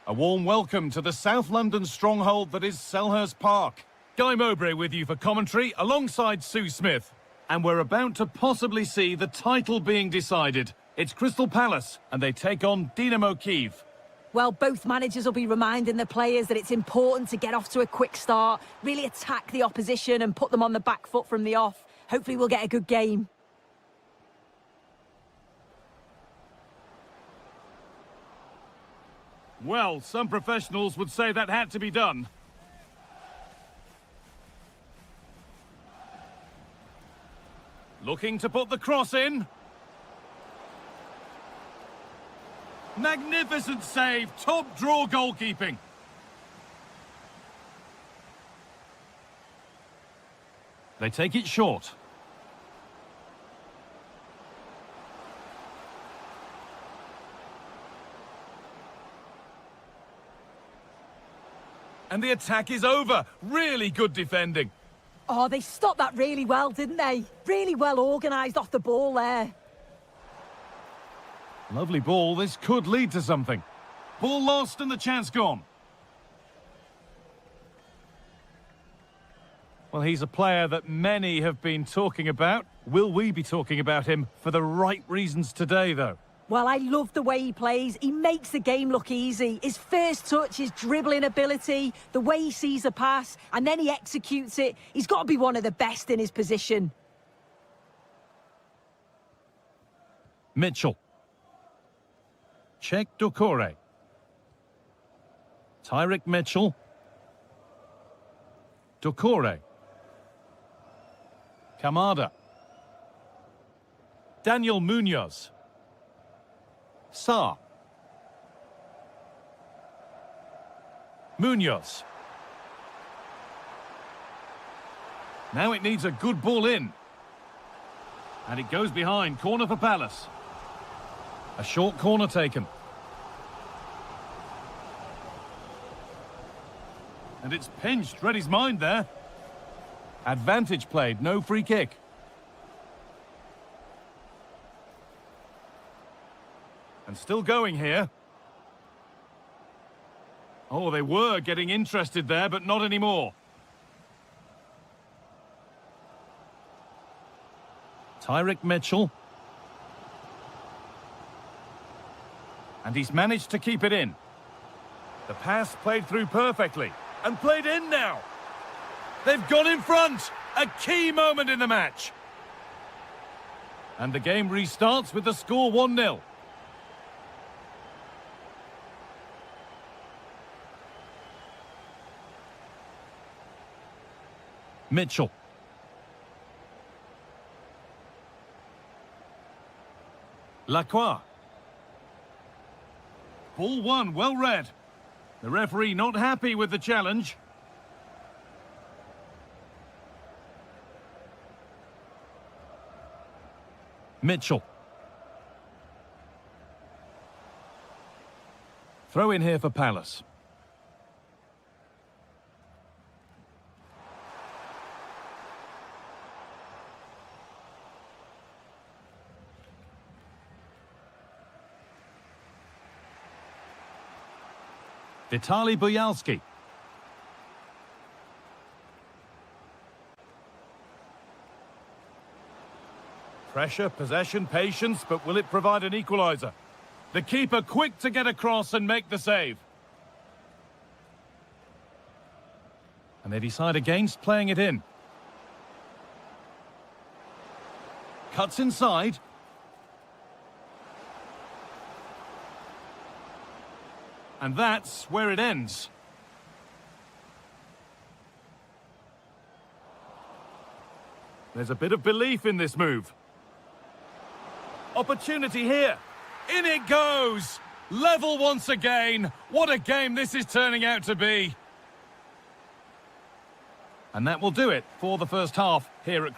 A warm welcome to the South London stronghold that is Selhurst Park. Guy Mowbray with you for commentary alongside Sue Smith. And we're about to possibly see the title being decided. It's Crystal Palace and they take on Dynamo Kyiv. Well, both managers will be reminding the players that it's important to get off to a quick start, really attack the opposition and put them on the back foot from the off. Hopefully we'll get a good game. Well, some professionals would say that had to be done. Looking to put the cross in. Magnificent save, top draw goalkeeping. They take it short. And the attack is over. Really good defending. Oh, they stopped that really well, didn't they? Really well organised off the ball there. Lovely ball. This could lead to something. Ball lost and the chance gone. Well, he's a player that many have been talking about. Will we be talking about him for the right reasons today, though? Well, I love the way he plays. He makes the game look easy. His first touch, his dribbling ability, the way he sees a pass, and then he executes it. He's got to be one of the best in his position. Mitchell. Czech Dokore. Tyrick Mitchell. Dokore. Kamada. Daniel Munoz. Saar. Munoz. Now it needs a good ball in. And it goes behind. Corner for Palace. A short corner taken. And it's pinched. Read his mind there. Advantage played. No free kick. And still going here. Oh, they were getting interested there, but not anymore. Tyrick Mitchell. And he's managed to keep it in. The pass played through perfectly. And played in now. They've gone in front. A key moment in the match. And the game restarts with the score 1-0. Mitchell. Lacroix. Ball one, well read. The referee not happy with the challenge. Mitchell. Throw in here for Palace. Vitaly Buyalski. Pressure, possession, patience, but will it provide an equaliser? The keeper quick to get across and make the save. And they decide against playing it in. Cuts inside. And that's where it ends. There's a bit of belief in this move. Opportunity here. In it goes. Level once again. What a game this is turning out to be. And that will do it for the first half here at...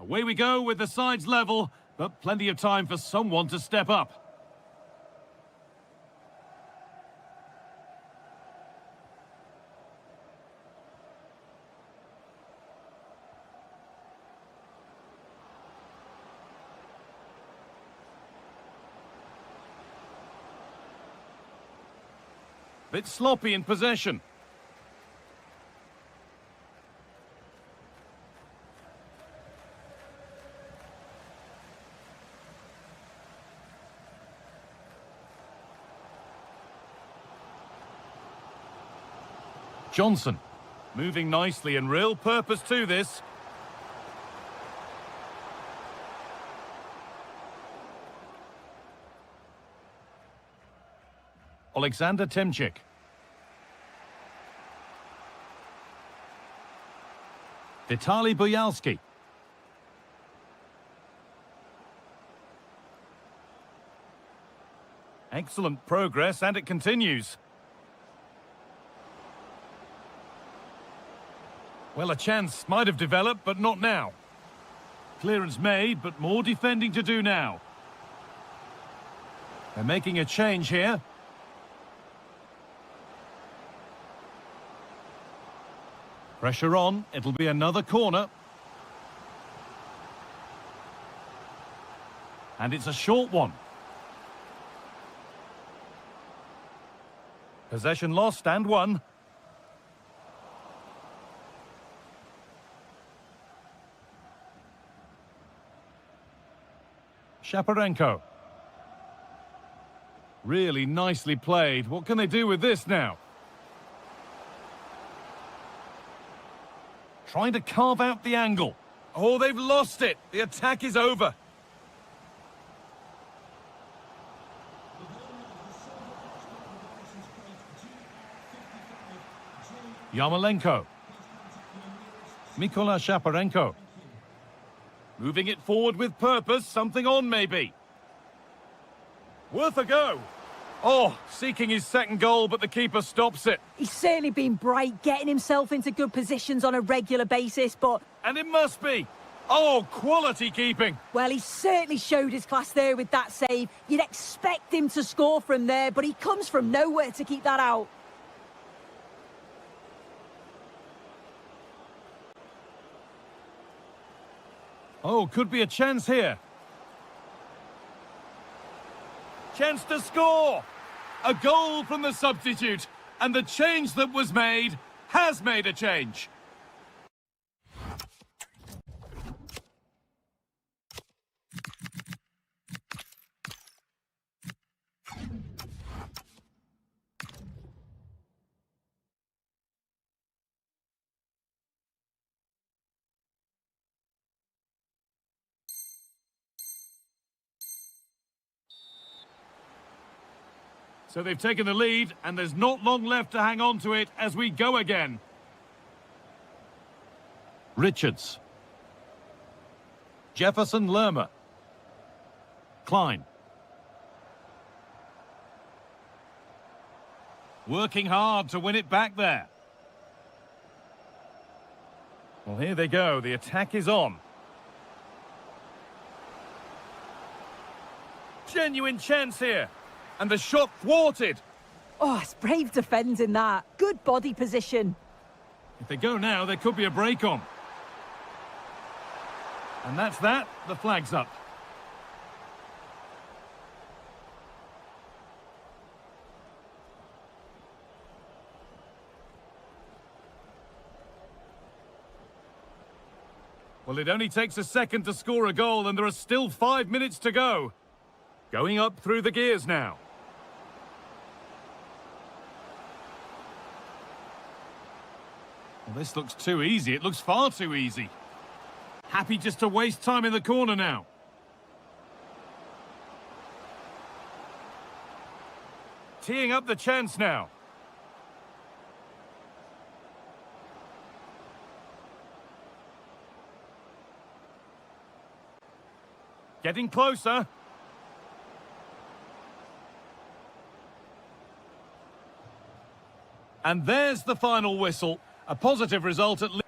Away we go with the sides level, but plenty of time for someone to step up. Bit sloppy in possession. Johnson, moving nicely and real purpose to this. Alexander Temchik. Vitaly Buyalski. Excellent progress, and it continues. Well, a chance might have developed, but not now. Clearance made, but more defending to do now. They're making a change here. Pressure on, it'll be another corner. And it's a short one. Possession lost and won. Shaparenko. Really nicely played. What can they do with this now? Trying to carve out the angle. Oh, they've lost it. The attack is over. Yarmolenko. Mykola Shaparenko. Moving it forward with purpose, something on maybe. Worth a go. Oh, seeking his second goal, but the keeper stops it. He's certainly been bright, getting himself into good positions on a regular basis, but... And it must be. Oh, quality keeping. Well, he certainly showed his class there with that save. You'd expect him to score from there, but he comes from nowhere to keep that out. Oh, could be a chance here. Chance to score! A goal from the substitute, and the change that was made has made a change. So they've taken the lead, and there's not long left to hang on to it as we go again. Richards. Jefferson Lerma. Klein. Working hard to win it back there. Well, here they go. The attack is on. Genuine chance here. And the shot thwarted. Oh, it's brave defending that. Good body position. If they go now, there could be a break on. And that's that. The flag's up. Well, it only takes a second to score a goal, and there are still 5 minutes to go. Going up through the gears now. Well, this looks too easy. It looks far too easy. Happy just to waste time in the corner now. Teeing up the chance now. Getting closer. And there's the final whistle. A positive result at least.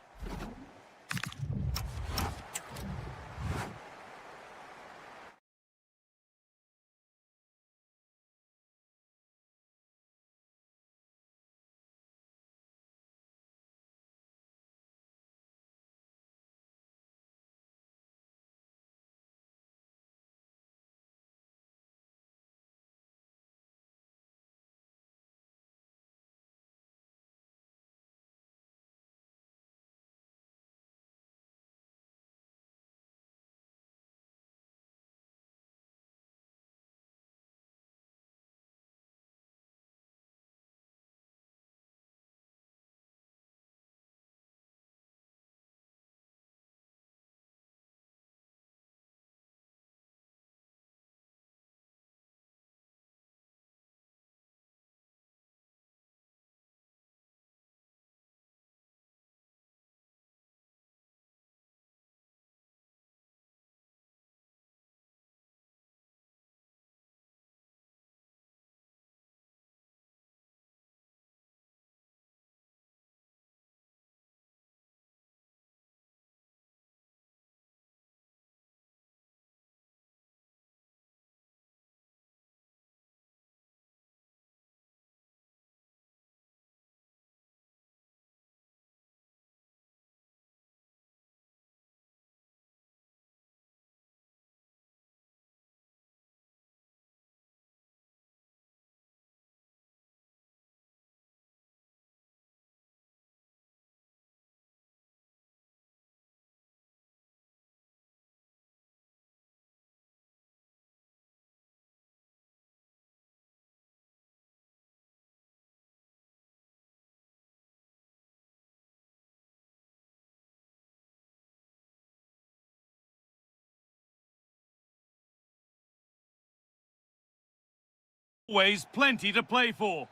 always plenty to play for.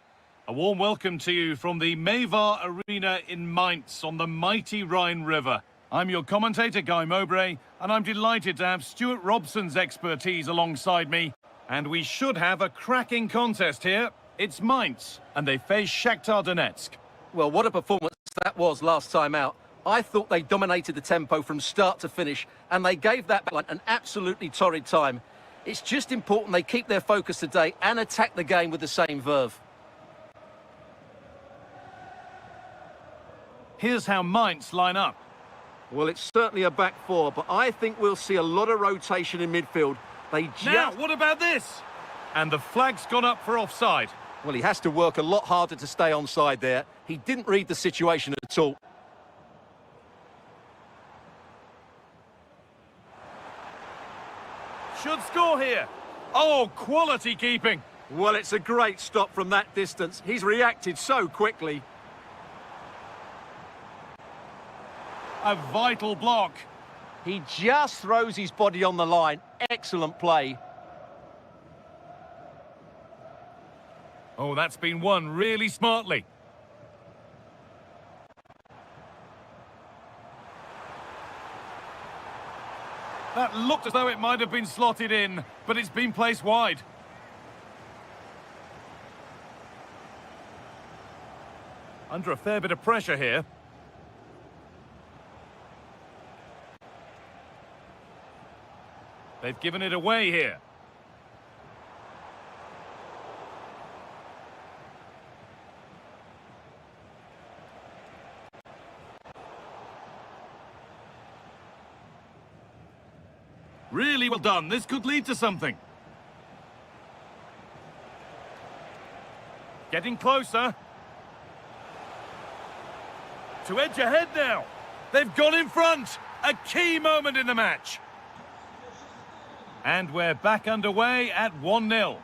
A warm welcome to you from the Mayvar Arena in Mainz on the mighty Rhine River. I'm your commentator, Guy Mowbray, and I'm delighted to have Stuart Robson's expertise alongside me. And we should have a cracking contest here. It's Mainz, and they face Shakhtar Donetsk. Well, what a performance that was last time out. I thought they dominated the tempo from start to finish, and they gave that backline an absolutely torrid time. It's just important they keep their focus today and attack the game with the same verve. Here's how Mainz line up. Well, it's certainly a back four, but I think we'll see a lot of rotation in midfield. They just... Now, what about this? And the flag's gone up for offside. Well, he has to work a lot harder to stay onside there. He didn't read the situation at all. Should score here. Oh, quality keeping. Well, it's a great stop from that distance. He's reacted so quickly. A vital block. He just throws his body on the line. Excellent play. Oh, that's been won really smartly. That looked as though it might have been slotted in, but it's been placed wide. Under a fair bit of pressure here. They've given it away here. Really well done. This could lead to something. Getting closer. To edge ahead now. They've gone in front. A key moment in the match. And we're back underway at 1-0.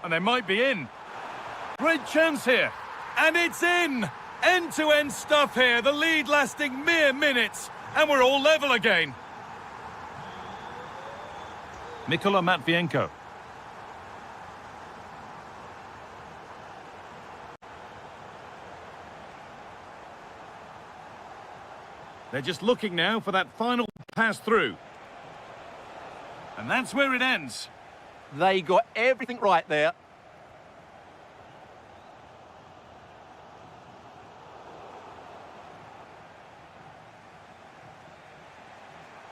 And they might be in. Great chance here. And it's in! End-to-end stuff here. The lead lasting mere minutes. And we're all level again. Nikola Matvienko. They're just looking now for that final pass through. And that's where it ends. They got everything right there.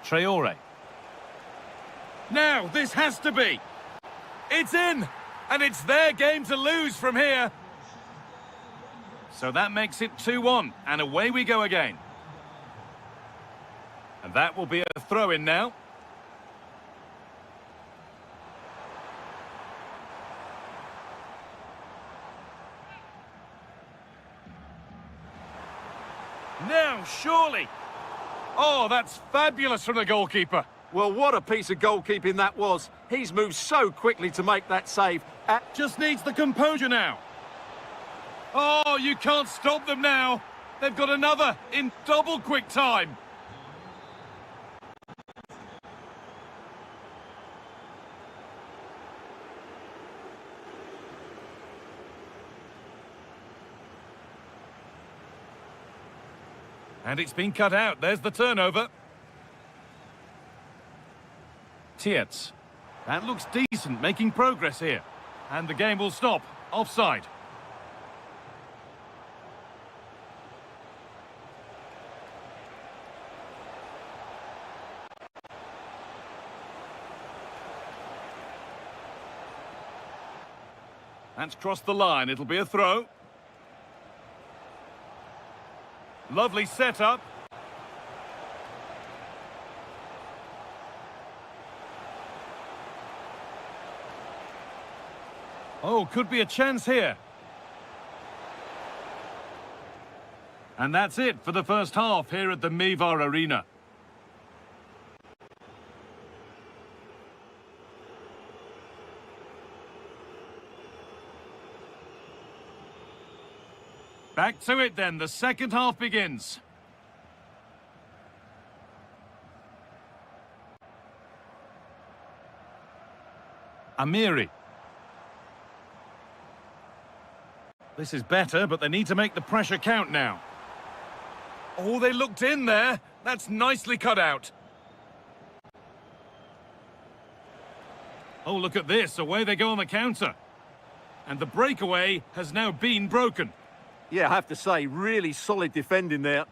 Traore. Now, this has to be. It's in! And it's their game to lose from here. So that makes it 2-1, and away we go again. And that will be a throw-in now. Now, surely. Oh, that's fabulous from the goalkeeper. Well, what a piece of goalkeeping that was. He's moved so quickly to make that save. Just needs the composure now. Oh, you can't stop them now. They've got another in double quick time. And it's been cut out. There's the turnover. Tietz. That looks decent, making progress here. And the game will stop. Offside. That's crossed the line. It'll be a throw. Lovely setup. Oh, could be a chance here. And that's it for the first half here at the Mayvar Arena. Back to it then, the second half begins. Amiri. This is better, but they need to make the pressure count now. Oh, they looked in there. That's nicely cut out. Oh, look at this. Away they go on the counter. And the breakaway has now been broken. Yeah, I have to say, really solid defending there.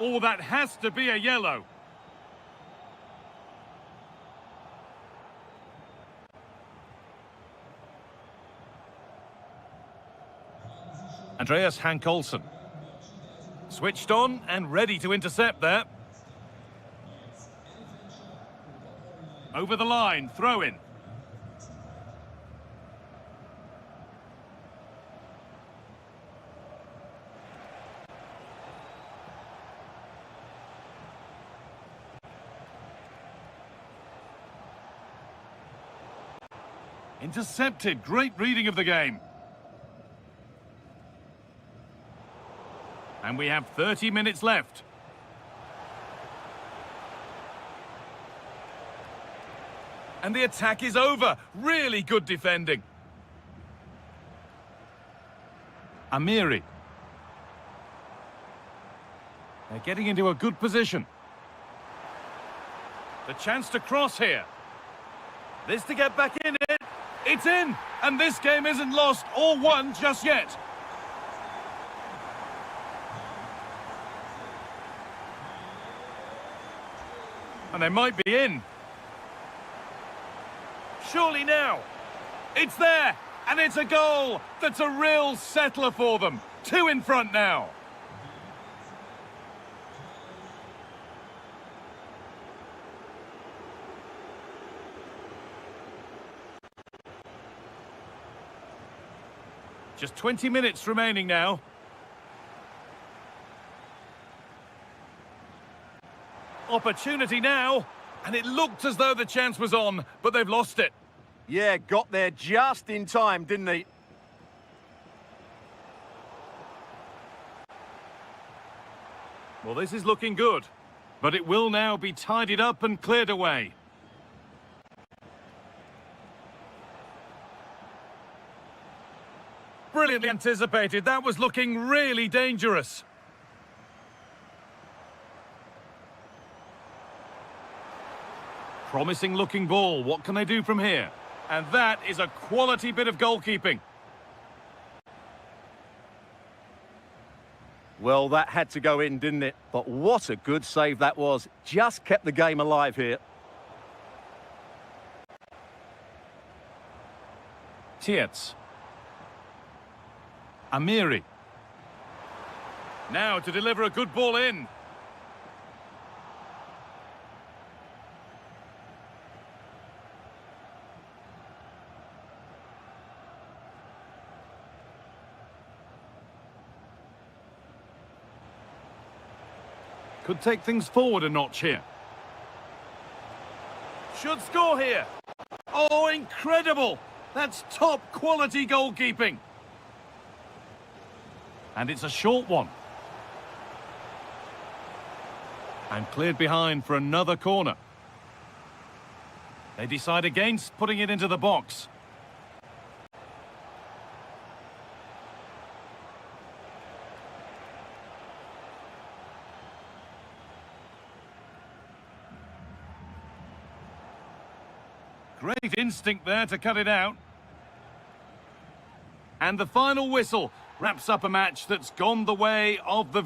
Oh, that has to be a yellow. Andreas Hank Olsen. Switched on and ready to intercept there. Over the line, throw in. Intercepted, great reading of the game. And we have 30 minutes left. And the attack is over. Really good defending. Amiri. They're getting into a good position. The chance to cross here. This to get back in it. It's in! And this game isn't lost or won just yet. And they might be in. Surely now. It's there! And it's a goal! That's a real settler for them. 2 in front now. Just 20 minutes remaining now. Opportunity now. And it looked as though the chance was on, but they've lost it. Yeah, got there just in time, didn't he? Well, this is looking good. But it will now be tidied up and cleared away. Brilliantly anticipated. That was looking really dangerous. Promising looking ball. What can they do from here? And that is a quality bit of goalkeeping. Well, that had to go in, didn't it? But what a good save that was. Just kept the game alive here. Tietz. Amiri. Now to deliver a good ball in. Could take things forward a notch here. Should score here. Oh, incredible! That's top quality goalkeeping. And it's a short one. And cleared behind for another corner. They decide against putting it into the box. Great instinct there to cut it out. And the final whistle wraps up a match that's gone the way of the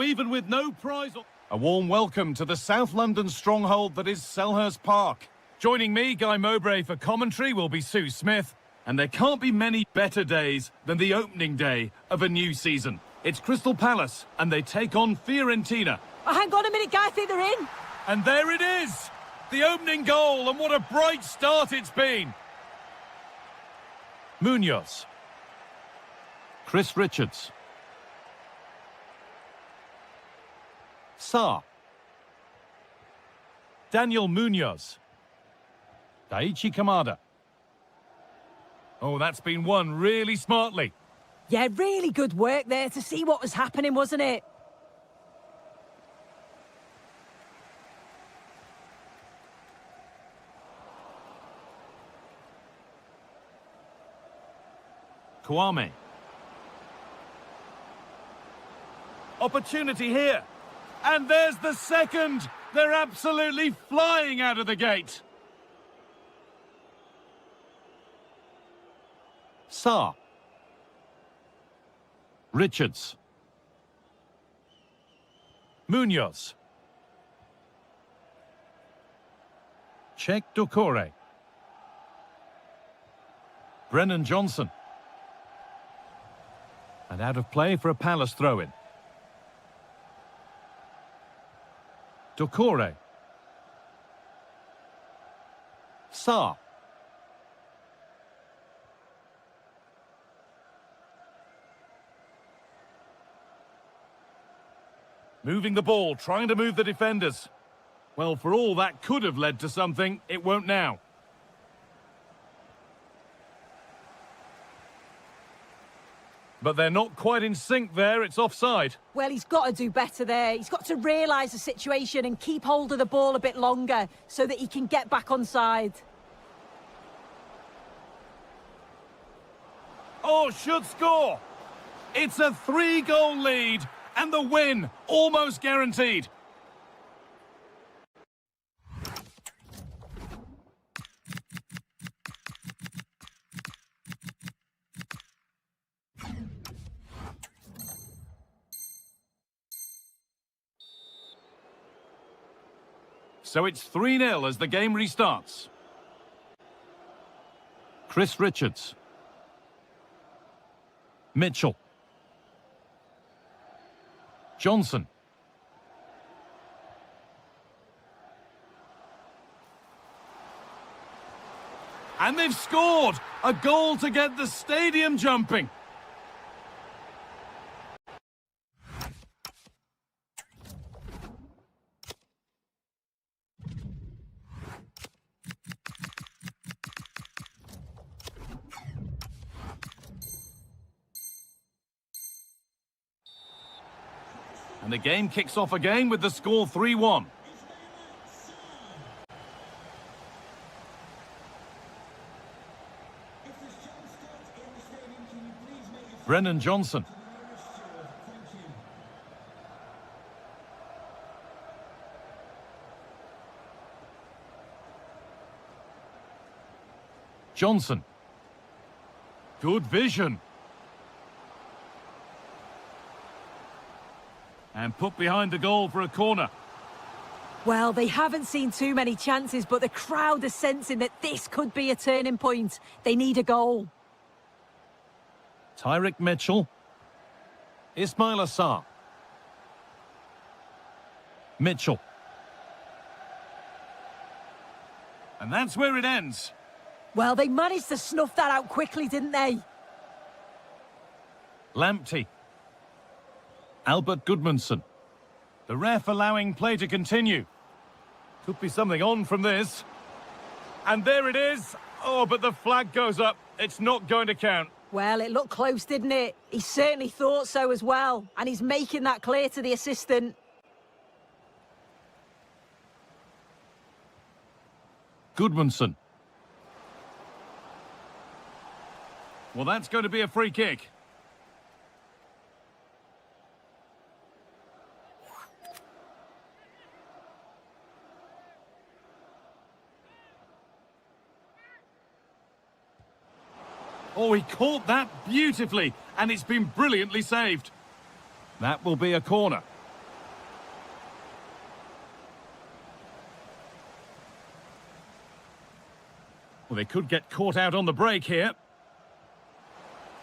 even with no prize. A warm welcome to the South London stronghold that is Selhurst Park. Joining me, Guy Mowbray, for commentary will be Sue Smith. And there can't be many better days than the opening day of a new season. It's Crystal Palace, and they take on Fiorentina. Oh, hang on a minute, Guy, I think they're in. And there it is! The opening goal, and what a bright start it's been! Munoz. Chris Richards. Saar. Daniel Munoz. Daichi Kamada. Oh, that's been won really smartly. Yeah, really good work there to see what was happening, wasn't it? Kwame. Opportunity here. And there's the second. They're absolutely flying out of the gate. Saar. Richards. Munoz. Czech Dokore. Brennan Johnson. And out of play for a Palace throw-in. Dokore. Saar. Moving the ball, trying to move the defenders. Well, for all that could have led to something, it won't now. But they're not quite in sync there, it's offside. Well, he's got to do better there. He's got to realise the situation and keep hold of the ball a bit longer so that he can get back on side. Oh, should score! It's a 3-goal lead, and the win almost guaranteed. So it's 3-0 as the game restarts. Chris Richards. Mitchell. Johnson. And they've scored! A goal to get the stadium jumping. And the game kicks off again with the score 3-1. Brennan Johnson. Johnson. Good vision. And put behind the goal for a corner. Well, they haven't seen too many chances, but the crowd are sensing that this could be a turning point. They need a goal. Tyrick Mitchell. Ismail Assar. Mitchell. And that's where it ends. Well, they managed to snuff that out quickly, didn't they? Lamptey. Albert Goodmanson. The ref allowing play to continue. Could be something on from this. And there it is. Oh, but the flag goes up. It's not going to count. Well, it looked close, didn't it? He certainly thought so as well. And he's making that clear to the assistant. Goodmanson. Well, that's going to be a free kick. Oh, he caught that beautifully, and it's been brilliantly saved. That will be a corner. Well, they could get caught out on the break here.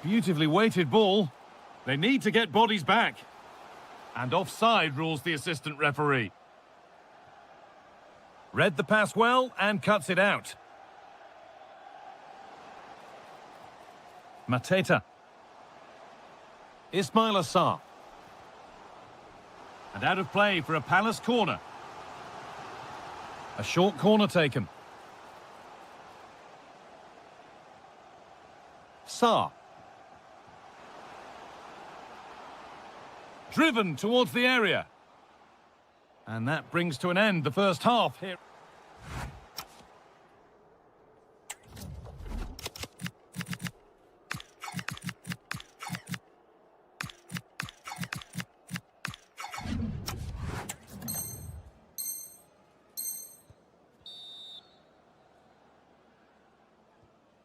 Beautifully weighted ball. They need to get bodies back. And offside rules the assistant referee. Read the pass well and cuts it out. Mateta. Ismail Assar. And out of play for a Palace corner. A short corner taken. Sarr. Driven towards the area. And that brings to an end the first half here.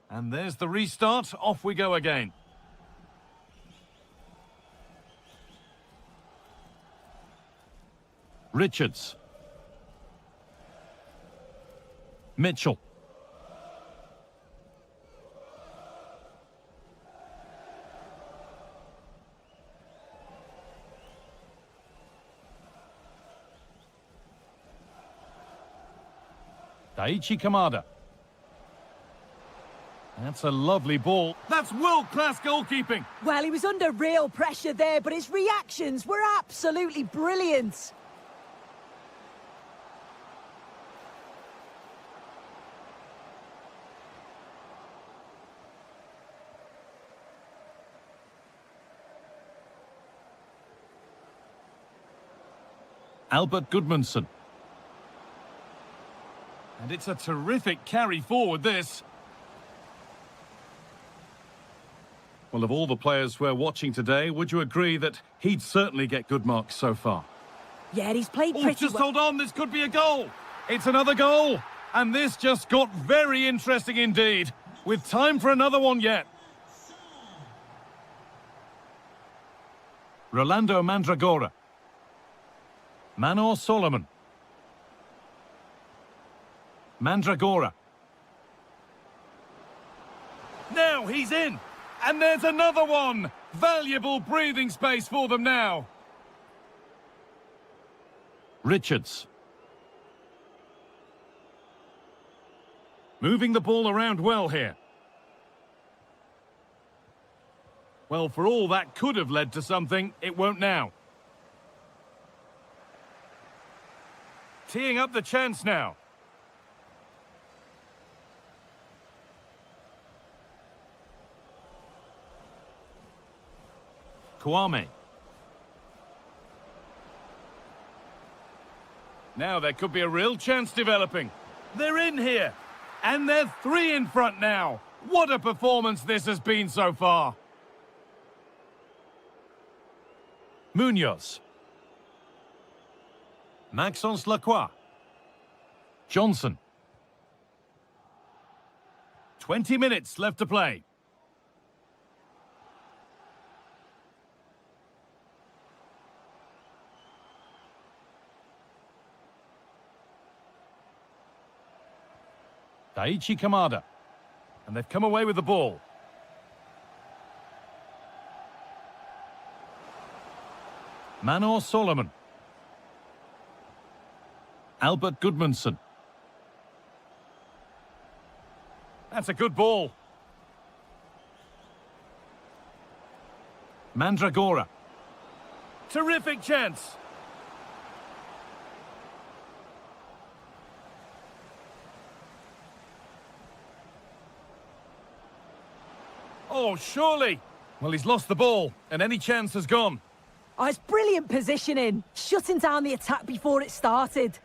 And there's the restart. Off we go again. Richards. Mitchell. Daichi Kamada. That's a lovely ball. That's world-class goalkeeping. Well, he was under real pressure there, but his reactions were absolutely brilliant. Albert Gudmundsson. And it's a terrific carry forward, this. Well, of all the players we're watching today, would you agree that he'd certainly get good marks so far? Yeah, he's played pretty Just well. hold on, this could be a goal. It's another goal. And this just got very interesting indeed, with time for another one yet. Rolando Mandragora. Manor Solomon. Mandragora. Now he's in. And there's another one. Valuable breathing space for them now. Richards. Moving the ball around well here. Well, for all that could have led to something, it won't now. Teeing up the chance now. Kwame. Now there could be a real chance developing. They're in here. And they're 3 in front now. What a performance this has been so far. Munoz. Maxence Lacroix. Johnson. 20 minutes left to play. Daichi Kamada. And they've come away with the ball. Manor Solomon. Albert Gudmundsson. That's a good ball. Mandragora. Terrific chance. Oh, surely. Well, he's lost the ball, and any chance has gone. Oh, it's brilliant positioning, shutting down the attack before it started.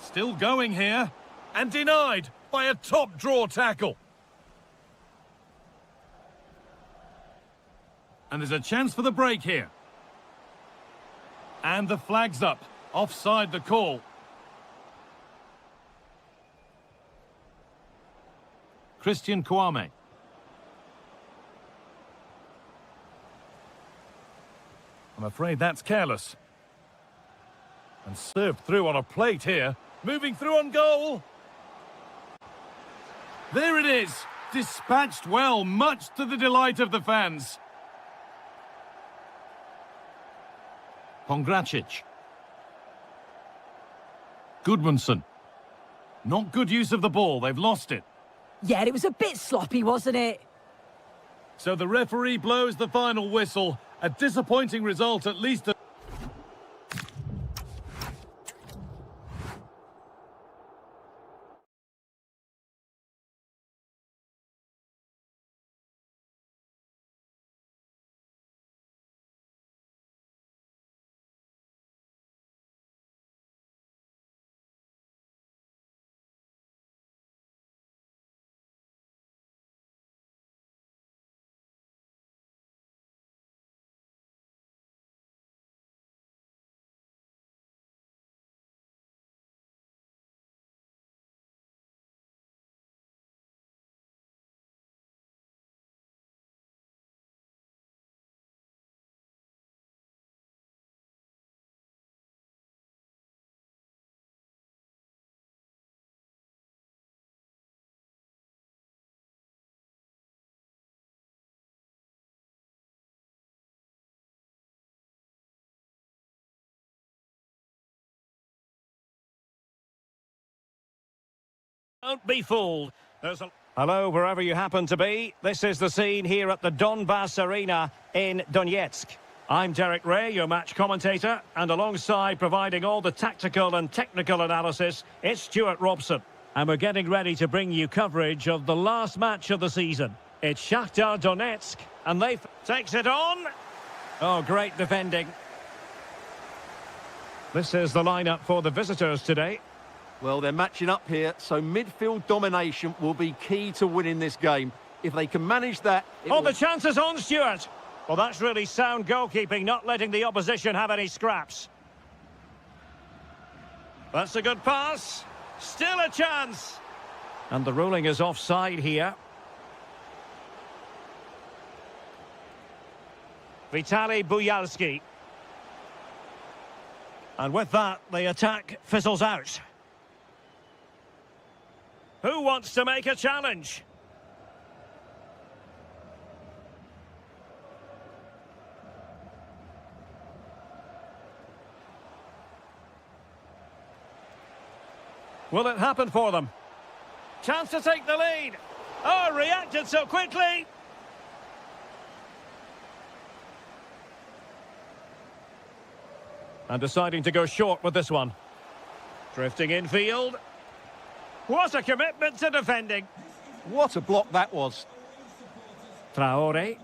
Still going here, and denied by a top draw tackle. And there's a chance for the break here. And the flag's up. Offside the call. Christian Kwame. afraid that's careless. And served through on a plate here. Moving through on goal. There it is. Dispatched well, much to the delight of the fans. Pongracic. Goodmanson. Not good use of the ball. They've lost it. Yeah, it was a bit sloppy, wasn't it? So the referee blows the final whistle. A disappointing result, at least. Don't be fooled. Hello, wherever you happen to be. This is the scene here at the Donbass Arena in Donetsk. I'm Derek Ray, your match commentator, and alongside providing all the tactical and technical analysis, it's Stuart Robson. And we're getting ready to bring you coverage of the last match of the season. It's Shakhtar Donetsk, and they takes it on. Oh, great defending. This is the lineup for the visitors today. Well, they're matching up here, so midfield domination will be key to winning this game. If they can manage that... The chance is on, Stuart. Well, that's really sound goalkeeping, not letting the opposition have any scraps. That's a good pass. Still a chance. And the ruling is offside here. Vitaly Buyalski. And with that, the attack fizzles out. Who wants to make a challenge? Will it happen for them? Chance to take the lead. Oh, reacted so quickly. And deciding to go short with this one. Drifting infield. What a commitment to defending. What a block that was. Traore.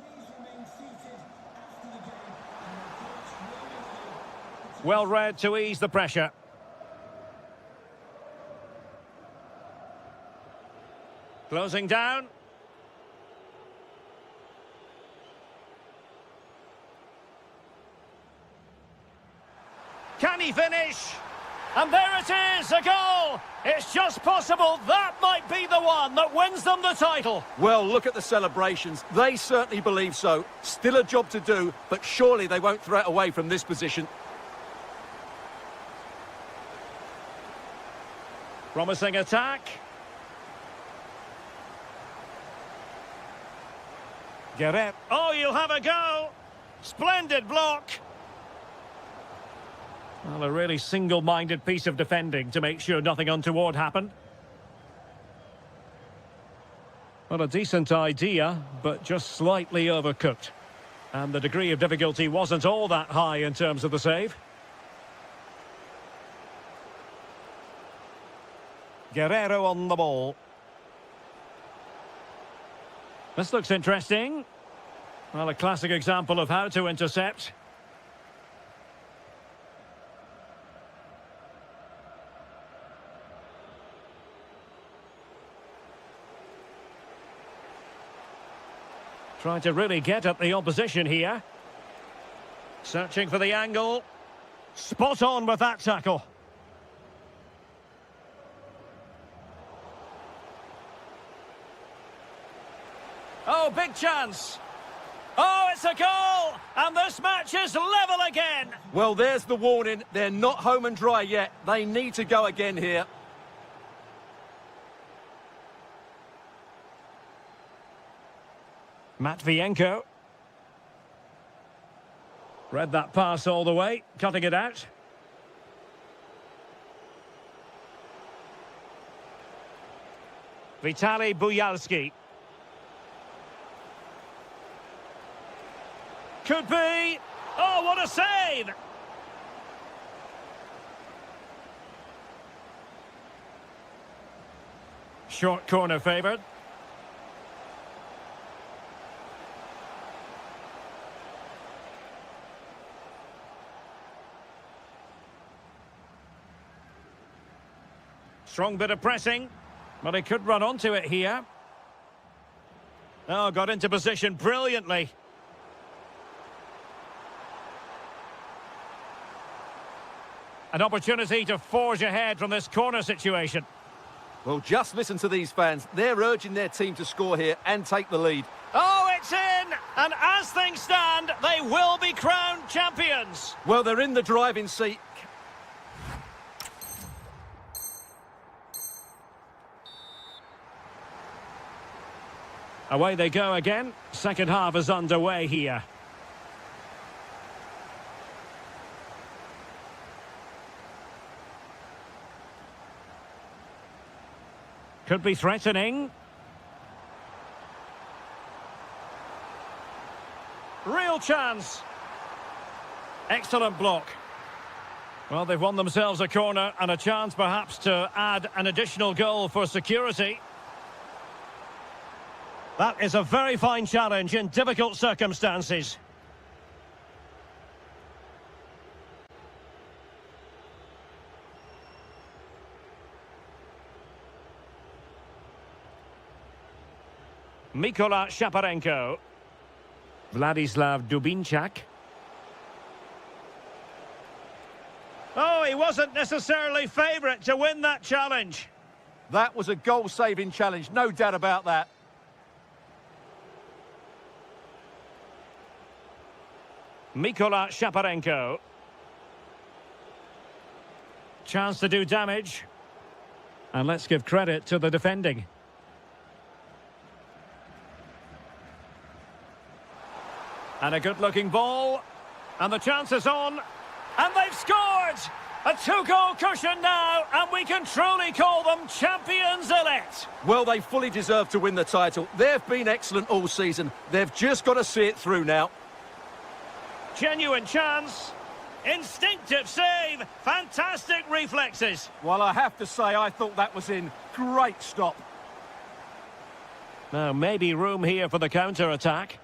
Well read to ease the pressure. Closing down. Can he finish? And there it is, a goal! It's just possible that might be the one that wins them the title. Well, look at the celebrations. They certainly believe so. Still a job to do, but surely they won't throw it away from this position. Promising attack. Guerrero. Oh, you'll have a go. Splendid block. Well, a really single-minded piece of defending to make sure nothing untoward happened. Well, a decent idea, but just slightly overcooked. And the degree of difficulty wasn't all that high in terms of the save. Guerrero on the ball. This looks interesting. Well, a classic example of how to intercept. Trying to really get at the opposition here. Searching for the angle. Spot on with that tackle. Oh, big chance. Oh, it's a goal! And this match is level again! Well, there's the warning. They're not home and dry yet. They need to go again here. Matvienko. Read that pass all the way, cutting it out. Vitaly Buyalski. Could be. Oh, what a save! Short corner favoured. Strong bit of pressing, but he could run onto it here. Oh, got into position brilliantly. An opportunity to forge ahead from this corner situation. Well, just listen to these fans. They're urging their team to score here and take the lead. Oh, it's in! And as things stand, they will be crowned champions. Well, they're in the driving seat. Away they go again. Second half is underway here. Could be threatening. Real chance. Excellent block. Well, they've won themselves a corner and a chance perhaps to add an additional goal for security. That is a very fine challenge in difficult circumstances. Mikola Shaparenko. Vladislav Dubinchak. Oh, he wasn't necessarily favourite to win that challenge. That was a goal-saving challenge, no doubt about that. Mikola Shaparenko. Chance to do damage. And let's give credit to the defending. And a good-looking ball. And the chance is on. And they've scored! A two-goal cushion now, and we can truly call them champions elect. Well, they fully deserve to win the title. They've been excellent all season. They've just got to see it through now. Genuine chance. Instinctive save. Fantastic reflexes. Well, I have to say, I thought that was in. Great stop. Now, maybe room here for the counter-attack.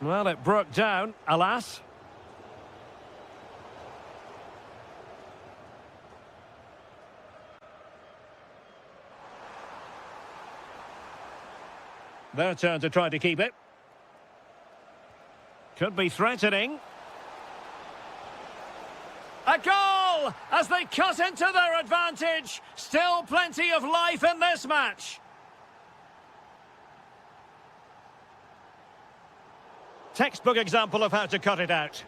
Well, it broke down, alas. Their turn to try to keep it. Could be threatening. A goal as they cut into their advantage. Still plenty of life in this match. Textbook example of how to cut it out.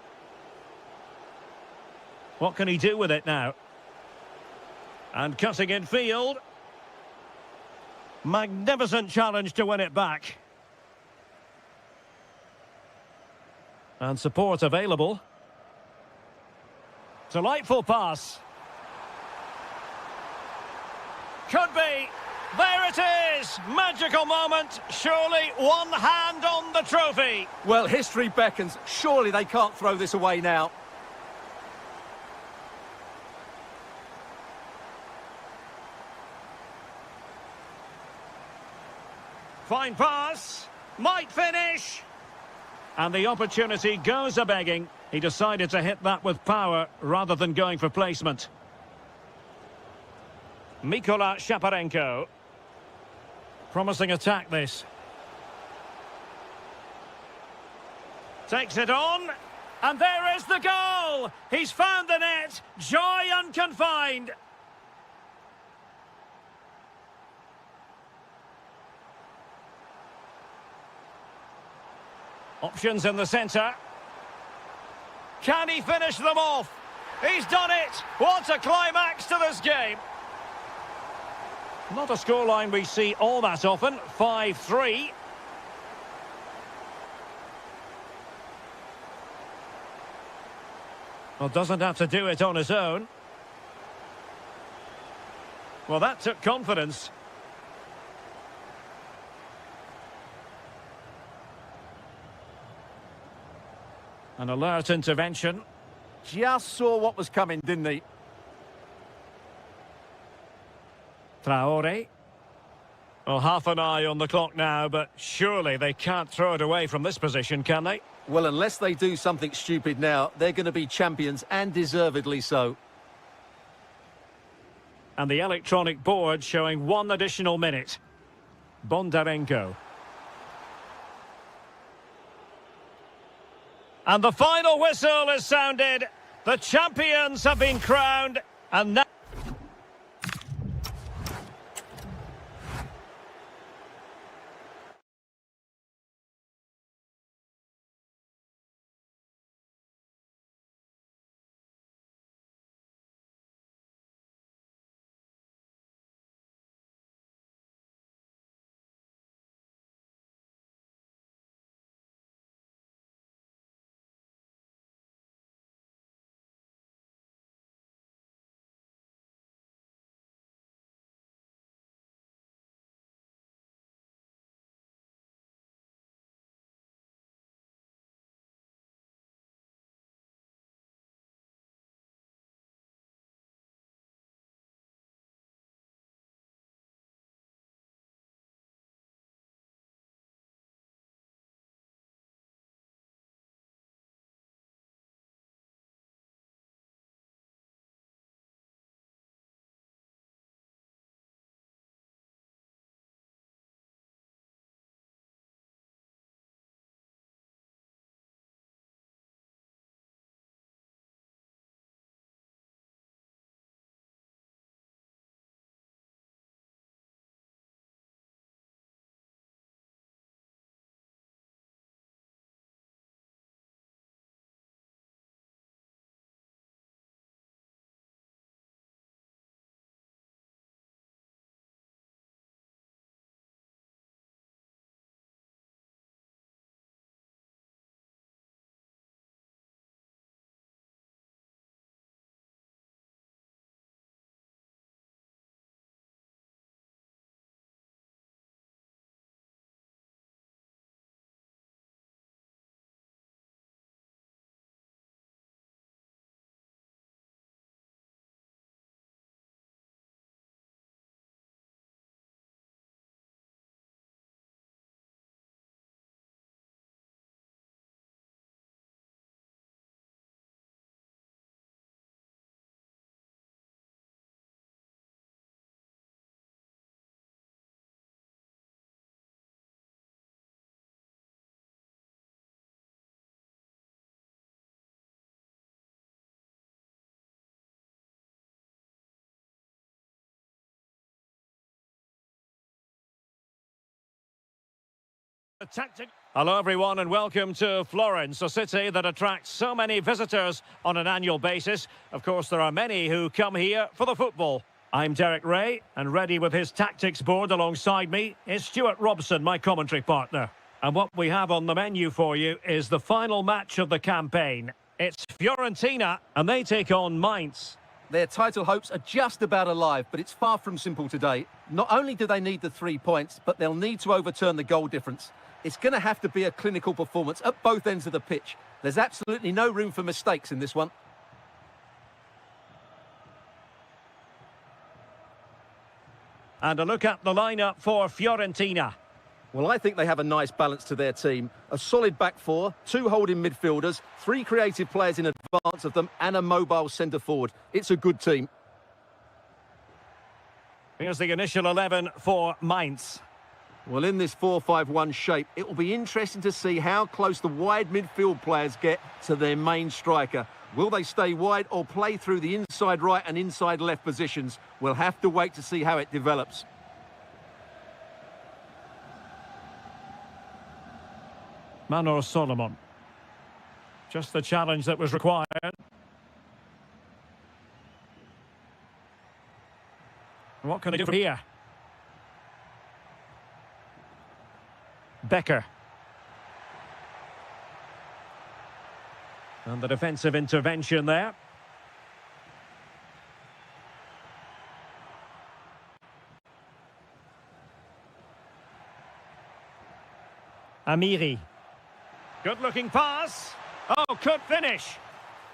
What can he do with it now? And cutting in field. Magnificent challenge to win it back. And support available. Delightful pass. Could be. There it is. Magical moment. Surely one hand on the trophy. Well, history beckons. Surely they can't throw this away now. Fine pass. Might finish. And the opportunity goes a-begging. He decided to hit that with power rather than going for placement. Mikola Shaparenko. Promising attack, this. Takes it on. And there is the goal. He's found the net. Joy unconfined. Options in the centre. Can he finish them off? He's done it! What a climax to this game! Not a scoreline we see all that often. 5-3. Well, doesn't have to do it on his own. Well, that took confidence. An alert intervention. Just saw what was coming, didn't he? Traore. Well, half an eye on the clock now, but surely they can't throw it away from this position, can they? Well, unless they do something stupid now, they're going to be champions, and deservedly so. And the electronic board showing 1 additional minute. Bondarenko. And the final whistle is sounded. The champions have been crowned, and now... Hello everyone and welcome to Florence, a city that attracts so many visitors on an annual basis. Of course, there are many who come here for the football. I'm Derek Ray, and ready with his tactics board alongside me is Stuart Robson, my commentary partner. And what we have on the menu for you is the final match of the campaign. It's Fiorentina, and they take on Mainz. Their title hopes are just about alive, but it's far from simple today. Not only do they need the 3 points, but they'll need to overturn the goal difference. It's going to have to be a clinical performance at both ends of the pitch. There's absolutely no room for mistakes in this one. And a look at the lineup for Fiorentina. Well, I think they have a nice balance to their team. A solid back four, 2 holding midfielders, 3 creative players in advance of them, and a mobile centre-forward. It's a good team. Here's the initial 11 for Mainz. Well, in this 4-5-1 shape, it will be interesting to see how close the wide midfield players get to their main striker. Will they stay wide or play through the inside right and inside left positions? We'll have to wait to see how it develops. Manor Solomon. Just the challenge that was required. What can they do from here? Becker. And the defensive intervention there. Amiri. Good-looking pass. Oh, could finish.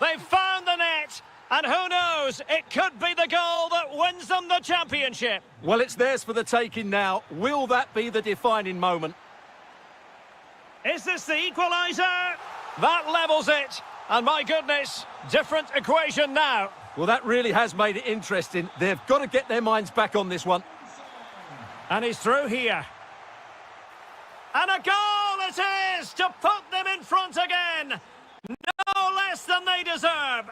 They've found the net. And who knows, it could be the goal that wins them the championship. Well, it's theirs for the taking now. Will that be the defining moment? Is this the equaliser? That levels it. And my goodness, different equation now. Well, that really has made it interesting. They've got to get their minds back on this one. And he's through here. And a goal it is to put them in front again. No less than they deserve.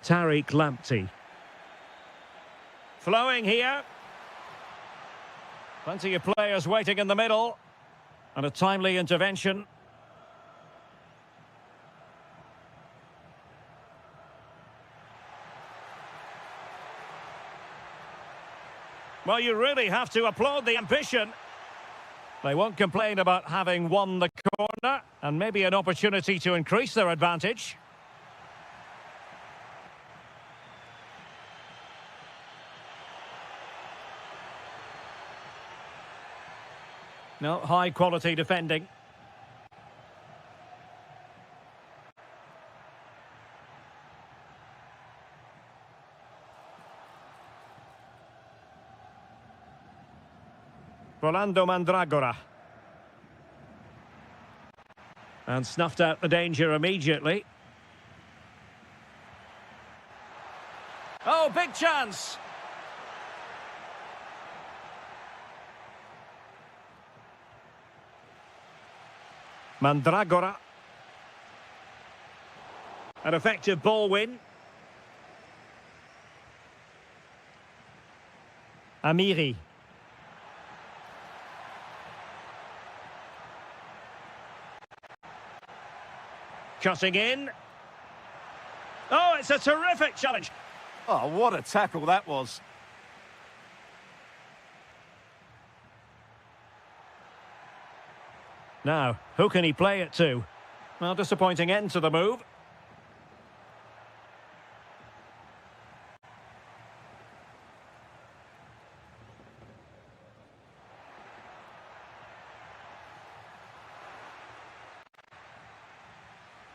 Tariq Lamptey. Flowing here. Plenty of players waiting in the middle. And a timely intervention. Well, you really have to applaud the ambition. They won't complain about having won the corner, and maybe an opportunity to increase their advantage. No, high-quality defending. Rolando Mandragora. And snuffed out the danger immediately. Oh, big chance! Mandragora. An effective ball win. Amiri. Cutting in. Oh, it's a terrific challenge. Oh, what a tackle that was. Now, who can he play it to? Well, disappointing end to the move.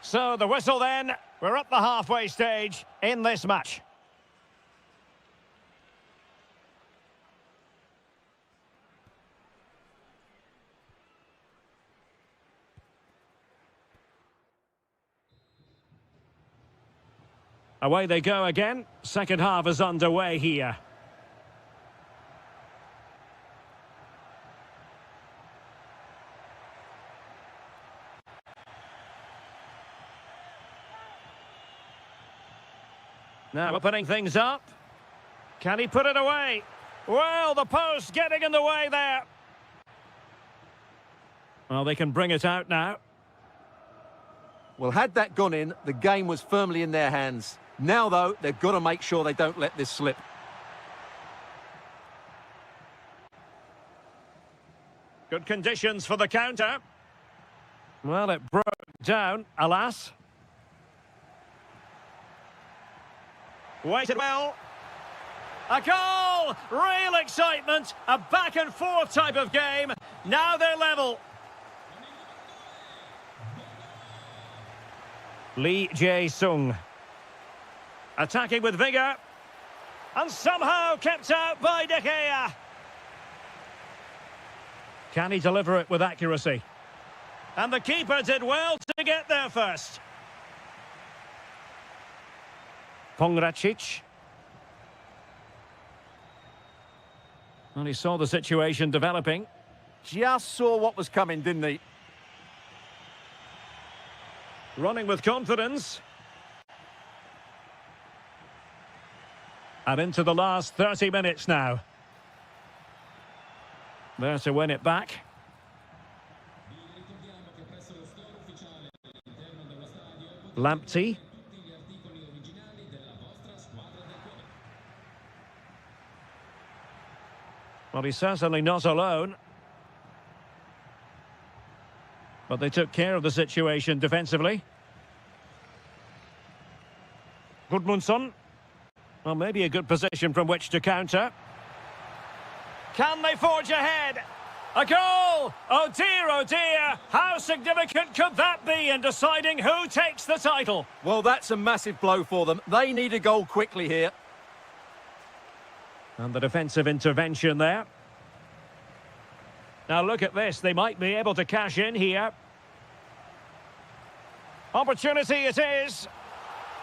So, the whistle then. We're at the halfway stage in this match. Away they go again. Second half is underway here. Now opening things up. Can he put it away? Well, the post getting in the way there. Well, they can bring it out now. Well, had that gone in, the game was firmly in their hands. Now, though, they've got to make sure they don't let this slip. Good conditions for the counter. Well, it broke down, alas. Waited well. A goal! Real excitement. A back and forth type of game. Now they're level. Lee Jae-sung. Attacking with vigour. And somehow kept out by De Gea. Can he deliver it with accuracy? And the keeper did well to get there first. Pongracic. Well, he saw the situation developing. Just saw what was coming, didn't he? Running with confidence. And into the last 30 minutes now. There to win it back. Lamptey. Well, he's certainly not alone. But they took care of the situation defensively. Gudmundsson. Well, maybe a good position from which to counter. Can they forge ahead? A goal! Oh dear, how significant could that be in deciding who takes the title? Well, that's a massive blow for them. They need a goal quickly here. And the defensive intervention there. Now look at this, they might be able to cash in here. Opportunity it is.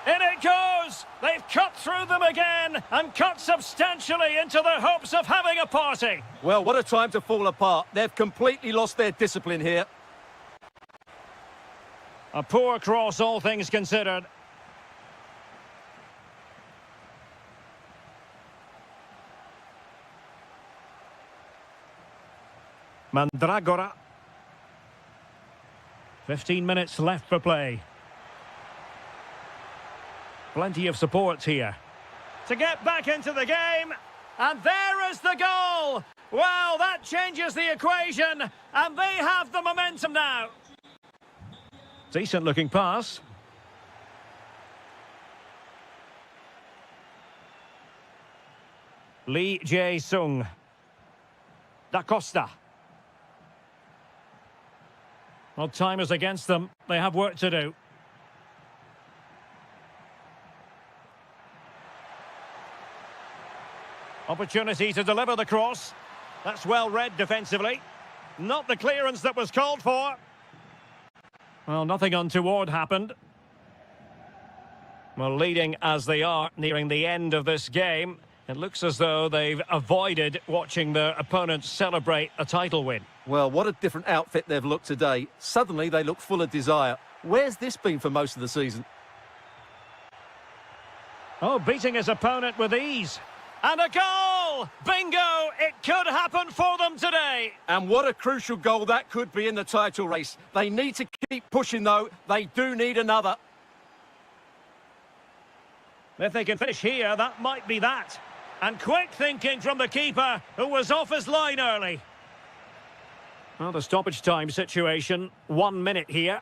In it goes! They've cut through them again and cut substantially into their hopes of having a party. Well, what a time to fall apart. They've completely lost their discipline here. A poor cross, all things considered. Mandragora. 15 minutes left for play. Plenty of support here. To get back into the game. And there is the goal. Well, that changes the equation. And they have the momentum now. Decent looking pass. Lee Jae-sung. Da Costa. Well, time is against them. They have work to do. Opportunity to deliver the cross. That's well read defensively. Not the clearance that was called for. Well, nothing untoward happened. Well, leading as they are, nearing the end of this game, it looks as though they've avoided watching their opponents celebrate a title win. Well, what a different outfit they've looked today. Suddenly they look full of desire. Where's this been for most of the season? Oh, beating his opponent with ease. And a goal! Bingo! It could happen for them today. And what a crucial goal that could be in the title race. They need to keep pushing, though. They do need another. If they can finish here, that might be that. And quick thinking from the keeper, who was off his line early. Well, the stoppage time situation, 1 minute here.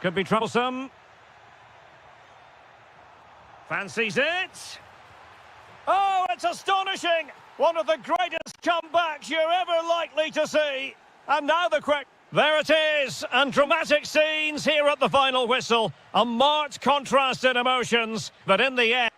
Could be troublesome. Fancies it. Oh, it's astonishing. One of the greatest comebacks you're ever likely to see. And now the quick... There it is, and dramatic scenes here at the final whistle. A marked contrast in emotions, but in the end...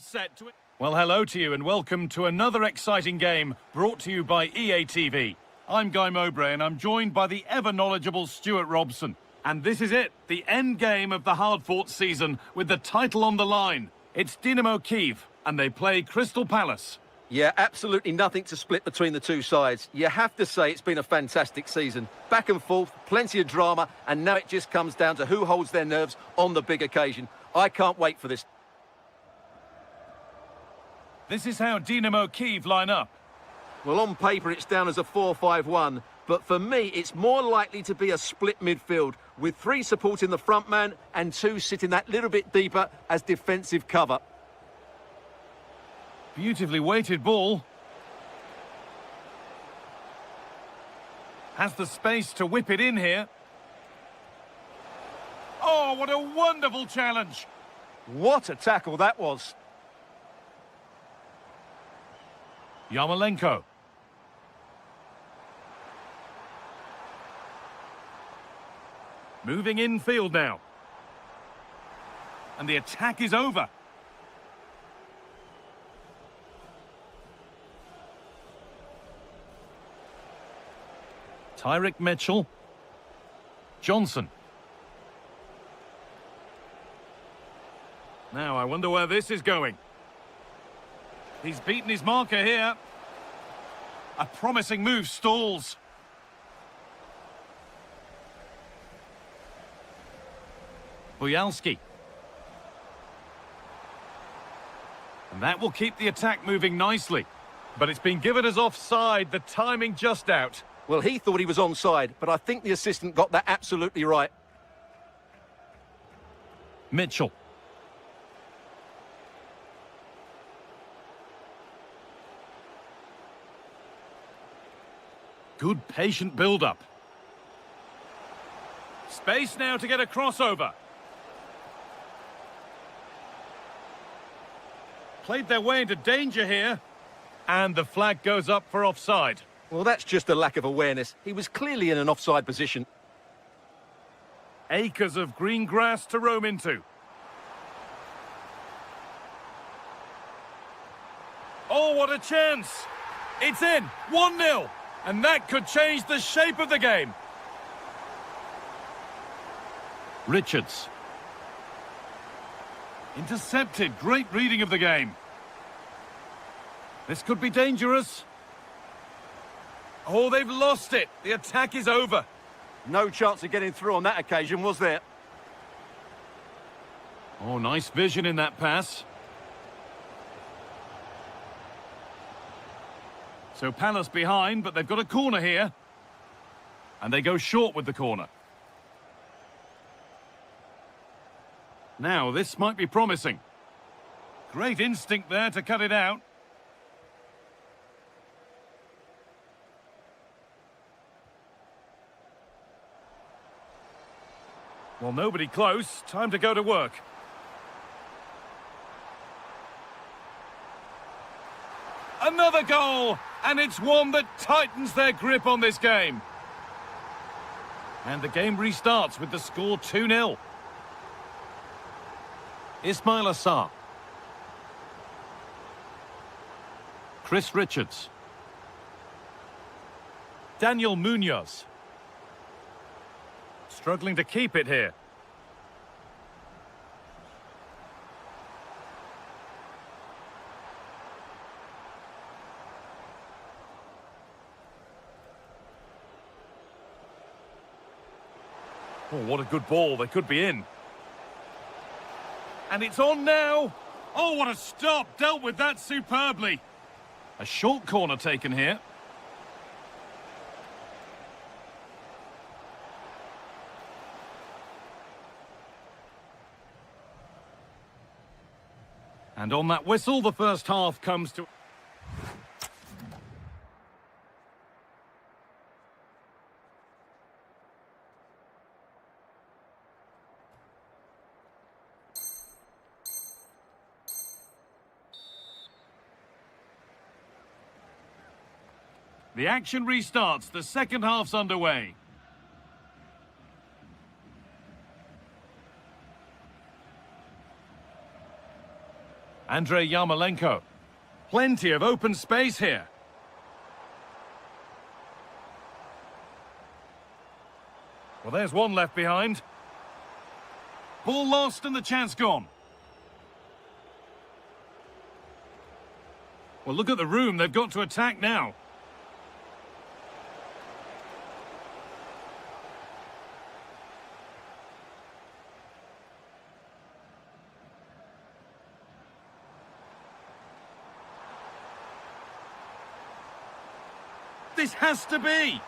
set to it. Well, hello to you and welcome to another exciting game brought to you by EA TV. I'm Guy Mowbray and I'm joined by the ever-knowledgeable Stuart Robson. And this is it, the end game of the hard-fought season with the title on the line. It's Dynamo Kyiv and they play Crystal Palace. Yeah, absolutely nothing to split between the two sides. You have to say it's been a fantastic season. Back and forth, plenty of drama, and now it just comes down to who holds their nerves on the big occasion. I can't wait for this. This is how Dynamo Kyiv line up. Well, on paper it's down as a 4-5-1, but for me it's more likely to be a split midfield, with 3 supporting the front man and 2 sitting that little bit deeper as defensive cover. Beautifully weighted ball. Has the space to whip it in here. Oh, what a wonderful challenge. What a tackle that was. Yarmolenko. Moving infield now. And the attack is over. Tyrick Mitchell. Johnson. Now, I wonder where this is going. He's beaten his marker here. A promising move stalls. Boyalski. And that will keep the attack moving nicely. But it's been given as offside, the timing just out. Well, he thought he was onside, but I think the assistant got that absolutely right. Mitchell. Good patient build-up. Space now to get a crossover. Played their way into danger here. And the flag goes up for offside. Well, that's just a lack of awareness. He was clearly in an offside position. Acres of green grass to roam into. Oh, what a chance! It's in! 1-0! And that could change the shape of the game. Richards. Intercepted. Great reading of the game. This could be dangerous. Oh, they've lost it. The attack is over. No chance of getting through on that occasion, was there? Oh, nice vision in that pass. So Palace behind, but they've got a corner here. And they go short with the corner. Now, this might be promising. Great instinct there to cut it out. Well, nobody close. Time to go to work. Another goal! And it's one that tightens their grip on this game. And the game restarts with the score 2-0. Ismail Assar. Chris Richards. Daniel Munoz. Struggling to keep it here. Oh, what a good ball. They could be in. And it's on now. Oh, what a stop. Dealt with that superbly. A short corner taken here. And on that whistle, the first half comes to... The action restarts. The second half's underway. Andrei Yarmolenko. Plenty of open space here. Well, there's one left behind. Ball lost and the chance gone. Well, look at the room they've got to attack now. This has to be.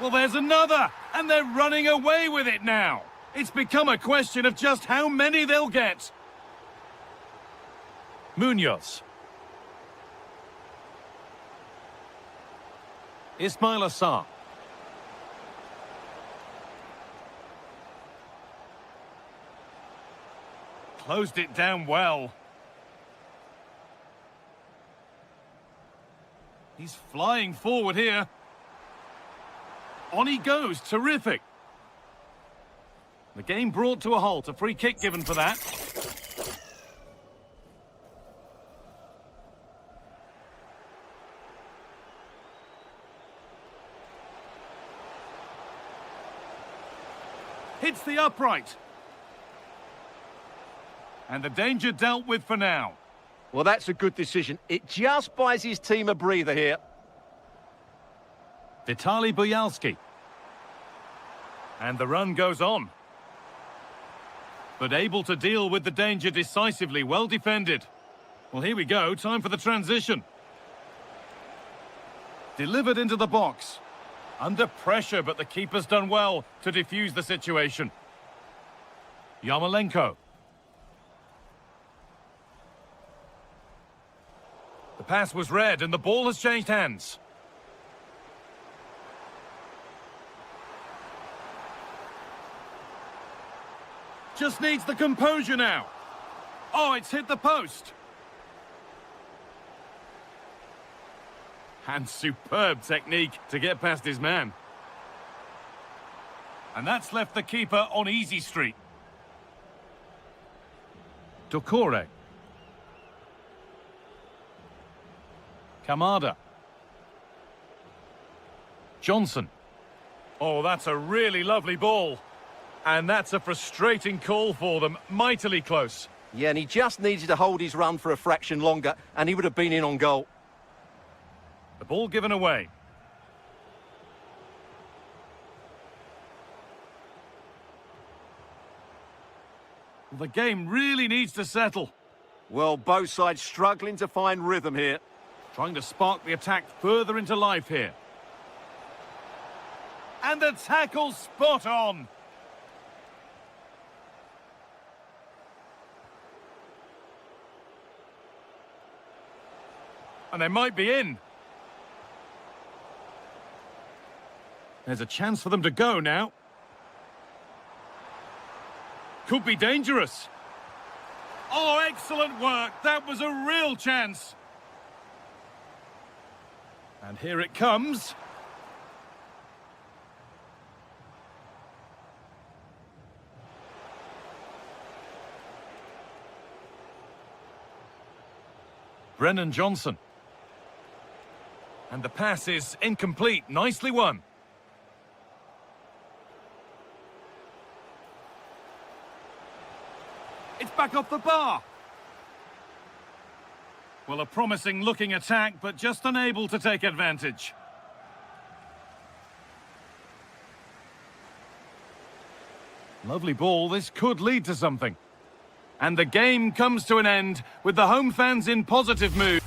Well, there's another, and they're running away with it now. It's become a question of just how many they'll get. Munoz. Ismail Assar. Closed it down well. He's flying forward here. On he goes, terrific. The game brought to a halt, a free kick given for that. Hits the upright. And the danger dealt with for now. Well, that's a good decision. It just buys his team a breather here. Vitaly Buyalski. And the run goes on. But able to deal with the danger decisively, well defended. Well, here we go, time for the transition. Delivered into the box. Under pressure, but the keeper's done well to defuse the situation. Yarmolenko. The pass was read and the ball has changed hands. Just needs the composure now. Oh, it's hit the post. And superb technique to get past his man. And that's left the keeper on easy street. Dokore. Kamada. Johnson. Oh, that's a really lovely ball. And that's a frustrating call for them. Mightily close. Yeah, and he just needed to hold his run for a fraction longer, and he would have been in on goal. The ball given away. The game really needs to settle. Well, both sides struggling to find rhythm here. Trying to spark the attack further into life here. And the tackle spot on. And they might be in. There's a chance for them to go now. Could be dangerous. Oh, excellent work. That was a real chance. And here it comes. Brennan Johnson. And the pass is incomplete. Nicely won. It's back off the bar. Well, a promising looking attack, but just unable to take advantage. Lovely ball. This could lead to something. And the game comes to an end with the home fans in positive mood.